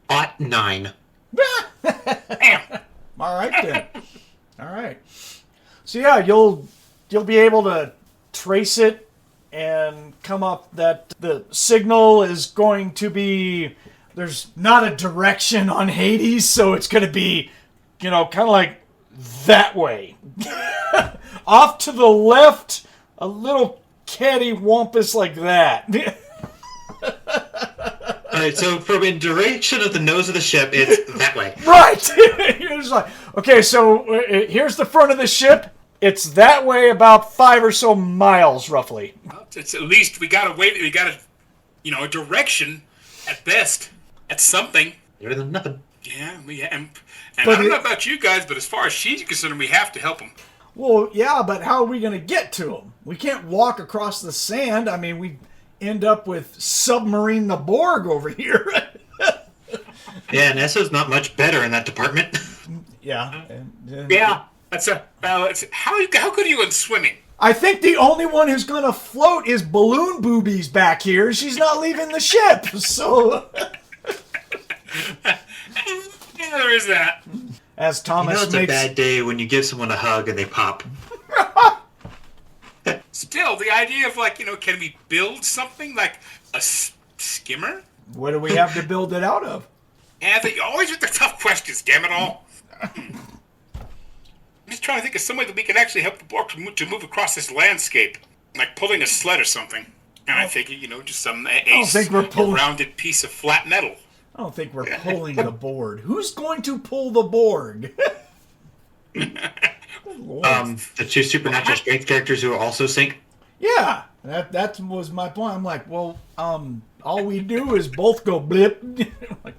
Bot 9. All right then. All right. So yeah, you'll be able to trace it and come up that the signal is going to be, there's not a direction on Hades, so it's going to be, kind of like that way. Off to the left, a little cattywampus like that. Alright, so from in direction of the nose of the ship, it's that way. Right! You're just like, okay, so here's the front of the ship. It's that way about 5 or so miles, roughly. Well, it's at least we got a direction at best. That's something. Better than nothing. Yeah, and I don't know about you guys, but as far as she's concerned, we have to help them. Well, yeah, but how are we going to get to them? We can't walk across the sand. I mean, we end up with Submarine the Borg over here. Yeah, and Esso's not much better in that department. Yeah. Yeah, how could you in swimming? I think the only one who's going to float is Balloon Boobies back here. She's not leaving the ship, so... Yeah, there is that. As Thomas it's a bad day when you give someone a hug and they pop. Still, the idea of can we build something like a skimmer? What do we have to build it out of? Yeah, they always with the tough questions, damn it all. I'm just trying to think of some way that we can actually help the Borg to move across this landscape. Like pulling a sled or something. And I think, just some rounded piece of flat metal. I don't think we're pulling the board. Who's going to pull the Borg? The two supernatural strength characters who also sink. Yeah, that was my point. I'm like, well, all we do is both go blip. Like,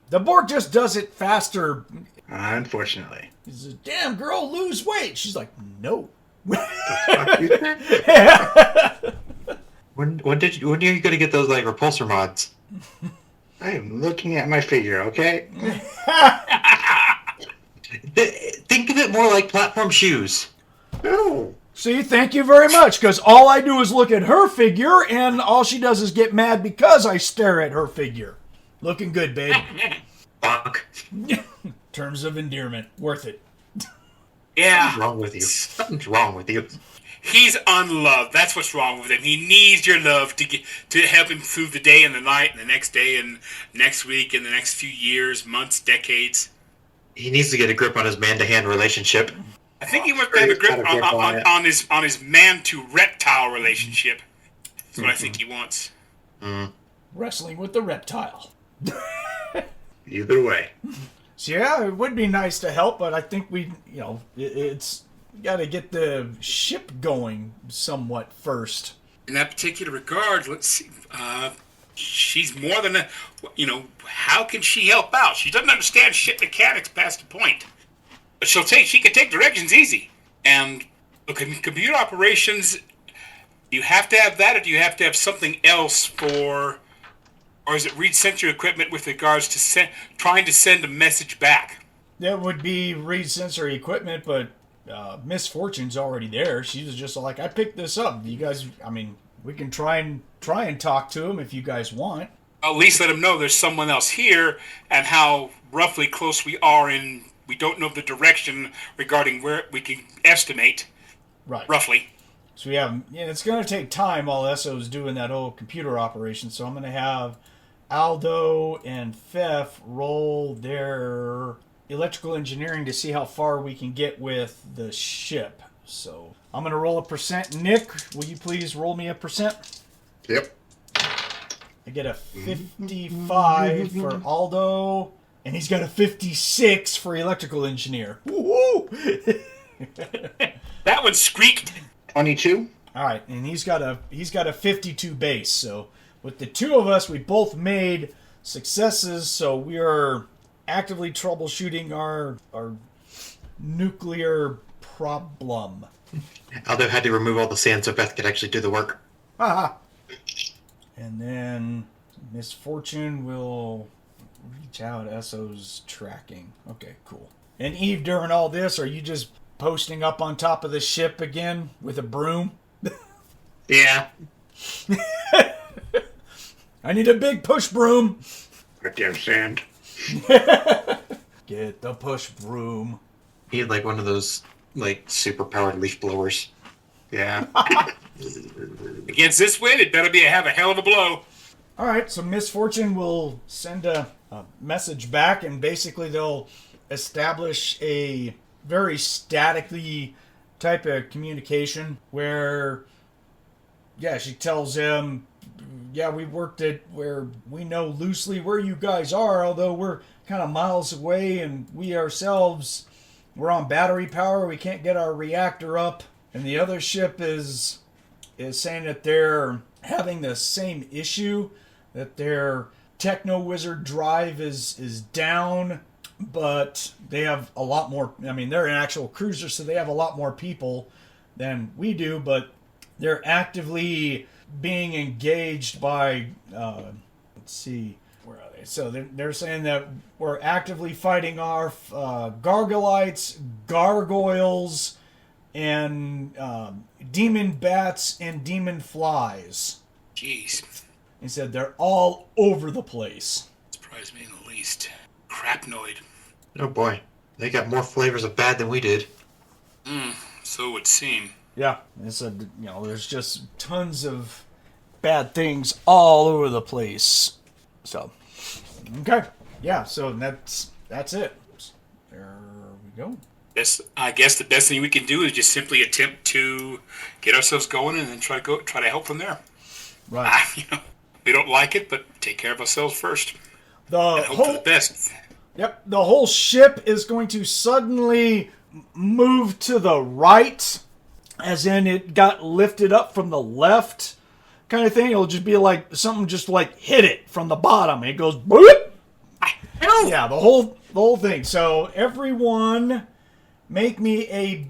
the Borg just does it faster. Unfortunately. He says, "Damn girl, lose weight." She's like, "No." When are you going to get those repulsor mods? I am looking at my figure, okay? Think of it more like platform shoes. No. See, thank you very much, because all I do is look at her figure, and all she does is get mad because I stare at her figure. Looking good, babe. Bonk. Terms of endearment. Worth it. Yeah. Something's wrong with you. Something's wrong with you. He's unloved. That's what's wrong with him. He needs your love to help him through the day and the night and the next day and next week and the next few years, months, decades. He needs to get a grip on his man-to-hand relationship. I think he wants to have a grip on his man-to-reptile relationship. That's what I think he wants. Wrestling with the reptile. Either way. So yeah, it would be nice to help, but I think we got to get the ship going somewhat first. In that particular regard, let's see. She's more than how can she help out? She doesn't understand ship mechanics past a point. But she can take directions easy. And look, in computer operations, you have to have that, or do you have to have something else or is it read sensory equipment with regards to trying to send a message back? That would be read sensory equipment, but Miss Fortune's already there. She was just like, I picked this up. You guys, We can try and talk to him if you guys want. At least let him know there's someone else here and how roughly close we are in. We don't know the direction regarding where we can estimate. Right. Roughly. So we have, it's going to take time while Esso's doing that whole computer operation. So I'm going to have Aldo and Fefh roll their electrical engineering to see how far we can get with the ship. So I'm going to roll a percent. Nick, will you please roll me a percent? Yep. I get a 55 for Aldo, and he's got a 56 for electrical engineer. Woo! That one squeaked. 22. All right, and he's got a 52 base. So with the two of us, we both made successes. So we are actively troubleshooting our nuclear problem. Aldo had to remove all the sand so Beth could actually do the work. Haha. And then Misfortune will reach out Esso's tracking. Okay, cool. And Eve, during all this, are you just posting up on top of the ship again with a broom? Yeah. I need a big push broom. Goddamn sand. Get the push broom. He had like one of those like super powered leaf blowers. Yeah. Against this wind, it better have a hell of a blow. All right, so Misfortune will send a message back, and basically they'll establish a very statically type of communication where, yeah, she tells him, yeah, we worked it where we know loosely where you guys are, although we're kind of miles away, and we ourselves, we're on battery power. We can't get our reactor up. And the other ship is saying that they're having the same issue, that their Techno Wizard drive is down, but they have a lot more. I mean, they're an actual cruiser, so they have a lot more people than we do, but they're actively being engaged by, let's see, where are they? So they're saying that we're actively fighting off gargolites, gargoyles, and demon bats and demon flies. Jeez. He said they're all over the place. Surprised me in the least. Crapnoid. Oh boy, they got more flavors of bad than we did. So it would seem. Yeah. He said, there's just tons of bad things all over the place. So, okay. Yeah, so that's it. There we go. I guess the best thing we can do is just simply attempt to get ourselves going and then try to help from there. Right. We don't like it, but take care of ourselves first. The And hope for the best. Yep, the whole ship is going to suddenly move to the right, as in it got lifted up from the left, kind of thing. It'll just be like something just like hit it from the bottom. It goes boop. Yeah, the whole thing. So everyone, make me a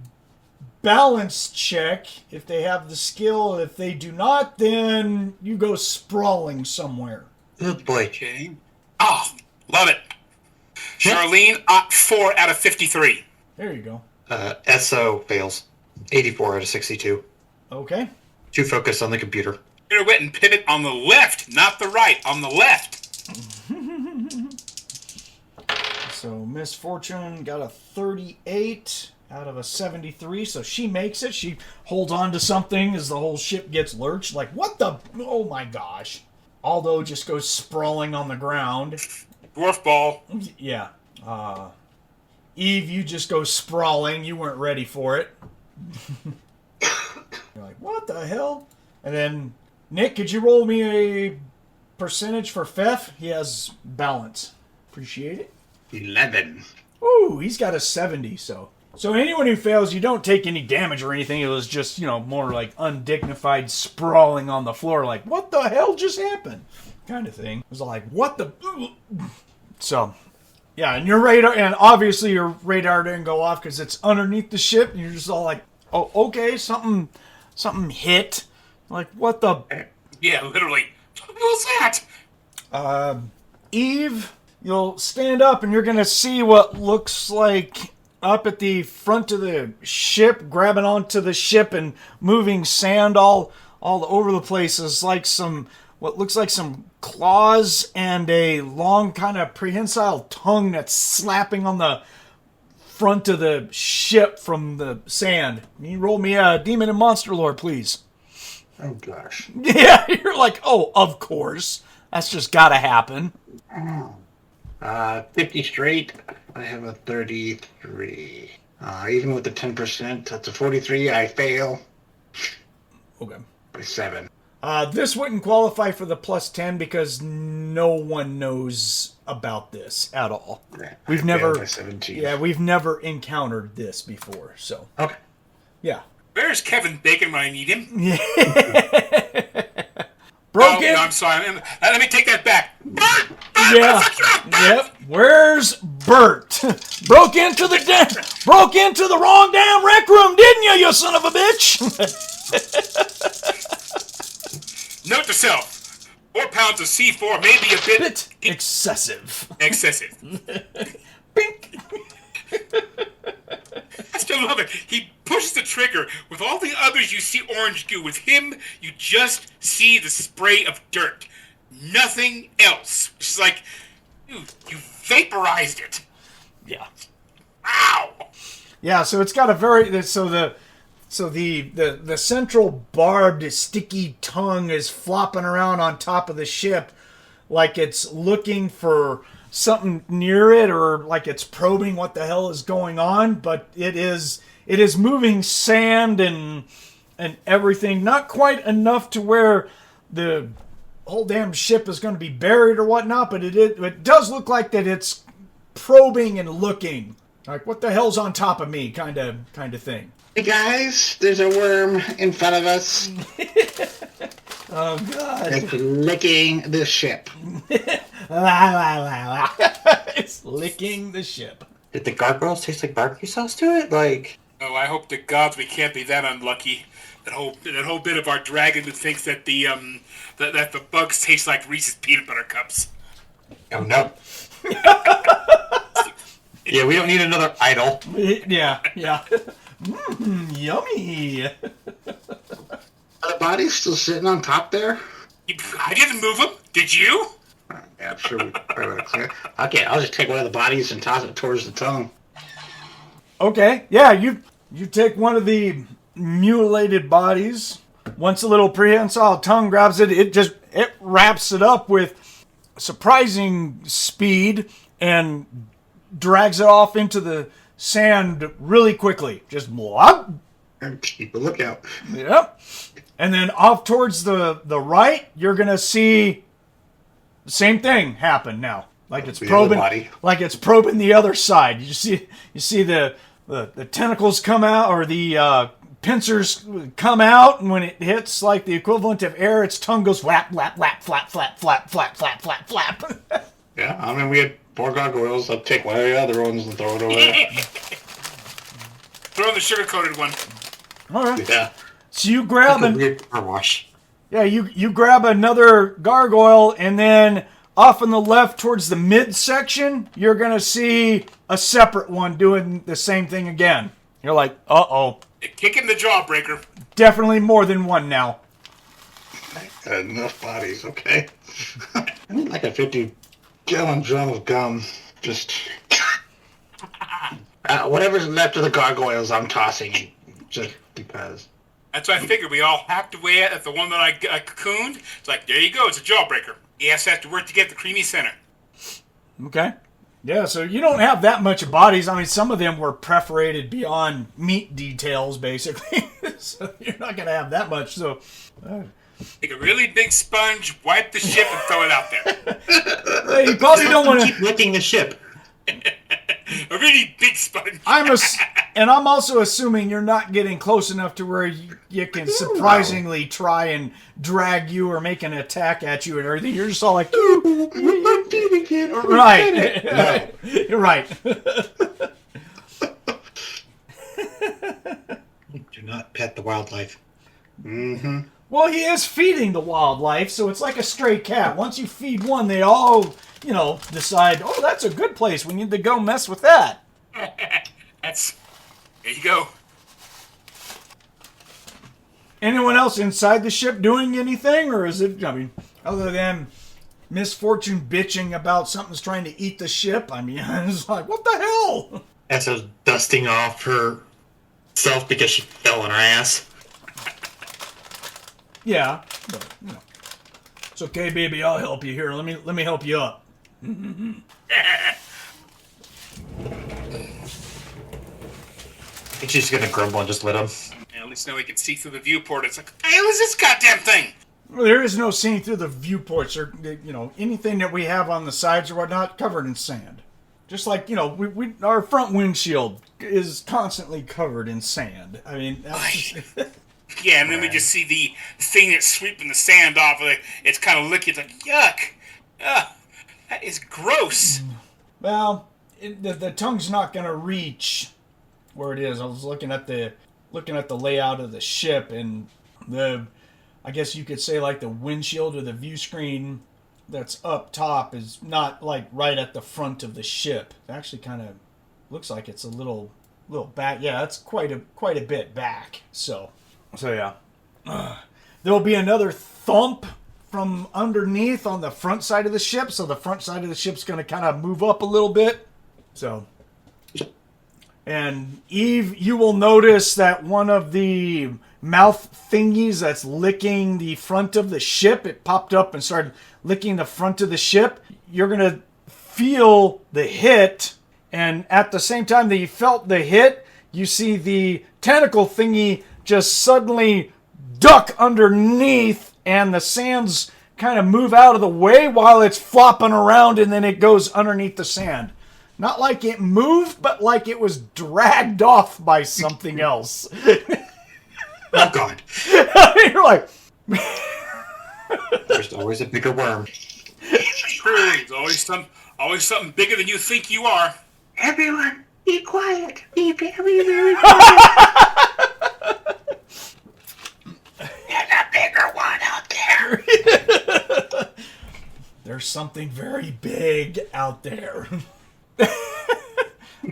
balance check if they have the skill. If they do not, then you go sprawling somewhere. Oh boy. Okay. Oh, love it. Charlene, 4 out of 53. There you go. SO fails. 84 out of 62. Okay. Too focused on the computer. Peter went and pivot on the left, not the right, on the left. So Misfortune got a 38 out of a 73, so she makes it. She holds on to something as the whole ship gets lurched. Like, what the? Oh my gosh. Aldo just goes sprawling on the ground. Dwarf ball. Yeah. Eve, you just go sprawling. You weren't ready for it. You're like, what the hell? And then, Nick, could you roll me a percentage for Fefh? He has balance. Appreciate it. 11. Ooh, he's got a 70, so anyone who fails, you don't take any damage or anything. It was just, more like undignified sprawling on the floor, like, what the hell just happened? Kind of thing. It was like, what the... So, yeah, and your radar, and obviously your radar didn't go off because it's underneath the ship, and you're just all like, oh, okay, something hit. Like, what the... Yeah, literally. What was that? Eve, you'll stand up and you're going to see what looks like up at the front of the ship, grabbing onto the ship and moving sand all all over the place is like what looks like some claws and a long kind of prehensile tongue that's slapping on the front of the ship from the sand. Can you roll me a demon and monster lore, please? Oh, gosh. Yeah, you're like, oh, of course. That's just gotta happen. 50 straight. I have a 33. Even with the 10%, that's a 43. I fail Okay. by 7. This wouldn't qualify for the plus 10 because no one knows about this at all. Yeah, We've I never, failed by 17. yeah, we've never encountered this before. So, Okay. yeah. Where's Kevin Bacon when I need him? Broke No, in. I'm sorry. Let me take that back. Bert! Yeah. Yep. Where's Bert? Broke into the wrong damn rec room, didn't you son of a bitch? Note to self: 4 pounds of C4 may be a bit Excessive. excessive. Bink. I still love it. He pushes the trigger. With all the others, you see orange goo. With him, you just see the spray of dirt. Nothing else. It's like, you vaporized it. Yeah. Ow! Yeah, so it's got a very the central barbed sticky tongue is flopping around on top of the ship like it's looking for something near it or like it's probing what the hell is going on, but it is moving sand and everything, not quite enough to where the whole damn ship is going to be buried or whatnot, but it does look like that it's probing and looking like what the hell's on top of me kind of thing. Hey guys, there's a worm in front of us. Oh god. It's licking the ship. It's licking the ship. Did the gargoyles taste like barbecue sauce to it? Like, Oh, I hope to God we can't be that unlucky. That whole bit of our dragon that thinks that the that the bugs taste like Reese's peanut butter cups. oh no. Yeah, we don't need another idol. Yeah. Yummy. Are the bodies still sitting on top there? I didn't move them. Did you? Yeah, I'm sure we probably would have cleared. Okay, I'll just take one of the bodies and toss it towards the tongue. Okay, yeah, you take one of the mutilated bodies. Once the little prehensile tongue grabs it, it wraps it up with surprising speed and drags it off into the sand really quickly. Just blop. And keep a lookout. Yep. And then off towards the right, you're gonna see the same thing happen now. Like it's The probing, other body. like it's probing the other side. You see the tentacles come out, or the pincers come out, and when it hits like the equivalent of air, its tongue goes flap, flap, flap, flap, flap, flap, flap, flap, flap, flap. Yeah, I mean, we had 4 gargoyles. I'll take one of the other ones and throw it over there. Throw in the sugar-coated one. All right. Yeah. So you grab Like a weird car wash. Yeah, you grab another gargoyle, and then off on the left towards the midsection, you're going to see a separate one doing the same thing again. You're like, uh-oh. Kick him the jawbreaker. Definitely more than one now. Got enough bodies, okay. I need like a 50-gallon drum of gum. Just... whatever's left of the gargoyles, I'm tossing. Just because. That's why I figured we all hacked away at the one that I cocooned. It's like, there you go, it's a jawbreaker. You guys have to work to get the creamy center. Okay. Yeah, so you don't have that much bodies. I mean, some of them were perforated beyond meat details, basically. So you're not going to have that much. So, Take a really big sponge, wipe the ship, and throw it out there. you probably don't want to... Keep licking the ship. A really big sponge. And I'm also assuming you're not getting close enough to where you can surprisingly try and drag you or make an attack at you and everything. You're just all like, right, right. Do not pet the wildlife. Mm-hmm. Well, he is feeding the wildlife, so it's like a stray cat. Once you feed one, they all, decide, oh, that's a good place. We need to go mess with that. There you go. anyone else inside the ship doing anything, or is it? I mean, other than Misfortune bitching about something's trying to eat the ship. I mean, it's like, what the hell? Esso's dusting off herself because she fell on her ass. Yeah, but it's okay, baby. I'll help you here. Let me help you up. I think she's gonna grumble and just let him. Yeah, at least now we can see through the viewport. It's like, what the hell is this goddamn thing? Well, there is no seeing through the viewports or anything that we have on the sides or whatnot covered in sand. Just like we our front windshield is constantly covered in sand. I mean, that's Yeah, and then we just see the thing that's sweeping the sand off of it. It's kind of licky. It's like, yuck. Ugh, that is gross. well, the tongue's not going to reach where it is. I was looking at the layout of the ship, and I guess you could say like the windshield or the view screen that's up top is not like right at the front of the ship. It actually kind of looks like it's a little back. Yeah, it's quite a bit back. So yeah. There'll be another thump from underneath on the front side of the ship. So the front side of the ship's going to kind of move up a little bit. So, and Eve, you will notice that one of the mouth thingies that's licking the front of the ship, it popped up and started licking the front of the ship. You're going to feel the hit, and at the same time that you felt the hit, you see the tentacle thingy just suddenly duck underneath, and the sands kind of move out of the way while it's flopping around, and then it goes underneath the sand. Not like it moved, but like it was dragged off by something else. Oh, God. You're like... There's always a bigger worm. True. There's always something bigger than you think you are. Everyone, be quiet. Be very, very quiet. There's a bigger one out there. There's something very big out there.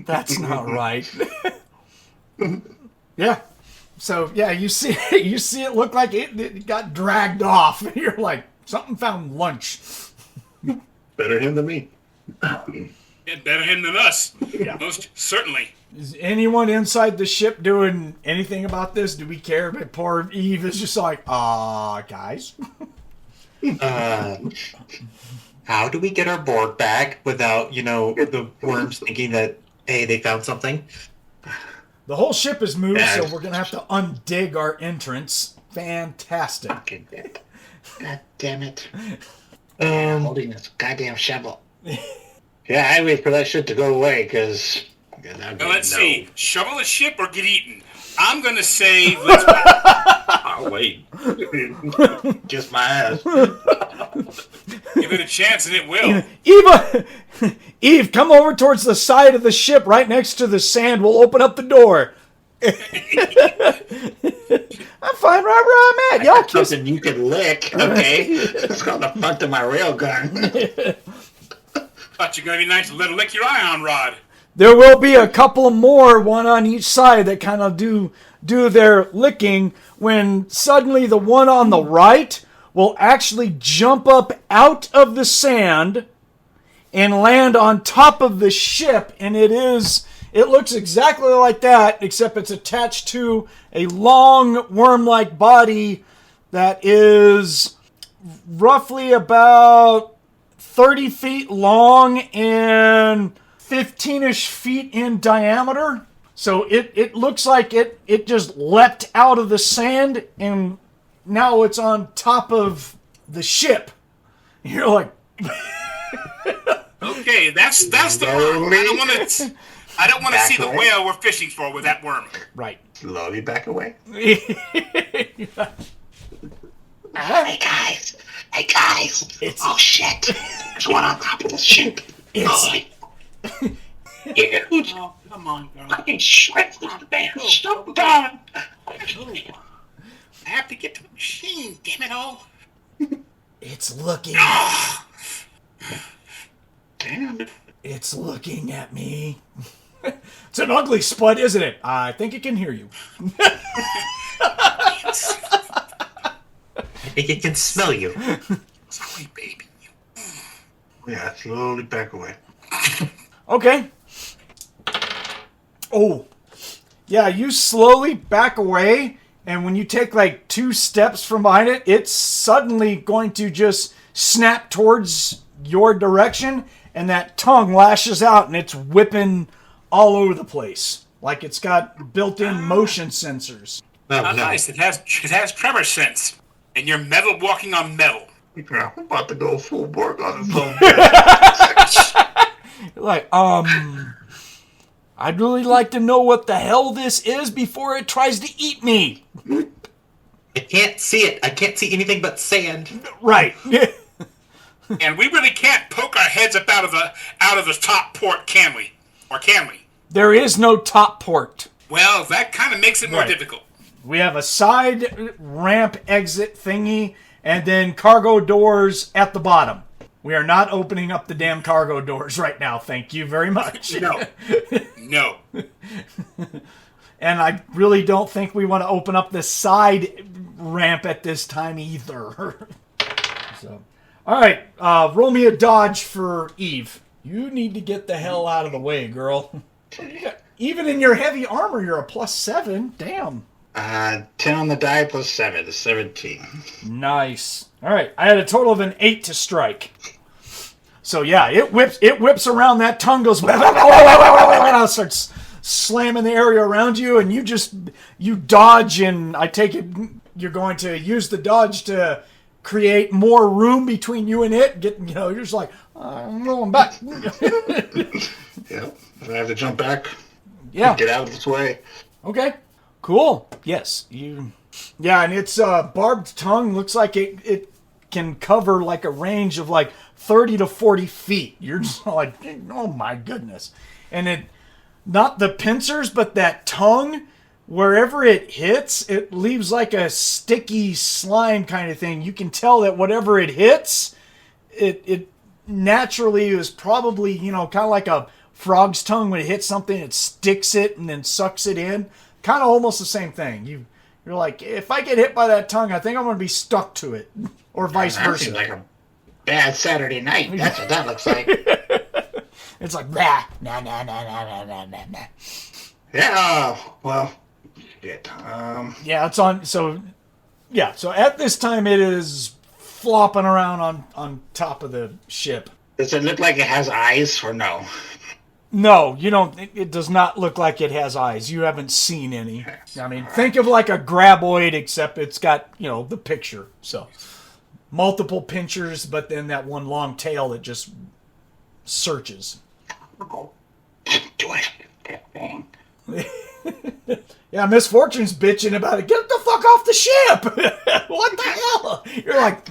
That's not right. Yeah. So yeah, you see it look like it got dragged off. You're like, something found lunch. Better him than me. Yeah, better him than us. Yeah. Most certainly. Is anyone inside the ship doing anything about this? Do we care? But poor Eve is just like, guys. How do we get our board back without, the worms thinking that, hey, they found something? The whole ship is moved, so we're going to have to undig our entrance. Fantastic. Fucking dick. God damn it. I'm holding this goddamn shovel. Yeah, I wait for that shit to go away, because... Now let's see. Shovel the ship or get eaten? I'm going to say... Let's... I'll wait. Just my ass. Give it a chance and it will. Eve, come over towards the side of the ship right next to the sand. We'll open up the door. I'm fine right where I'm at. Y'all kiss. Something you can lick, okay? It's called the front of my railgun. Thought you were going to be nice to let it lick your ion rod. There will be a couple more, one on each side, that kind of do their licking, when suddenly the one on the right will actually jump up out of the sand and land on top of the ship, and it looks exactly like that, except it's attached to a long worm-like body that is roughly about 30 feet long and 15-ish feet in diameter. So it looks like it just leapt out of the sand, and now it's on top of the ship. You're like... Okay, that's the worm. I don't want to see the whale we're fishing for with that worm. Right. Slowly back away. Hey guys. Oh shit. There's one on top of the ship. Dude. Oh, come on, girl. Fucking shit. Stop down. I have to get to the machine, damn it all. It's looking... Damn. It's looking at me. It's an ugly spud, isn't it? I think it can hear you. It can smell you. Sorry, baby. Yeah, slowly back away. Okay. Oh. Yeah, you slowly back away, and when you take like 2 steps from behind it, it's suddenly going to just snap towards your direction, and that tongue lashes out, and it's whipping all over the place. Like it's got built-in motion sensors. Oh, no. Nice. It has tremor sense. And you're metal walking on metal. Yeah, I'm about to go full Borg on this phone. Like, I'd really like to know what the hell this is before it tries to eat me. I can't see it. I can't see anything but sand. Right. And we really can't poke our heads up out of the top port, can we? Or can we? There is no top port. Well, that kind of makes it more Right. difficult. We have a side ramp exit thingy, and then cargo doors at the bottom. We are not opening up the damn cargo doors right now. Thank you very much. No. No. And I really don't think we want to open up the side ramp at this time either. So, all right, roll me a dodge for Eve. You need to get the hell out of the way, girl. Even in your heavy armor, you're a +7. Damn. 10 on the die plus 7 is 17. Nice. All right, I had a total of an 8 to strike. So yeah, it whips around. That tongue goes starts slamming the area around you, and you dodge, and I take it you're going to use the dodge to create more room between you and it. You're just like, I'm going back. Yeah, if I have to jump back, Yeah. get out of this way. Okay. Cool. Yes. Yeah, and its barbed tongue looks like it can cover like a range of like 30 to 40 feet. You're just like, oh my goodness. And it, not the pincers, but that tongue, wherever it hits, it leaves like a sticky slime kind of thing. You can tell that whatever it hits, it naturally is probably, kind of like a frog's tongue when it hits something, it sticks it and then sucks it in. Kind of almost the same thing. You're like, if I get hit by that tongue, I think I'm going to be stuck to it. Or vice That versa. seems like a bad Saturday night. That's what that looks like. It's like, nah. Yeah, well, shit. Yeah, it's on. So at this time, it is flopping around on top of the ship. Does it look like it has eyes or no? No, you don't. It does not look like it has eyes. You haven't seen any. I mean, think of like a graboid, except it's got, the picture. So, multiple pinchers, but then that one long tail that just searches. Do it. Yeah, Misfortune's bitching about it. Get the fuck off the ship! What the hell? You're like,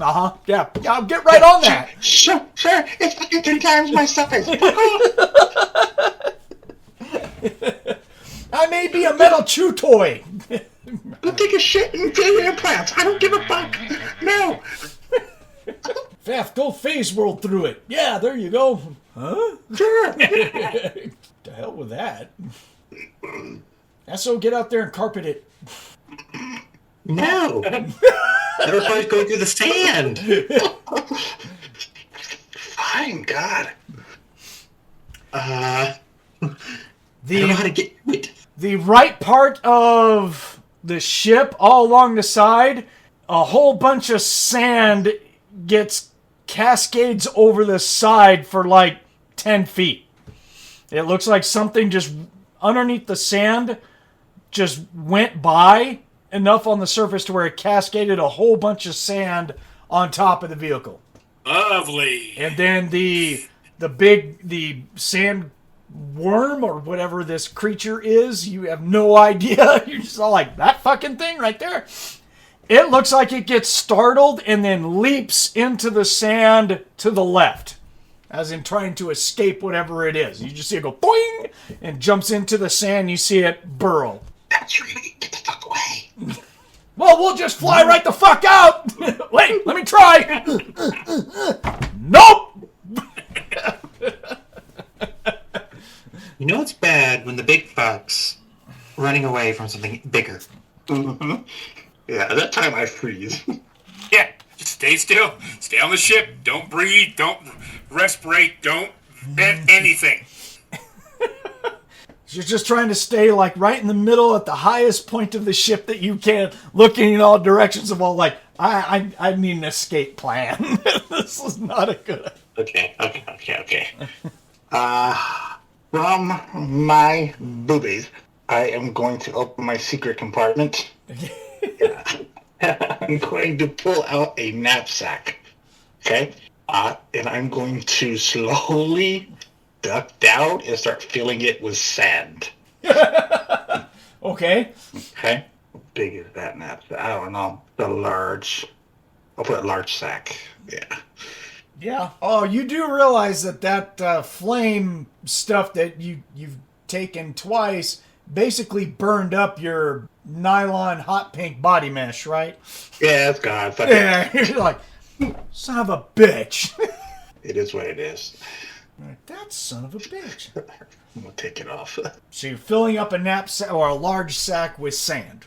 yeah, I'll get right on that. Sure, it's fucking 3 times my size. I may be a metal chew toy. Go take a shit and get your implants. I don't give a fuck. No. Fefh, go phase world through it. Yeah, there you go. Huh? Sure. To hell with that. So get out there and carpet it. No. That requires going through the sand. Fine, God. I don't know how to get it. The right part of the ship, all along the side, a whole bunch of sand gets cascades over the side for like 10 feet. It looks like something just underneath the sand just went by enough on the surface to where it cascaded a whole bunch of sand on top of the vehicle. Lovely. And then the sand worm or whatever this creature is, you have no idea. You're just all like, that fucking thing right there. It looks like it gets startled and then leaps into the sand to the left, as in trying to escape whatever it is. You just see it go boing and jumps into the sand. You see it burrow. That's right. Get the fuck away. Well, we'll just fly right the fuck out. Wait, let me try. Nope. You know it's bad when the big fuck's running away from something bigger. Mm-hmm. Yeah, at that time I freeze. Yeah. Stay still. Stay on the ship. Don't breathe. Don't respirate. Don't vent anything. You're just trying to stay like right in the middle at the highest point of the ship that you can, looking in all directions of all like, I need an escape plan. This is not a good. Okay. From my boobies, I am going to open my secret compartment. I'm going to pull out a knapsack. Okay? And I'm going to slowly duck down and start filling it with sand. Okay. Okay? How big is that knapsack? I don't know. I'll put a large sack. Yeah. Yeah. Oh, you do realize that flame stuff that you've taken twice basically burned up your nylon hot pink body mesh, right? Yeah, it's gone. Fuck Yeah. You're like, son of a bitch. It is what it is. That son of a bitch. I'm going to take it off. So you're filling up a knapsack or a large sack with sand.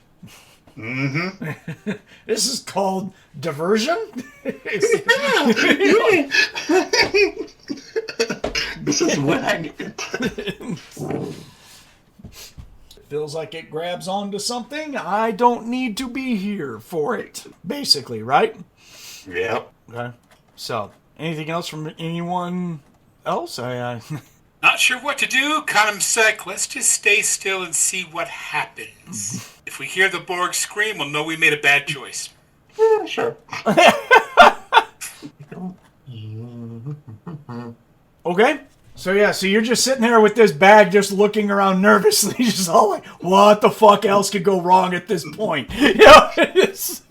Mm-hmm. This is called diversion. This is what I need. Feels like it grabs onto something. I don't need to be here for it. Basically, right? Yep. Okay. So, anything else from anyone else? Not sure what to do. Kind of sec. Let's just stay still and see what happens. If we hear the Borg scream, we'll know we made a bad choice. Yeah, sure. Okay. So you're just sitting there with this bag, just looking around nervously, just all like, what the fuck else could go wrong at this point? You know, is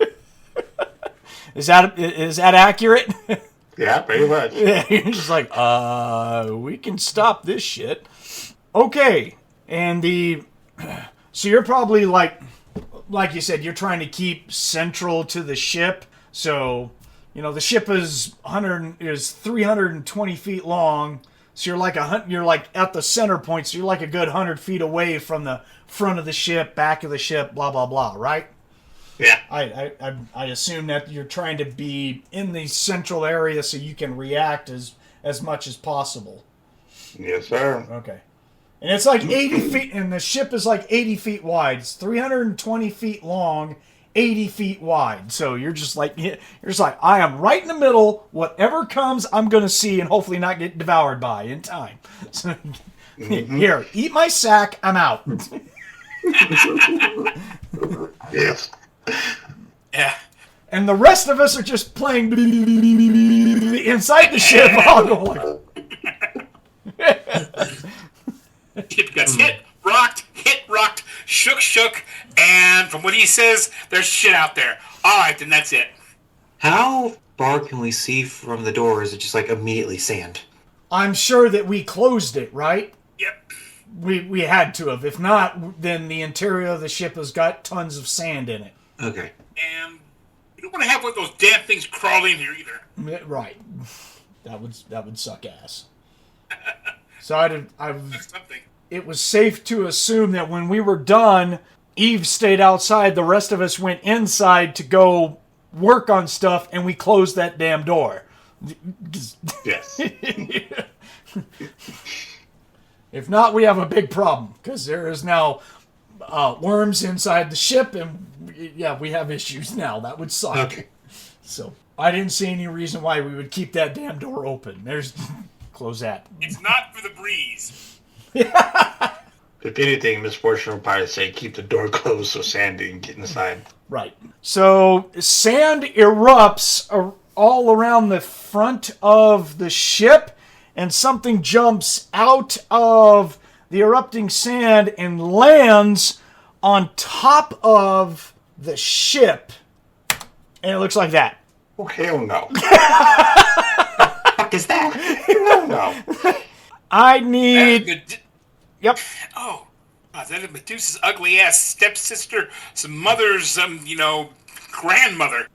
that accurate? Yeah, pretty much. Yeah, you're just like, we can stop this shit. Okay, and so you're probably like you said, you're trying to keep central to the ship. So, the ship is 320 feet long. So you're like at the center point. So you're like a good 100 feet away from the front of the ship, back of the ship, blah blah blah. Right? Yeah. I assume that you're trying to be in the central area so you can react as much as possible. Yes, sir. Okay. And it's like 80 feet, and the ship is like 80 feet wide. It's 320 feet long, 80 feet wide. So you're just like, I am right in the middle. Whatever comes, I'm going to see and hopefully not get devoured by in time. So, here, eat my sack. I'm out. Yes. Yeah. And the rest of us are just playing inside the ship. I'll go like, Ship gets hit, rocked, shook, and from what he says, there's shit out there. All right, then that's it. How far can we see from the door? Is it just like immediately sand? I'm sure that we closed it, right? Yep. We had to have. If not, then the interior of the ship has got tons of sand in it. Okay. And you don't want to have one of those damn things crawl in here either. Right. That would suck ass. So That's something. it was safe to assume that when we were done, Eve stayed outside, the rest of us went inside to go work on stuff, and we closed that damn door. Yes. If not, we have a big problem, because there is now worms inside the ship, and we have issues now. That would suck. Okay. So I didn't see any reason why we would keep that damn door open. Close that. It's not for the breeze. If anything, Misfortune will probably say keep the door closed so Sand didn't get inside. Right. So sand erupts all around the front of the ship, and something jumps out of the erupting sand and lands on top of the ship. And it looks like that. Oh, hell no. Fuck is that? No. I need... Yep. Oh, is that Medusa's ugly ass stepsister, some mother's, grandmother?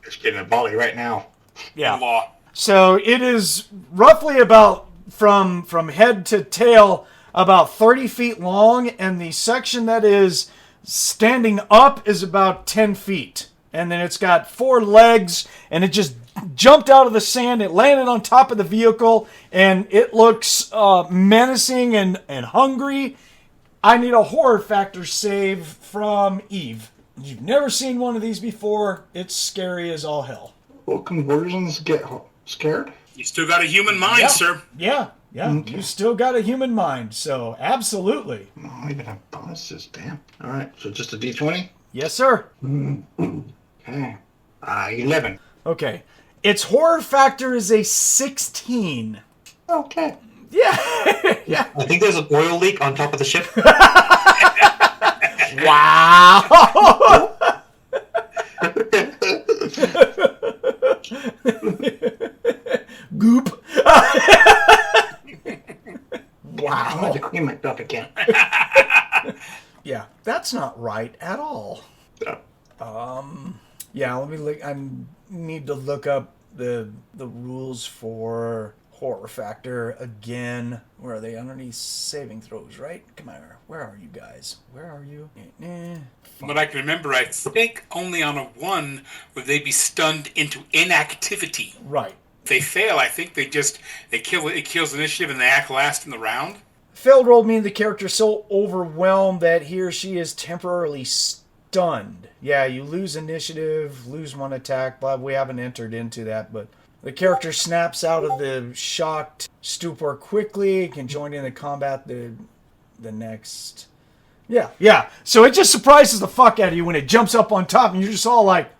Just getting a volley right now. Yeah. Law. So it is roughly about, from head to tail, about 30 feet long, and the section that is standing up is about 10 feet. and then it's got 4 legs, and it just jumped out of the sand. It landed on top of the vehicle, and it looks menacing and hungry. I need a horror factor save from Eve. You've never seen one of these before. It's scary as all hell. Will conversions get scared? You still got a human mind, Yeah. sir. Yeah. Okay. You still got a human mind, so absolutely. Oh, I even have bonuses, damn. All right, so just a D20? Yes, sir. Okay. 11. Okay. Its horror factor is a 16. Okay. Yeah. Yeah. I think there's an oil leak on top of the ship. Wow. Goop. I'm Wow. gonna clean myself again. Yeah, that's not right at all. Yeah, let me look. I need to look up the rules for horror factor again. Where are they? Underneath saving throws, right? Come on, where are you guys? Where are you? From what I can remember, I think only on a 1 would they be stunned into inactivity. Right. If they fail, I think it kills initiative and they act last in the round. Failed roll means the character is so overwhelmed that he or she is temporarily stunned. Yeah, you lose initiative, lose 1 attack, blah. We haven't entered into that, but the character snaps out of the shocked stupor quickly, can join in the combat the next. Yeah. So it just surprises the fuck out of you when it jumps up on top and you're just all like,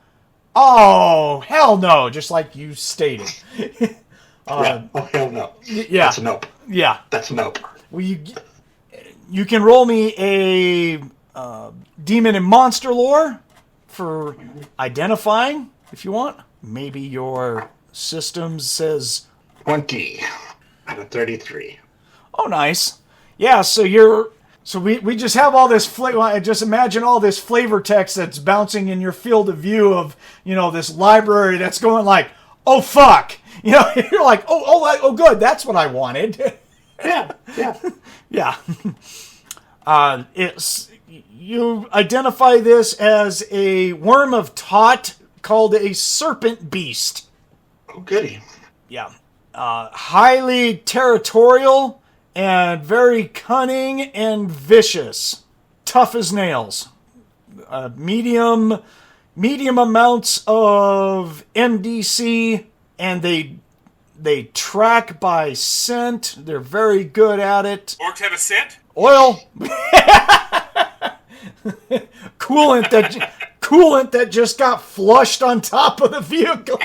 oh, hell no, just like you stated. Yeah. Oh, hell no. Yeah. That's a nope. Yeah. That's a nope. Well, you can roll me a demon and monster lore for identifying, if you want. Maybe your system says... 20 out of 33. Oh, nice. Yeah, so we just have all this flavor. Just imagine all this flavor text that's bouncing in your field of view of, this library that's going like, oh, fuck. You're like, oh, good, that's what I wanted. Yeah. Yeah. You identify this as a worm of Tot called a serpent beast. Oh, goody. Yeah. Highly territorial and very cunning and vicious. Tough as nails. Medium amounts of MDC, and they track by scent. They're very good at it. Orcs have a scent? Oil. Coolant that just got flushed on top of the vehicle.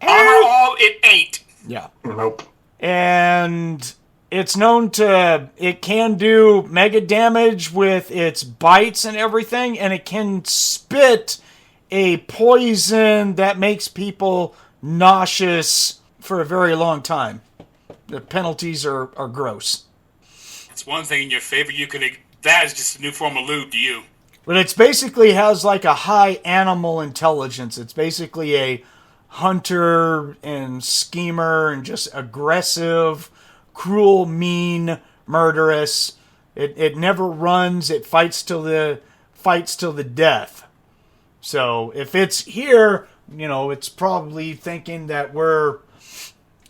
Overall, it ain't. Yeah. Nope. And it's known it can do mega damage with its bites and everything, and it can spit a poison that makes people nauseous for a very long time. The penalties are gross. It's one thing in your favor. That is just a new form of lube to you. But it's basically has like a high animal intelligence. It's basically a hunter and schemer and just aggressive, cruel, mean, murderous. It never runs. It fights till the death. So if it's here, it's probably thinking that we're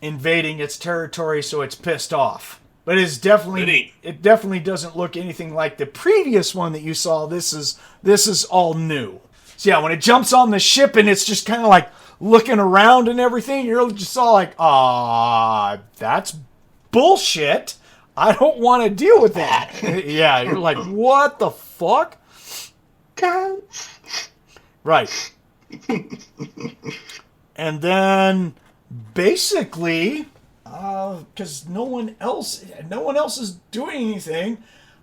invading its territory, so it's pissed off. But it definitely doesn't look anything like the previous one that you saw. This is all new. So yeah, when it jumps on the ship and it's just kind of like looking around and everything, you're just all like, that's bullshit. I don't want to deal with that. Yeah, you're like, what the fuck? Right. And then basically, because no one else is doing anything,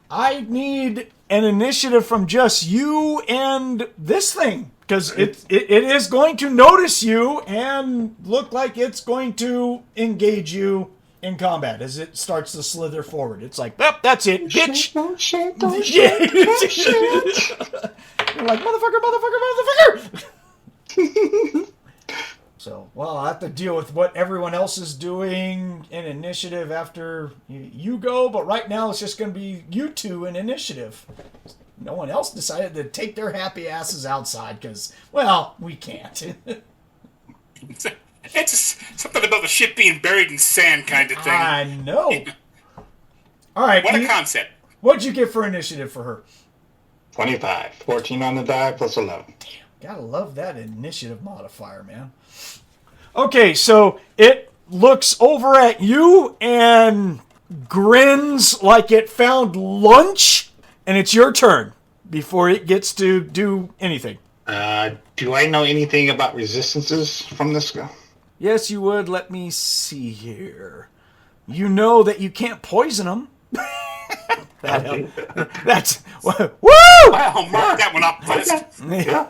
I need an initiative from just you and this thing, because it is going to notice you and look like it's going to engage you in combat as it starts to slither forward. It's like, that's it, bitch. Don't shit. You're like, motherfucker. So, well, I'll have to deal with what everyone else is doing in initiative after you go, but right now it's just going to be you two in initiative. no one else decided to take their happy asses outside because, well, we can't. It's something about the ship being buried in sand kind of thing. I know. All right. What a concept. What'd you get for initiative for her? 25. 14 on the die plus 11. Gotta love that initiative modifier, man. Okay, so it looks over at you and grins like it found lunch, and it's your turn before it gets to do anything. Do I know anything about resistances from this guy? Yes, you would. Let me see here. You know that you can't poison them. That's woo! Wow, mark that one up first. Yeah.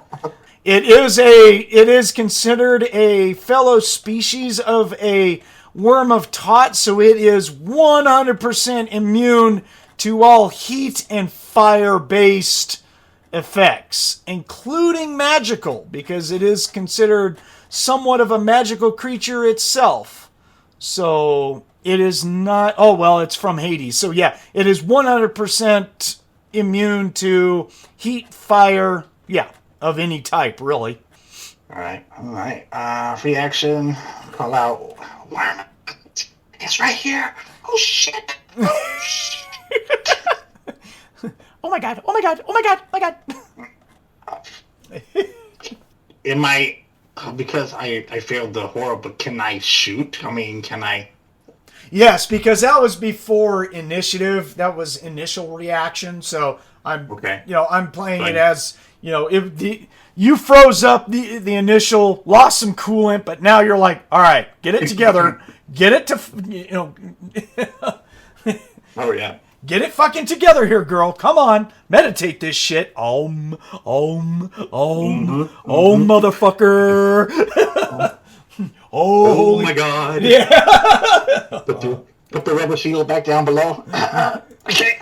It is considered a fellow species of a worm of Tot, so it is 100% immune to all heat and fire-based effects, including magical, because it is considered somewhat of a magical creature itself. So it is not... Oh, well, it's from Hades. So yeah, it is 100% immune to heat, fire, yeah, of any type, really. All right. Free action. Call out. Worm. It's right here. Oh shit. Oh shit. Oh my god. Am I? Because I failed the horror, but can I shoot? I mean, can I? Yes, because that was before initiative. That was initial reaction. So I'm Okay. I'm playing Fine. it as, if you froze up the initial, lost some coolant, but now you're like, all right, get it together, get it to Oh yeah. get it fucking together here, girl. Come on, meditate this shit. Om, motherfucker. Oh my god. Yeah. Put the rubber shield back down below. Okay.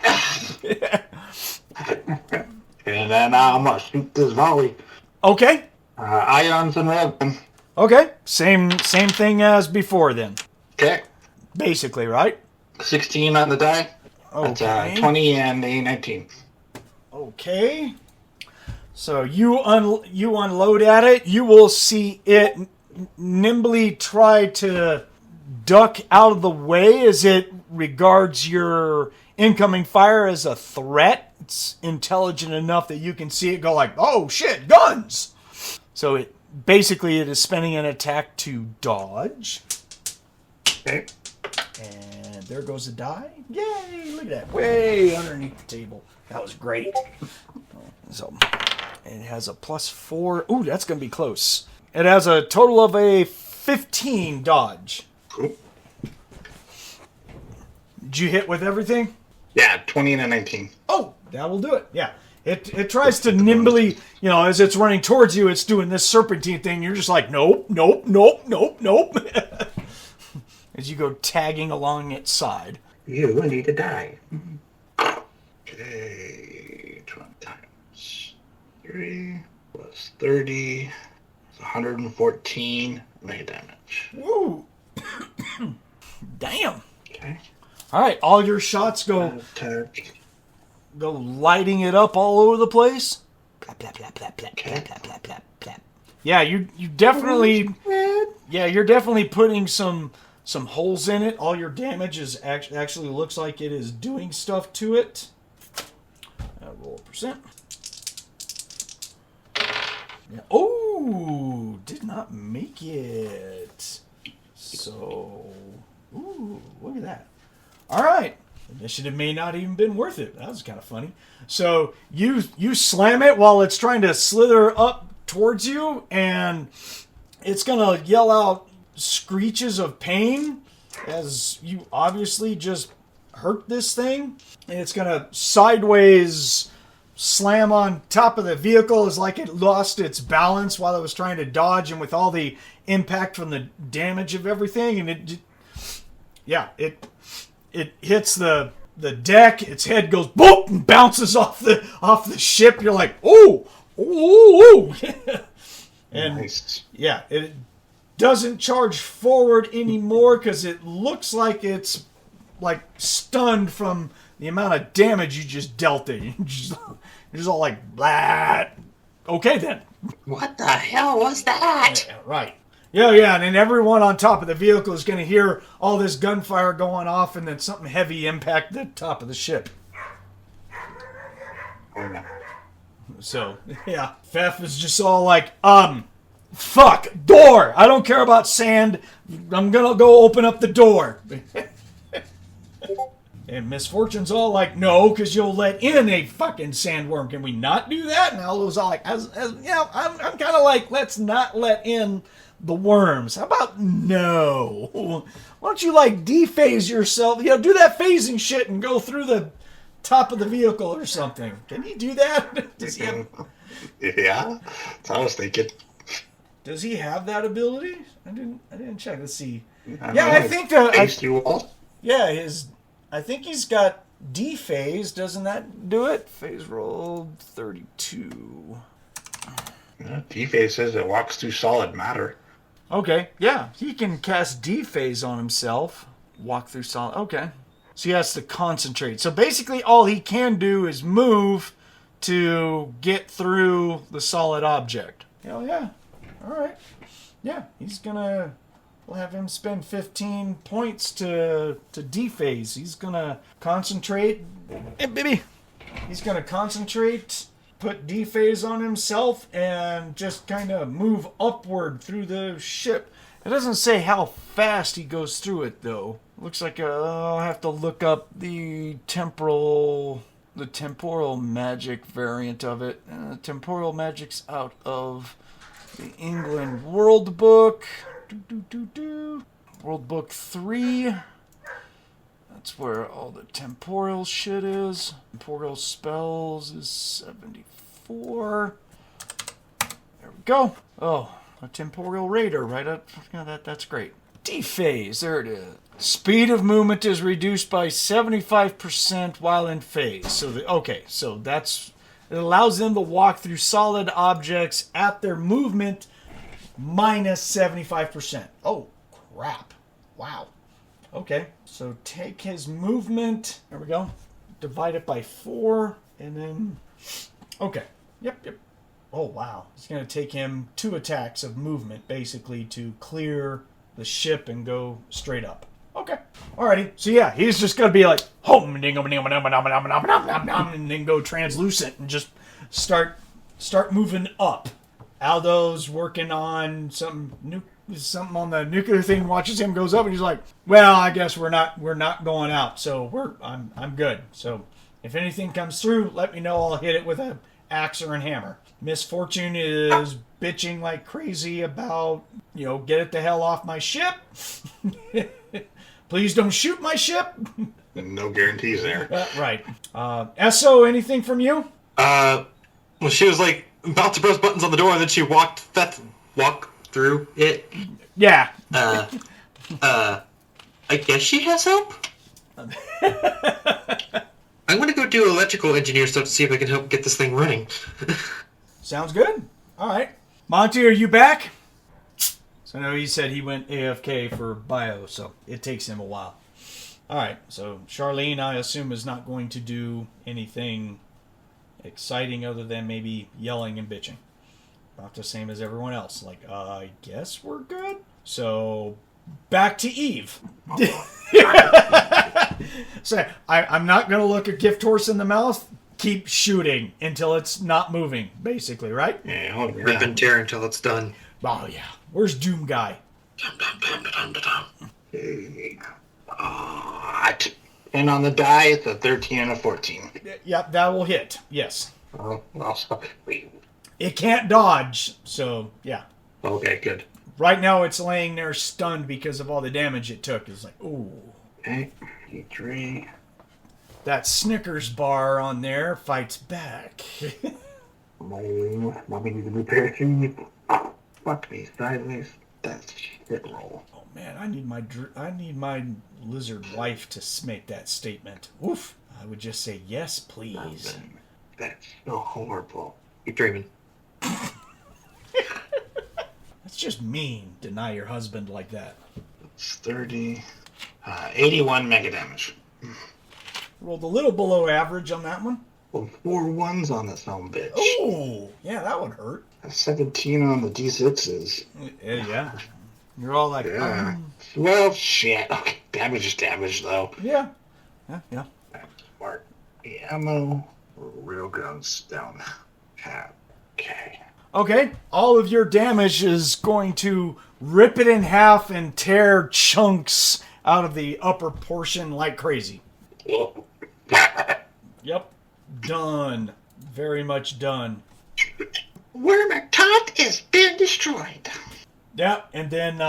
And then I'm gonna shoot this volley. Okay. Ions and Revan. Okay. Same thing as before then. Okay. Basically, right? 16 on the die. That's Okay. 20 and a 19. Okay. So you unload at it. You will see it nimbly try to duck out of the way as it regards your incoming fire as a threat. It's intelligent enough that you can see it go like, oh shit, guns! So it is spending an attack to dodge. Okay. And there goes the die. Yay! Look at that. Way underneath the table. That was great. So it has a +4. Ooh, that's going to be close. It has a total of a 15 dodge. Cool. Did you hit with everything? Yeah, 20 and a 19. Oh, that will do it. Yeah. It tries to nimbly, as it's running towards you, it's doing this serpentine thing. You're just like, nope. As you go tagging along its side. You need to die. Okay, 20 times 3 plus 30 is 114 melee damage. Woo! Damn. Okay. All right, all your shots go Attack. lighting it up all over the place. Plap, plap, plap, plap, plap, plap, plap, plap, plap, plap. Yeah, you definitely. Yeah, you're definitely putting some holes in it. All your damage is actually looks like it is doing stuff to it. Roll a percent. Yeah. Oh, did not make it. So, ooh, look at that. All right. Initiative may not even been worth it. That was kind of funny. So you slam it while it's trying to slither up towards you, and it's gonna yell out screeches of pain as you obviously just hurt this thing, and it's gonna sideways slam on top of the vehicle as like it lost its balance while it was trying to dodge, and with all the impact from the damage of everything, and it hits the deck, its head goes boop and bounces off the ship. You're like, oh. And Nice. yeah, it doesn't charge forward anymore because it looks like it's like stunned from the amount of damage you just dealt it. You're just all like, blah. Okay then. What the hell was that? Yeah, right. Yeah, and then everyone on top of the vehicle is going to hear all this gunfire going off, and then something heavy impact the top of the ship. So, yeah, Fefh is just all like, fuck, door! I don't care about sand. I'm going to go open up the door. And Misfortune's all like, no, because you'll let in a fucking sandworm. Can we not do that? And Aldo's all like, I'm kind of like, let's not let in the worms. How about no? Why don't you, like, dephase yourself? You know, do that phasing shit and go through the top of the vehicle or something. Can he do that? Does he have... Yeah, that's what I was thinking. Does he have that ability? I didn't check. Let's see. I think I think he's got dephase. Doesn't that do it? Phase roll 32. D-Phase says it walks through solid matter. Okay, yeah. He can cast dephase on himself. Walk through solid. Okay. So he has to concentrate. So basically all he can do is move to get through the solid object. Hell yeah. Alright. Yeah, we'll have him spend 15 points to dephase. He's gonna concentrate. Hey, baby! He's gonna concentrate, put dephase on himself, and just kind of move upward through the ship. It doesn't say how fast he goes through it, though. Looks like I'll have to look up the temporal magic variant of it. Temporal magic's out of the England World Book. World Book 3. That's where all the temporal shit is. Temporal spells is 74. There we go. Oh, a temporal raider right up. Yeah, that's great. Dephase, there it is. Speed of movement is reduced by 75% while in phase. So that's it allows them to walk through solid objects at their movement minus 75%. Oh, crap. Wow. Okay, so take his movement. There we go. Divide it by 4, and then... Okay. Yep. Oh, wow. It's going to take him 2 attacks of movement, basically, to clear the ship and go straight up. Okay. Alrighty. So, yeah, he's just going to be like, and then go translucent and just start moving up. Aldo's working on something on the nuclear thing, watches him goes up, and he's like, well, I guess we're not going out, so I'm good. So if anything comes through, let me know. I'll hit it with an axe or a hammer. Misfortune is bitching like crazy about, get it the hell off my ship. Please don't shoot my ship. No guarantees there. Right. Esso, anything from you? Well, she was like about to press buttons on the door, and then she walk through it. Yeah. I guess she has help. I'm gonna go do electrical engineer stuff to see if I can help get this thing running. Sounds good. All right. Monte, are you back? So I know he said he went AFK for bio, so it takes him a while. All right. So Charlene, I assume, is not going to do anything exciting other than maybe yelling and bitching. About the same as everyone else. Like, I guess we're good. So back to Eve. So I'm not going to look a gift horse in the mouth. Keep shooting until it's not moving, basically, right? Yeah. Rip and tear until it's done. Oh, yeah. Where's Doom Guy? And on the die, it's a 13 and a 14. Yep, that will hit. Yes. Wait. It can't dodge, so, yeah. Okay, good. Right now, it's laying there stunned because of all the damage it took. It's like, ooh. Okay, 3. That Snickers bar on there fights back. Want me to repair shoes? Fuck me sideways. That's shit roll. Oh man, I need my lizard wife to make that statement. Oof. I would just say yes, please. That's so horrible. Keep dreaming. That's just mean. Deny your husband like that. It's 30. 81 mega damage. Rolled a little below average on that one. Well, 4 ones on this home bitch. Oh, yeah, that would hurt. 17 on the D6s. Yeah. You're all like, Yeah. Well, shit. Okay, damage is damage, though. Yeah. Yeah. Smart. Ammo. Railguns down. Okay. Okay, all of your damage is going to rip it in half and tear chunks out of the upper portion like crazy. Yep. Done. Very much done. Wormertot has been destroyed. Yeah, and then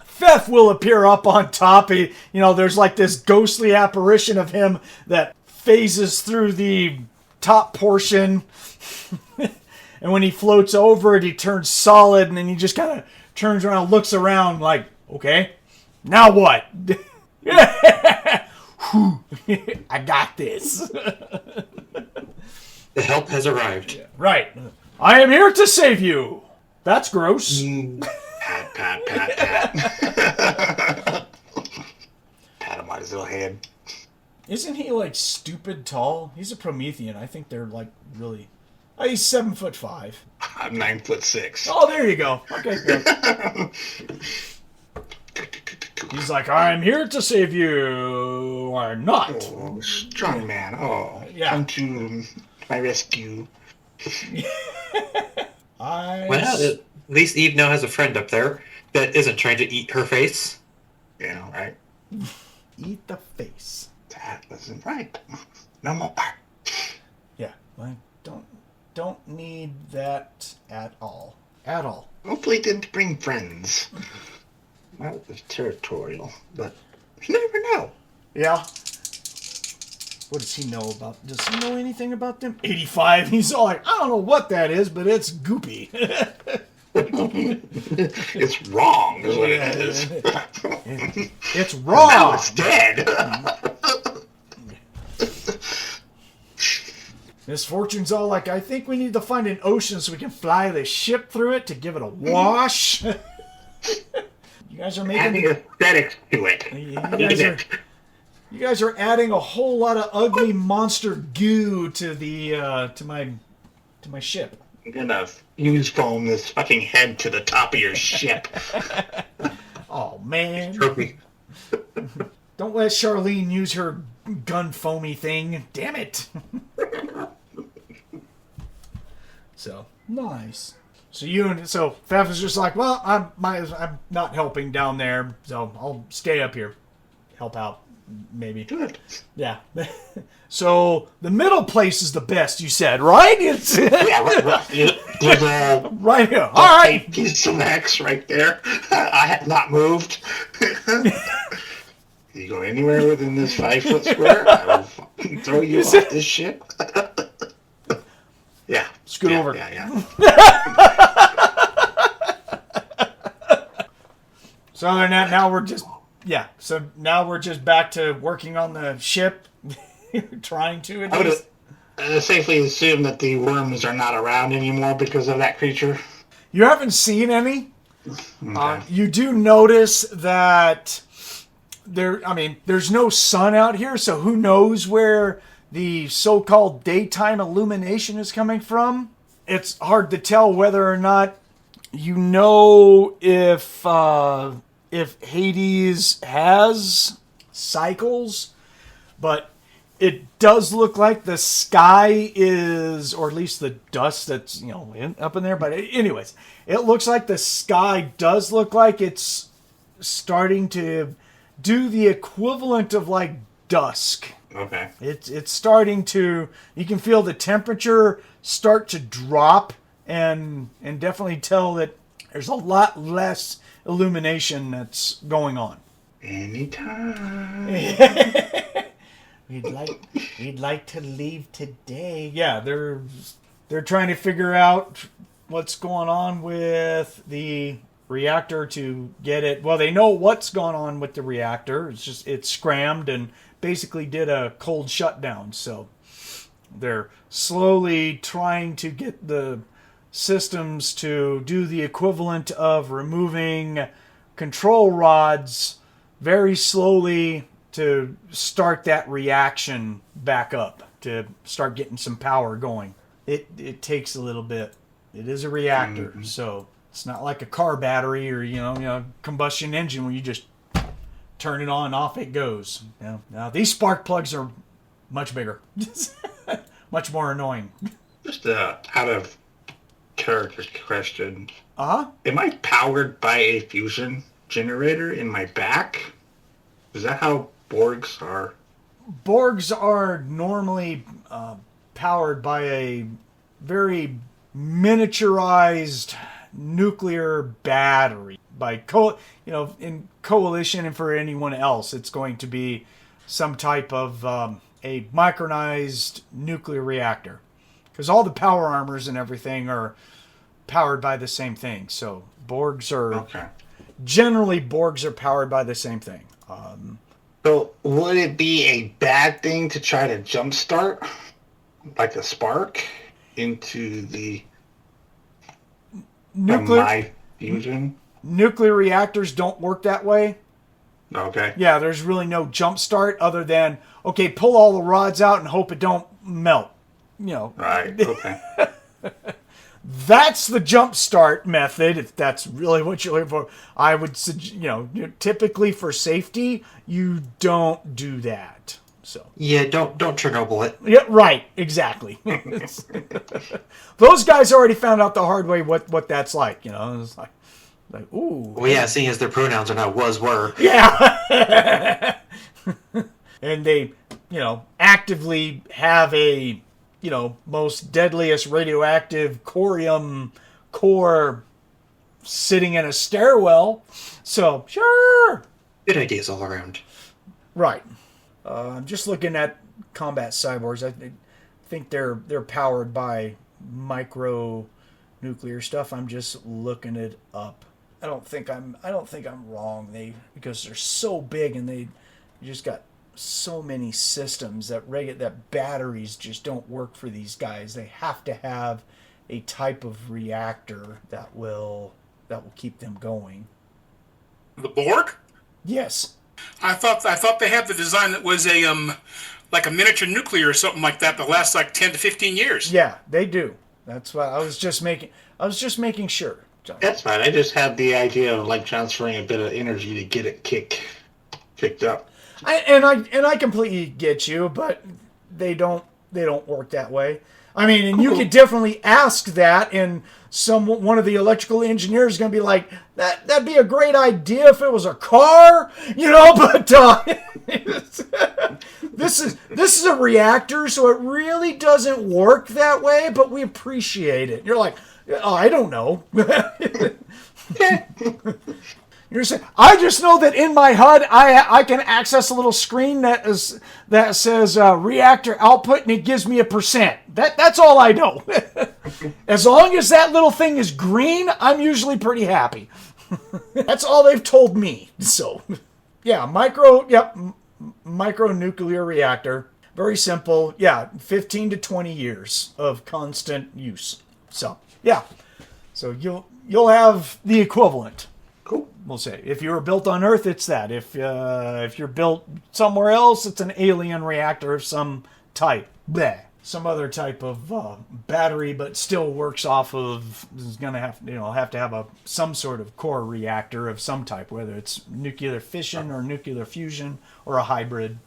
Fefh will appear up on top. There's like this ghostly apparition of him that phases through the top portion. And when he floats over it, he turns solid, and then he just kind of turns around, looks around like, okay, now what? I got this. The help has arrived. Right. I am here to save you. That's gross. Pat. Pat him on his little head. Isn't he like stupid tall? He's a Promethean. I think they're like really... he's 7'5". I'm 9'6". Oh, there you go. Okay, good. He's like, I'm here to save you. Or not. Oh, strong man. Oh, Yeah. come to my rescue. Well, at least Eve now has a friend up there that isn't trying to eat her face. Yeah, right? Eat the face. That wasn't right. No more. Yeah, I don't need that at all. At all. Hopefully it didn't bring friends. That was territorial, but you never know. Yeah. What does he know about? Does he know anything about them? 85. He's all like, I don't know what that is, but it's goopy. It's wrong, is what it is. It's wrong. Now it's dead. Misfortune's all like, I think we need to find an ocean so we can fly the ship through it to give it a wash. You guys are Adding making... aesthetics to it. You guys are adding a whole lot of ugly monster goo to the to my ship. I'm gonna use foam this fucking head to the top of your ship. Oh man! Trophy. Don't let Charlene use her gun foamy thing. Damn it! So nice. So Fefh is just like, well, I'm not helping down there, so I'll stay up here, help out. Maybe. Good. Yeah. So the middle place is the best, you said, right? It's Yeah, right. There's a right here. All right. piece of X right there. I have not moved. You go anywhere within this 5-foot square, I will fucking throw you off this ship. Yeah. Scoot over. Yeah. So now we're just So now we're just back to working on the ship, trying to at I least. would safely assume that the worms are not around anymore because of that creature. You haven't seen any. Okay. You do notice that there's no sun out here, so who knows where the so-called daytime illumination is coming from. It's hard to tell whether or not you know if Hades has cycles, but it does look like the sky is, or at least the dust that's up in there. But anyways, it looks like the sky does look like it's starting to do the equivalent of like dusk. Okay. It's starting to. You can feel the temperature start to drop, and definitely tell that there's a lot less illumination that's going on. Anytime. We'd like to leave today. Yeah, they're trying to figure out what's going on with the reactor to get it. Well, they know what's going on with the reactor. It's scrammed and basically did a cold shutdown. So they're slowly trying to get the systems to do the equivalent of removing control rods very slowly to start that reaction back up, to start getting some power going. It takes a little bit. It is a reactor, so it's not like a car battery or combustion engine where you just turn it on and off it goes. Now these spark plugs are much bigger, much more annoying. Just out of character question. Uh-huh. Am I powered by a fusion generator in my back? Is that how Borgs are? Borgs are normally powered by a very miniaturized nuclear battery. In coalition, and for anyone else, it's going to be some type of a micronized nuclear reactor. Because all the power armors and everything are powered by the same thing. So Borgs are generally powered by the same thing. So would it be a bad thing to try to jumpstart like a spark into the my fusion? Nuclear reactors don't work that way. Okay. Yeah, there's really no jump start other than, pull all the rods out and hope it don't melt. Right, okay. That's the jump start method, if that's really what you're looking for. I would suggest, typically for safety, you don't do that. So Yeah, don't Chernobyl it. yeah, right, exactly. Those guys already found out the hard way what that's like. It's like ooh. Well, yeah, seeing as their pronouns are now were. Yeah. And they, actively have a, most deadliest radioactive corium core sitting in a stairwell. So, sure. Good ideas all around. Right. I'm just looking at combat cyborgs. I think they're powered by micro nuclear stuff. I'm just looking it up. I don't think I'm wrong. Because they're so big and they just got so many systems that batteries just don't work for these guys. They have to have a type of reactor that will keep them going. The Borg? Yes. I thought they had the design that was a like a miniature nuclear or something like that lasts like 10 to 15 years. Yeah, they do. That's why I was just making sure. John. That's fine. I just had the idea of like transferring a bit of energy to get it kicked up. I completely get you, but they don't work that way. I mean, and you could definitely ask that, and one of the electrical engineers is going to be like, that'd be a great idea if it was a car, but this is a reactor, so it really doesn't work that way, but we appreciate it. You're like, oh, I don't know. You're saying, I just know that in my HUD, I can access a little screen that says reactor output, and it gives me a %. That's all I know. As long as that little thing is green, I'm usually pretty happy. That's all they've told me. So, yeah, micro nuclear reactor, very simple. Yeah, 15 to 20 years of constant use. So, yeah, so you'll have the equivalent. Cool. We'll say if you were built on Earth, it's that. If you're built somewhere else, it's an alien reactor of some type. Bleh. Some other type of battery, but still works off of is going to have to have some sort of core reactor of some type, whether it's nuclear fission or nuclear fusion or a hybrid,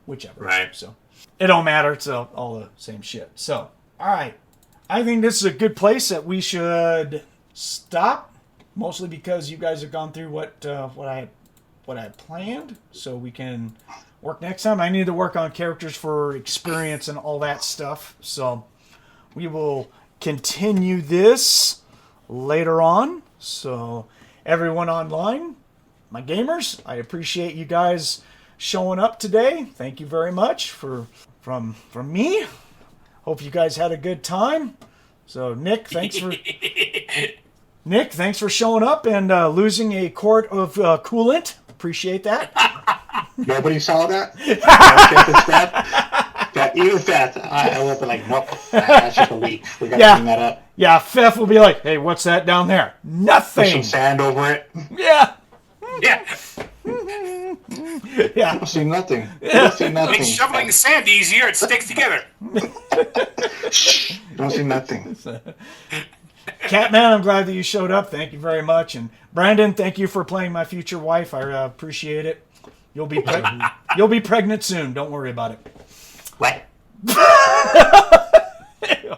whichever. Right. So it don't matter. It's all the same shit. So all right, I think this is a good place that we should stop. Mostly because you guys have gone through what I had planned, so we can work next time. I need to work on characters for experience and all that stuff, so we will continue this later on. So everyone online, my gamers, I appreciate you guys showing up today. Thank you very much from me. Hope you guys had a good time. So Nick, thanks for showing up and losing a quart of coolant. Appreciate that. Nobody saw that? Even Fefh, I would be like, nope, that's just a leak. We got to clean that up. Yeah, Fefh will be like, hey, what's that down there? Nothing. Put some sand over it. Yeah. Yeah. I Yeah. don't see nothing. I don't see nothing. Makes shoveling sand easier. It sticks together. Shh, don't see nothing. Catman, I'm glad that you showed up. Thank you very much. And Brandon, thank you for playing my future wife. I appreciate it. You'll be pregnant soon. Don't worry about it. What?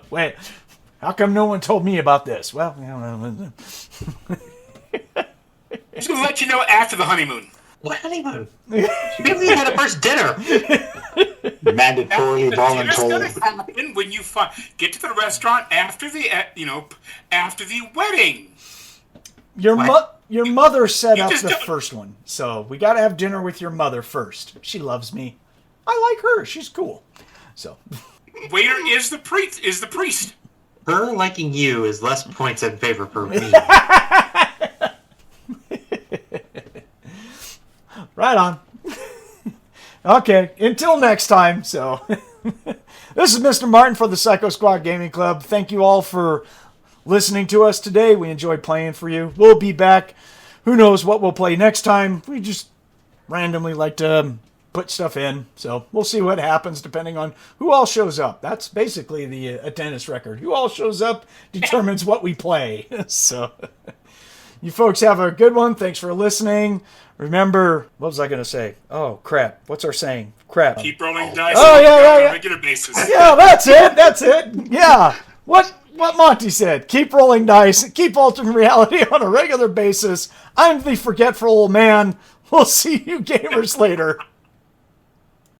Wait, how come no one told me about this? Well, Just gonna let you know after the honeymoon. What honeymoon? Maybe we had a first dinner. Mandatorily Dinner's gonna voluntold. happen when you get to the restaurant after the after the wedding. your mother set You up just the don't- first one, so we got to have dinner with your mother first. She loves me. I like her. She's cool. So Waiter is the priest. Is the priest. Her liking you is less points in favor for me. right on. Okay, until next time. So this is Mr. Martin for the Psycho Squad Gaming Club. Thank you all for listening to us today. We enjoyed playing for you. We'll be back. Who knows what we'll play next time. We just randomly like to put stuff in. So we'll see what happens depending on who all shows up. That's basically the attendance record. Who all shows up determines what we play. So you folks have a good one. Thanks for listening. Remember, what was I going to say? Oh, crap. What's our saying? Crap. Keep rolling dice. Oh, yeah, on yeah. a regular basis. Yeah, that's it. That's it. Yeah. What Monte said. Keep rolling dice. Keep altering reality on a regular basis. I'm the forgetful old man. We'll see you gamers later.